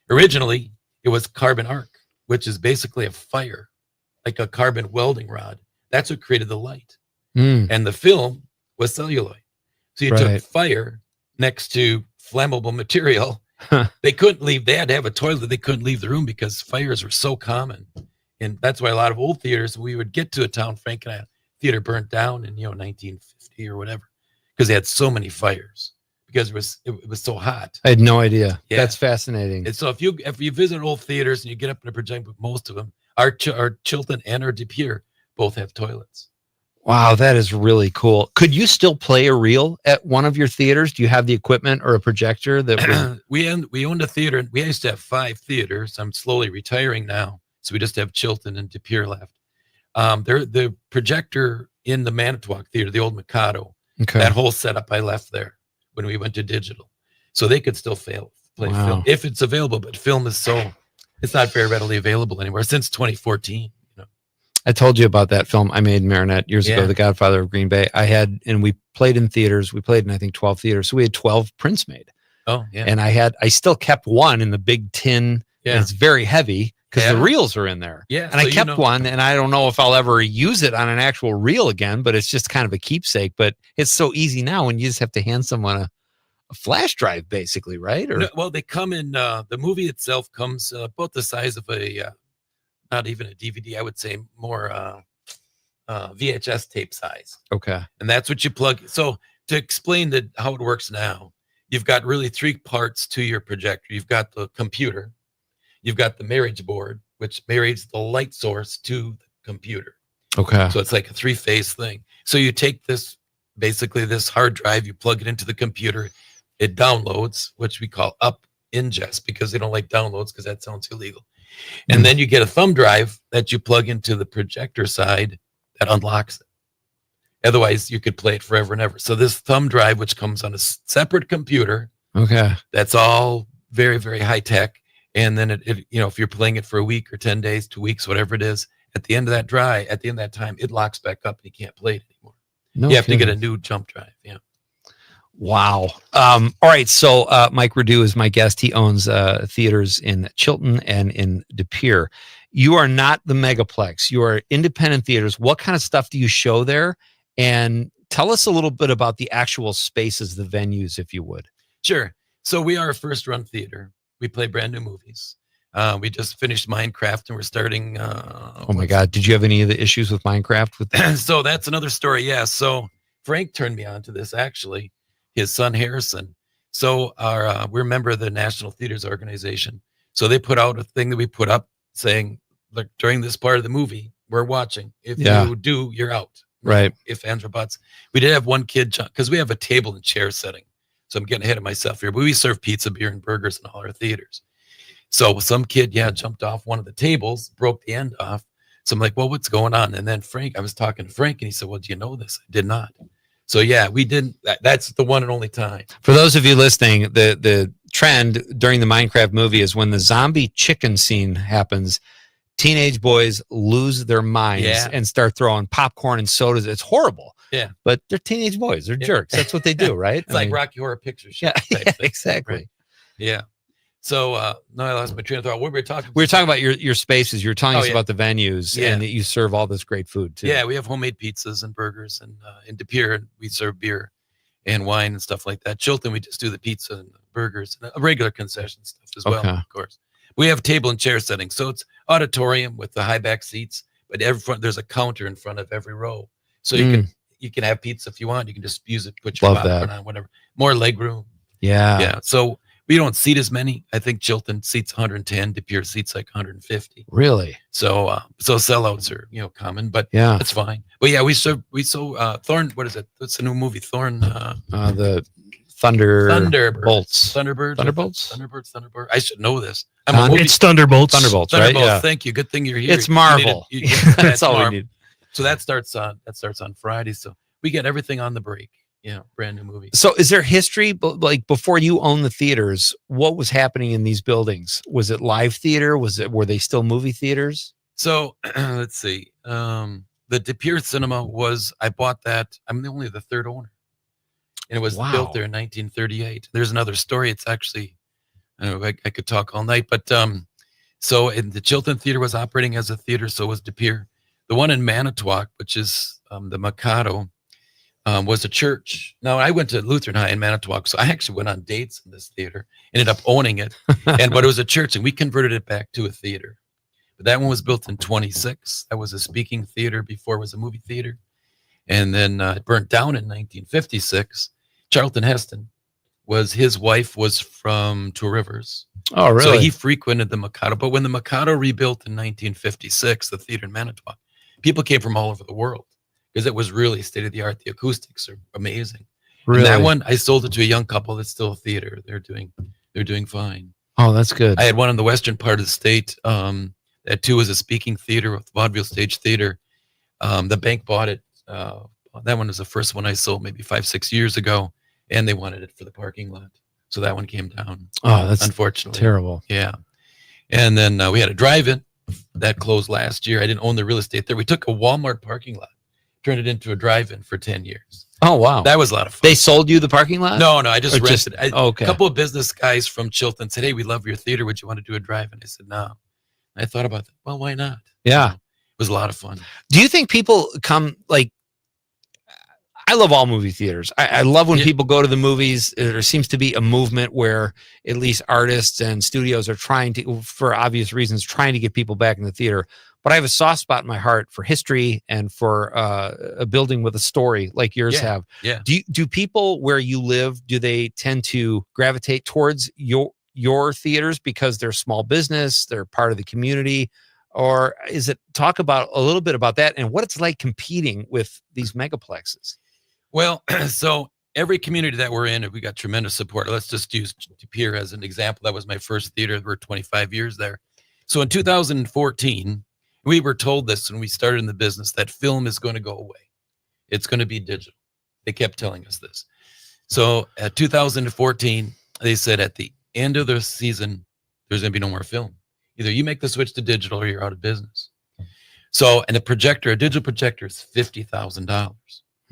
originally, it was carbon arc, which is basically a fire, like a carbon welding rod. That's what created the light. And the film was celluloid. So you took fire next to flammable material. They couldn't leave. They had to have a toilet. They couldn't leave the room because fires were so common. And that's why a lot of old theaters, we would get to a town, Frank and I, theater burnt down in 1950 or whatever, because they had so many fires because it was so hot. I had no idea. Yeah. That's fascinating. And so if you visit old theaters and you get up in a projector, most of them, our Chilton and our De Pere both have toilets. Wow, that is really cool. Could you still play a reel at one of your theaters? Do you have the equipment or a projector that would... We owned a theater. We used to have 5 theaters. I'm slowly retiring now, so we just have Chilton and De Pere left. The projector in the Manitowoc Theater, the old Mikado, that whole setup I left there when we went to digital, so they could still play film if it's available. But film is it's not very readily available anymore since 2014. I told you about that film I made in Marinette years ago, The Godfather of Green Bay. And we played in theaters. We played in, I think, 12 theaters. So we had 12 prints made. Oh, yeah. And I still kept one in the big tin. Yeah. And it's very heavy because the reels are in there. Yeah. And I kept one, and I don't know if I'll ever use it on an actual reel again, but it's just kind of a keepsake. But it's so easy now when you just have to hand someone a flash drive, basically, right? Or No, well, they come in, the movie itself comes about the size of not even a DVD, I would say more VHS tape size. Okay. And that's what you plug. So to explain how it works now, you've got really 3 parts to your projector. You've got the computer, you've got the marriage board, which marries the light source to the computer. Okay. So it's like a 3-phase thing. So you take this hard drive, you plug it into the computer, it downloads, which we call up ingest, because they don't like downloads because that sounds illegal. And then you get a thumb drive that you plug into the projector side that unlocks it. Otherwise, you could play it forever and ever. So this thumb drive, which comes on a separate computer, that's all very, very high tech. And then it if you're playing it for a week or 10 days, 2 weeks, whatever it is, at the end of that time, it locks back up and you can't play it anymore. You have to get a new jump drive. Yeah. Wow. All right. So Mike Redu is my guest. He owns theaters in Chilton and in De Pere. You are not the megaplex. You are independent theaters. What kind of stuff do you show there? And tell us a little bit about the actual spaces, the venues, if you would. Sure. So we are a first-run theater. We play brand new movies. We just finished Minecraft, and we're starting. Oh my God! Did you have any of the issues with Minecraft? So that's another story. Yeah. So Frank turned me on to this, actually. His son Harrison. So we're a member of the National Theaters Organization. So they put out a thing that we put up saying, look, during this part of the movie, we're watching. If you do, you're out. Right. If ands or buts. We did have one kid, because we have a table and chair setting. So I'm getting ahead of myself here, but we serve pizza, beer, and burgers in all our theaters. So some kid, jumped off one of the tables, broke the end off. So I'm like, well, what's going on? And then I was talking to Frank, and he said, well, do you know this? I did not. So yeah, we didn't. That's the one and only time. For those of you listening, the trend during the Minecraft movie is when the zombie chicken scene happens, teenage boys lose their minds and start throwing popcorn and sodas. It's horrible. Yeah. But they're teenage boys. They're jerks. That's what they do, right? It's like Rocky Horror Picture Show. Yeah, exactly. Right. Yeah. So no, I lost my train of thought. What were we talking about? We were talking about your spaces. You were telling us about the venues Yeah. and that you serve all this great food too. Yeah, we have homemade pizzas and burgers, and in De Pere we serve beer and wine and stuff like that. Chilton, we just do the pizza and the burgers and regular concession stuff as well, of course. We have table and chair settings, so it's auditorium with the high back seats, but there's a counter in front of every row, so you can have pizza if you want. You can just use it, put your popcorn on, whatever. More leg room. Yeah. So we don't seat as many. I think Chilton seats 110. De Pere seats like 150. Really? So sellouts are common, but yeah, that's fine. But yeah, we saw Thorn. What is it? What's the new movie? Thorn. The Thunderbolts. Thunderbirds. I should know this. It's Thunderbolts. Thunderbolts, right? Yeah. Thank you. Good thing you're here. It's Marvel. That's all we need. So that starts on Friday. So we get everything on the break. Brand new movies. So is there history, like before you owned the theaters, what was happening in these buildings? Was it live theater? Were they still movie theaters? So let's see. The De Pere Cinema I bought that. I'm only the third owner. And it was built there in 1938. There's another story. It's actually, I could talk all night, but so in the Chilton Theater was operating as a theater, so was De Pere. The one in Manitowoc, which is the Mikado, was a church. Now, I went to Lutheran High in Manitowoc, so I actually went on dates in this theater, ended up owning it, but it was a church, and we converted it back to a theater. But that one was built in 26. That was a speaking theater before it was a movie theater. And then it burnt down in 1956. Charlton Heston his wife was from Two Rivers. Oh, really? So he frequented the Mikado. But when the Mikado rebuilt in 1956, the theater in Manitowoc, people came from all over the world because it was really state of the art. The acoustics are amazing. Really? And that one, I sold it to a young couple that's still a theater. They're doing fine. Oh, that's good. I had one in the western part of the state. That too was a speaking theater with vaudeville stage theater. The bank bought it. That one was the first one I sold maybe 5-6 years ago, and they wanted it for the parking lot. So that one came down. Oh, that's unfortunately terrible. Yeah. And then we had a drive-in that closed last year. I didn't own the real estate there. We took a Walmart parking lot, turned it into a drive-in for 10 years. Oh, wow. That was a lot of fun. They sold you the parking lot? No, I just Or rented. okay. A couple of business guys from Chilton said, "Hey, we love your theater. Would you want to do a drive-in?" I said, "No." I thought about that. Well, why not? Yeah. It was a lot of fun. Do you think people come like, I love all movie theaters. I love when people go to the movies. There seems to be a movement where at least artists and studios are trying to, for obvious reasons, trying to get people back in the theater. But I have a soft spot in my heart for history and for a building with a story like yours have. Yeah. Do people where you live, do they tend to gravitate towards your theaters because they're small business, they're part of the community? Or is it talk about a little bit about that and what it's like competing with these megaplexes? Well, so every community that we're in, we got tremendous support. Let's just use De Pere as an example. That was my first theater. We're 25 years there. So in 2014, we were told this when we started in the business, that film is going to go away. It's going to be digital. They kept telling us this. So at 2014, they said at the end of the season, there's going to be no more film. Either you make the switch to digital or you're out of business. So, and a digital projector is $50,000.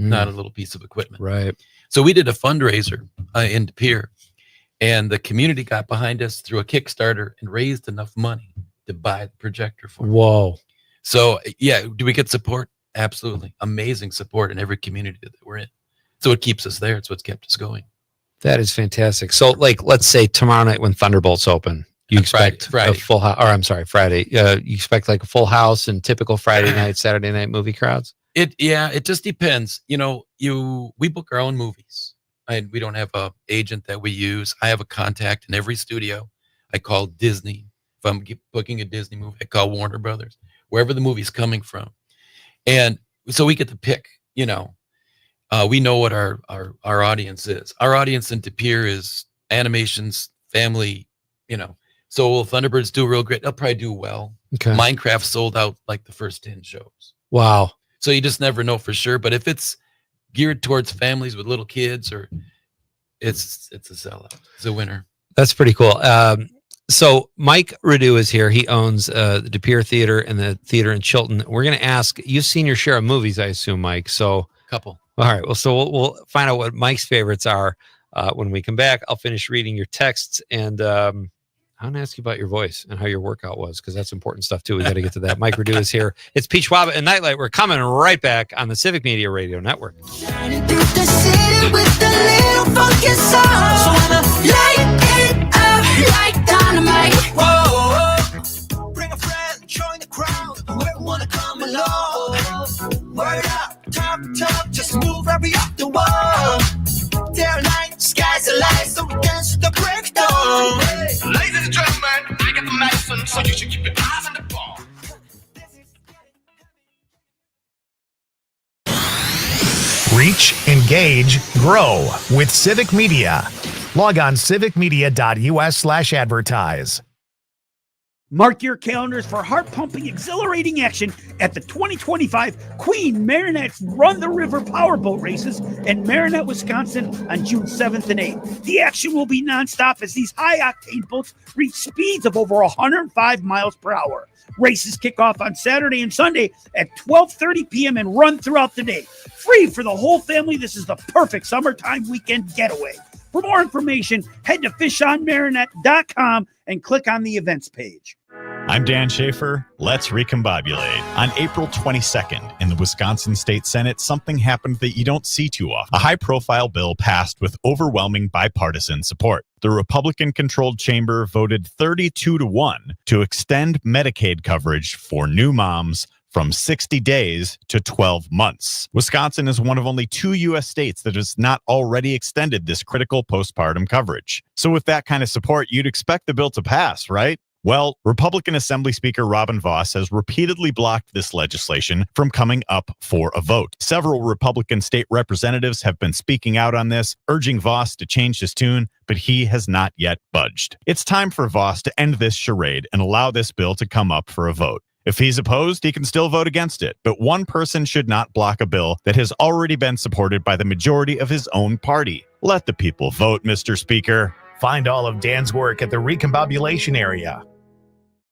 Not a little piece of equipment. Right. So we did a fundraiser in De Pere, and the community got behind us through a Kickstarter and raised enough money to buy the projector for us. Whoa. So yeah, do we get support? Absolutely. Amazing support in every community that we're in. So it keeps us there. It's what's kept us going. That is fantastic. So like, let's say tomorrow night when Thunderbolt's open, you expect Friday. a full house, or I'm sorry, Friday. You expect like a full house and typical Friday night, Saturday night movie crowds? It just depends. We book our own movies. We don't have a agent that we use. I have a contact in every studio. I call Disney. If I'm booking a Disney movie, I call Warner Brothers, wherever the movie's coming from. And so we get to pick, we know what our audience is. Our audience in De Pere is animations, family, So will Thunderbirds do real great? They'll probably do well. Okay. Minecraft sold out like the first 10 shows. Wow. So you just never know for sure. But if it's geared towards families with little kids, or it's a sellout. It's a winner. That's pretty cool. So Mike Radu is here. He owns the De Pere Theater and the theater in Chilton. We're going to ask, you've seen your share of movies, I assume, Mike. So couple. All right. Well, so we'll find out what Mike's favorites are when we come back. I'll finish reading your texts, and I'm going to ask you about your voice and how your workout was, because that's important stuff too. We got to get to that. Mike Radu is here. It's Pete Schwaba and Nightlight. We're coming right back on the Civic Media Radio Network. Shining through the city with a little funky sound. So wanna light it up like dynamite. Whoa, bring a friend, join the crowd. Whoever wanna come along. Word up, talk, just move right off the wall. Day or night, sky's the light, so we dance to the break dawn. Ladies and gentlemen, I got the medicine, so you should keep your eyes on the ball. Reach, engage, grow with Civic Media. Log on civicmedia.us/advertise. Mark your calendars for heart-pumping, exhilarating action at the 2025 Queen Marinette's Run the River Powerboat Races in Marinette, Wisconsin on June 7th and 8th. The action will be nonstop as these high-octane boats reach speeds of over 105 miles per hour. Races kick off on Saturday and Sunday at 12:30 p.m. and run throughout the day. Free for the whole family, this is the perfect summertime weekend getaway. For more information, head to fishonmarinette.com and click on the events page. I'm Dan Schaefer. Let's recombobulate. On April 22nd, in the Wisconsin State Senate, something happened that you don't see too often. A high-profile bill passed with overwhelming bipartisan support. The Republican-controlled chamber voted 32-1 to extend Medicaid coverage for new moms from 60 days to 12 months. Wisconsin is one of only 2 U.S. states that has not already extended this critical postpartum coverage. So with that kind of support, you'd expect the bill to pass, right? Well, Republican Assembly Speaker Robin Vos has repeatedly blocked this legislation from coming up for a vote. Several Republican state representatives have been speaking out on this, urging Vos to change his tune, but he has not yet budged. It's time for Vos to end this charade and allow this bill to come up for a vote. If he's opposed, he can still vote against it, but one person should not block a bill that has already been supported by the majority of his own party. Let the people vote, Mr. Speaker. Find all of Dan's work at the Recombobulation area.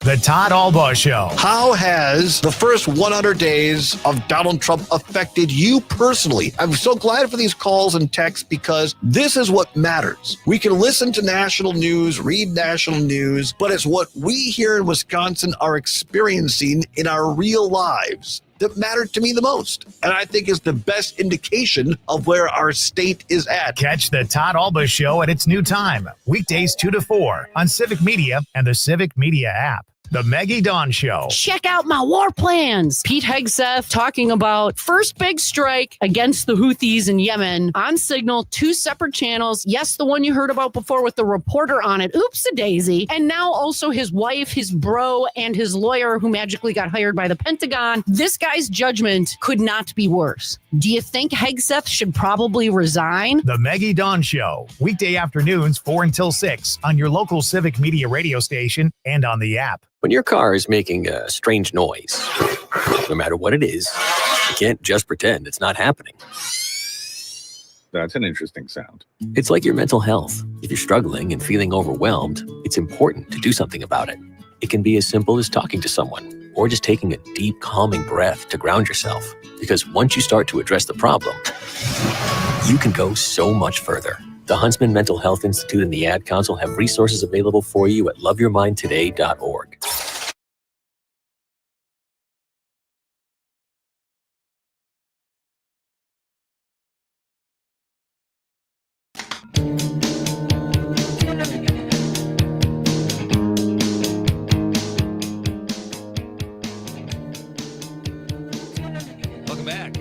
The Todd Albaugh Show. How has the first 100 days of Donald Trump affected you personally? I'm so glad for these calls and texts because this is what matters. We can listen to national news, read national news, but it's what we here in Wisconsin are experiencing in our real lives that mattered to me the most, and I think is the best indication of where our state is at. Catch the Todd Albaugh Show at its new time, weekdays 2 to 4 on Civic Media and the Civic Media app. The Maggie Dawn Show. Check out my war plans. Pete Hegseth talking about first big strike against the Houthis in Yemen on Signal, 2 separate channels. Yes, the one you heard about before with the reporter on it. Oops-a-daisy. And now also his wife, his bro, and his lawyer who magically got hired by the Pentagon. This guy's judgment could not be worse. Do you think Hegseth should probably resign? The Maggie Dawn Show. Weekday afternoons 4 until 6 on your local Civic Media radio station and on the app. When your car is making a strange noise, no matter what it is, you can't just pretend it's not happening. That's an interesting sound. It's like your mental health. If you're struggling and feeling overwhelmed, it's important to do something about it. It can be as simple as talking to someone or just taking a deep, calming breath to ground yourself. Because once you start to address the problem, you can go so much further. The Huntsman Mental Health Institute and the Ad Council have resources available for you at loveyourmindtoday.org. Welcome back.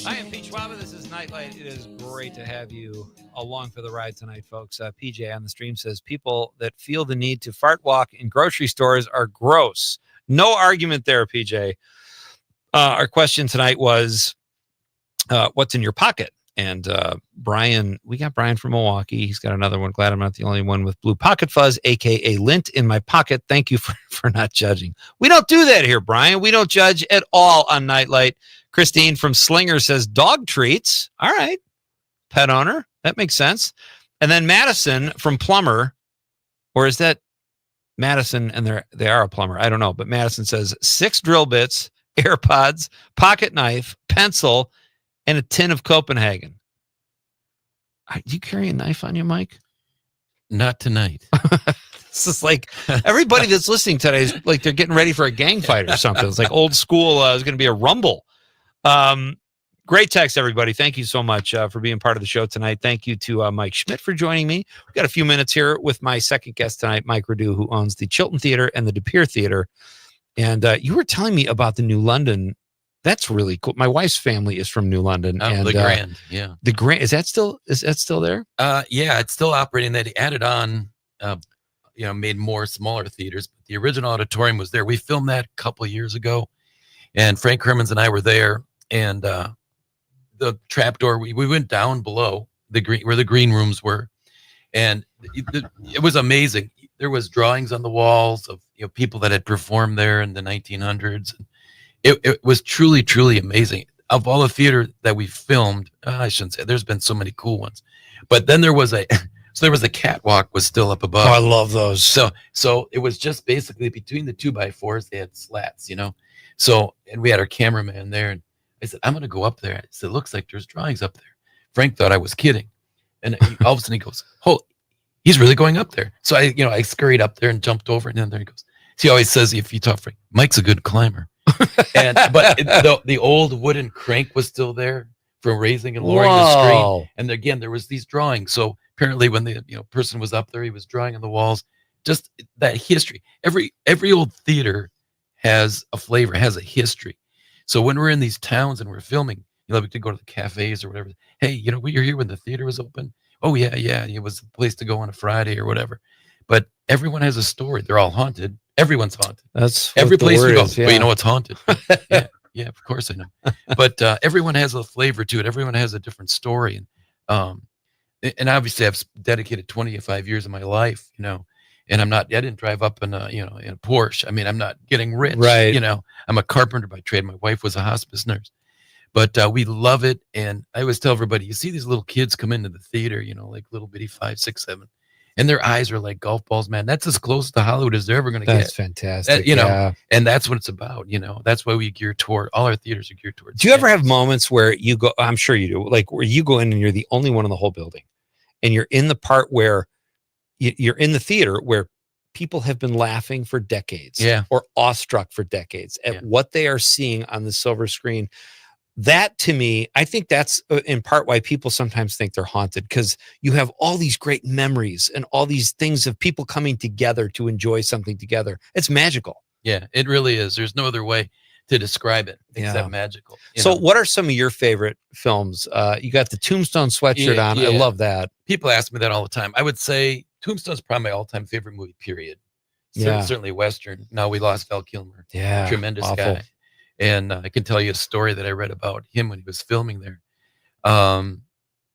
I am Pete Schwaba. This is Nightlight. It is great to have you along for the ride tonight, folks. PJ on the stream says people that feel the need to fart walk in grocery stores are gross. No argument there, PJ. Our question tonight was, what's in your pocket? And Brian, we got Brian from Milwaukee. He's got another one. Glad I'm not the only one with blue pocket fuzz, a.k.a. lint in my pocket. Thank you for not judging. We don't do that here, Brian. We don't judge at all on Nightlight. Christine from Slinger says dog treats. All right. Pet owner. That makes sense. And then Madison from Plumber, or is that Madison and they are a plumber? I don't know. But Madison says 6 drill bits, AirPods, pocket knife, pencil, and a tin of Copenhagen. Do you carry a knife on you, Mike? Not tonight. This is like everybody that's listening today is like they're getting ready for a gang fight or something. It's like old school. It's going to be a rumble. Great text, everybody. Thank you so much for being part of the show tonight. Thank you to Mike Schmidt for joining me. We've got a few minutes here with my second guest tonight, Mike Radu, who owns the Chilton Theater and the De Pere Theater. And you were telling me about the New London. That's really cool. My wife's family is from New London. And the Grand, yeah. The Grand, is that still there? Yeah, it's still operating. They added on, made more smaller theaters. But the original auditorium was there. We filmed that a couple of years ago, and Frank Hermans and I were there. And the trapdoor, we went down below where the green rooms were, and it was amazing. There was drawings on the walls of people that had performed there in the 1900s. It was truly, truly amazing. Of all the theater that we filmed, I shouldn't say, there's been so many cool ones. But then there was a catwalk was still up above. Oh, I love those. So it was just basically between the 2x4s, they had slats, So, and we had our cameraman there, and I said, I'm going to go up there. I said, it looks like there's drawings up there. Frank thought I was kidding. And all of a sudden he goes, oh, he's really going up there. So I scurried up there and jumped over, and then there he goes. He always says, if you talk Frank, Mike's a good climber. But the old wooden crank was still there for raising and lowering the screen. And again, there was these drawings. So apparently when the person was up there, he was drawing on the walls. Just that history. Every old theater has a flavor, has a history. So when we're in these towns and we're filming, we could go to the cafes or whatever. Hey, we were here when the theater was open. Oh yeah, it was a place to go on a Friday or whatever. But everyone has a story. They're all haunted. Everyone's haunted. That's every what the place we word go. is, Well, yeah. you know it's haunted. Yeah, of course I know. But everyone has a flavor to it. Everyone has a different story, and obviously I've dedicated 25 years of my life, and I didn't drive up in in a Porsche. I mean, I'm not getting rich, Right. I'm a carpenter by trade. My wife was a hospice nurse, but we love it. And I always tell everybody, you see these little kids come into the theater, like little bitty 5, 6, 7, and their eyes are like golf balls, man. That's as close to Hollywood as they're ever going to get. That's fantastic. And that's what it's about. That's why we gear toward, all our theaters are geared towards. Do you ever have moments where you go, I'm sure you do, like where you go in and you're the only one in the whole building and you're in the part where you're in the theater where people have been laughing for decades or awestruck for decades at what they are seeing on the silver screen? That, to me, I think that's in part why people sometimes think they're haunted, because you have all these great memories and all these things of people coming together to enjoy something together. It's magical. Yeah, it really is. There's no other way to describe it except magical. So what are some of your favorite films? You got the Tombstone sweatshirt on. I love that. People ask me that all the time. I would say Tombstone's probably my all-time favorite movie, period. Certainly Western. Now we lost Val Kilmer. Yeah, tremendous awful guy. And I can tell you a story that I read about him when he was filming there.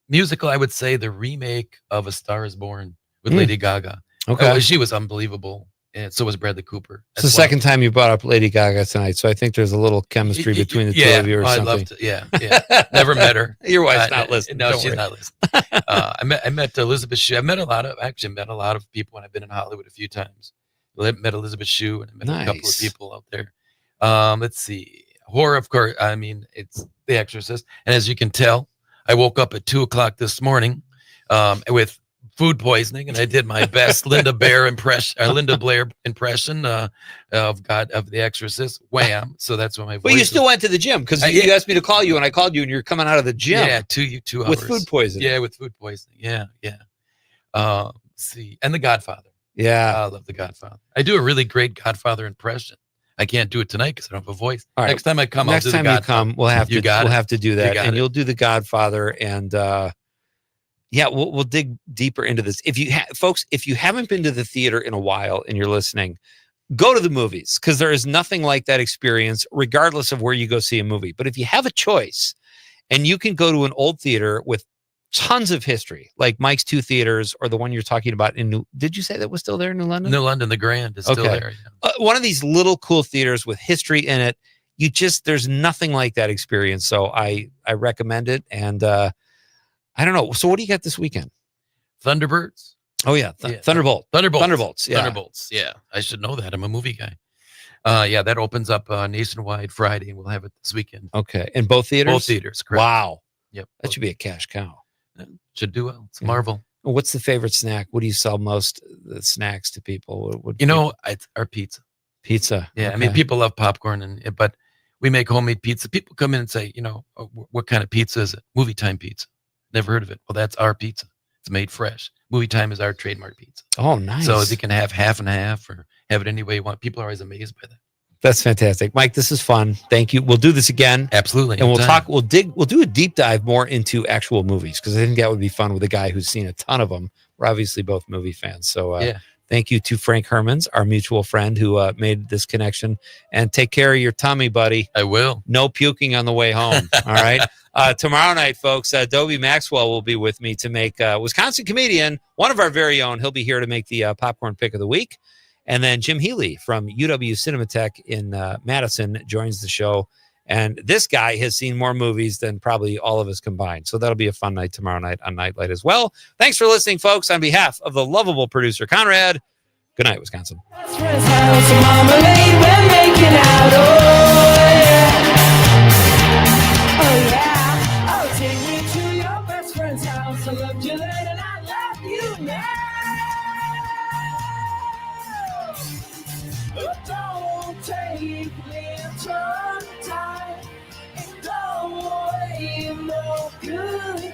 Musical, I would say the remake of A Star Is Born with Lady Gaga. Okay. She was unbelievable. And so was Bradley Cooper. It's the second time you brought up Lady Gaga tonight, so I think there's a little chemistry between the two of you or something. I'd love to. Yeah. Never met her. Your wife's not listening. No, Don't she's worry. not listening. I met Elizabeth Shue. I met a lot of people when I've been in Hollywood a few times. I met Elizabeth Shue and I met a couple of people out there. Let's see. Horror, of course. I mean, it's The Exorcist. And as you can tell, I woke up at 2:00 this morning with food poisoning, and I did my best Linda Blair impression of The Exorcist. Wham! So that's what my voice. Well, you still went to the gym because you asked me to call you, and I called you, and you're coming out of the gym. Yeah, 2 hours with food poisoning. Yeah, with food poisoning. Yeah. See, and The Godfather. Yeah, I love The Godfather. I do a really great Godfather impression. I can't do it tonight because I don't have a voice. All right. Next time I come, next I'll do time The you Godfather. come, we'll have to do that, and it. you'll do The Godfather, and we'll dig deeper into this. If you folks, if you haven't been to the theater in a while and you're listening, go to the movies, because there is nothing like that experience, regardless of where you go see a movie. But if you have a choice, and you can go to an old theater with tons of history, like Mike's 2 theaters, or the one you're talking about in did you say that was still there in New London? New London, the Grand is still there. Yeah. One of these little cool theaters with history in it. There's nothing like that experience. So I recommend it. And I don't know. So what do you got this weekend? Thunderbirds. Oh yeah. Thunderbolts. Yeah. Thunderbolts. Yeah. I should know that. I'm a movie guy. That opens up nationwide Friday, and we'll have it this weekend. Okay. And both theaters? Both theaters, correct. Wow. Yep. That should be a cash cow. Should do well. It's Marvel. What's the favorite snack? What do you sell most the snacks to people? It's our pizza. Pizza. Yeah. Okay. I mean, people love popcorn, but we make homemade pizza. People come in and say, what kind of pizza is it? Movie Time pizza. Never heard of it. Well, that's our pizza. It's made fresh. Movie Time is our trademark pizza. Oh, nice. So you can have half and half or have it any way you want. People are always amazed by that. That's fantastic. Mike, this is fun. Thank you. We'll do this again. Absolutely. And anytime. we'll do a deep dive more into actual movies, because I think that would be fun with a guy who's seen a ton of them. We're obviously both movie fans. So thank you to Frank Hermans, our mutual friend who made this connection. And take care of your tummy, buddy. I will. No puking on the way home. All right. Tomorrow night, folks, Dobie Maxwell will be with me to make Wisconsin comedian, one of our very own. He'll be here to make the popcorn pick of the week. And then Jim Healy from UW Cinematheque in Madison joins the show. And this guy has seen more movies than probably all of us combined. So that'll be a fun night tomorrow night on Night Light as well. Thanks for listening, folks. On behalf of the lovable producer, Conrad, good night, Wisconsin. Don't take little time, it don't away no good.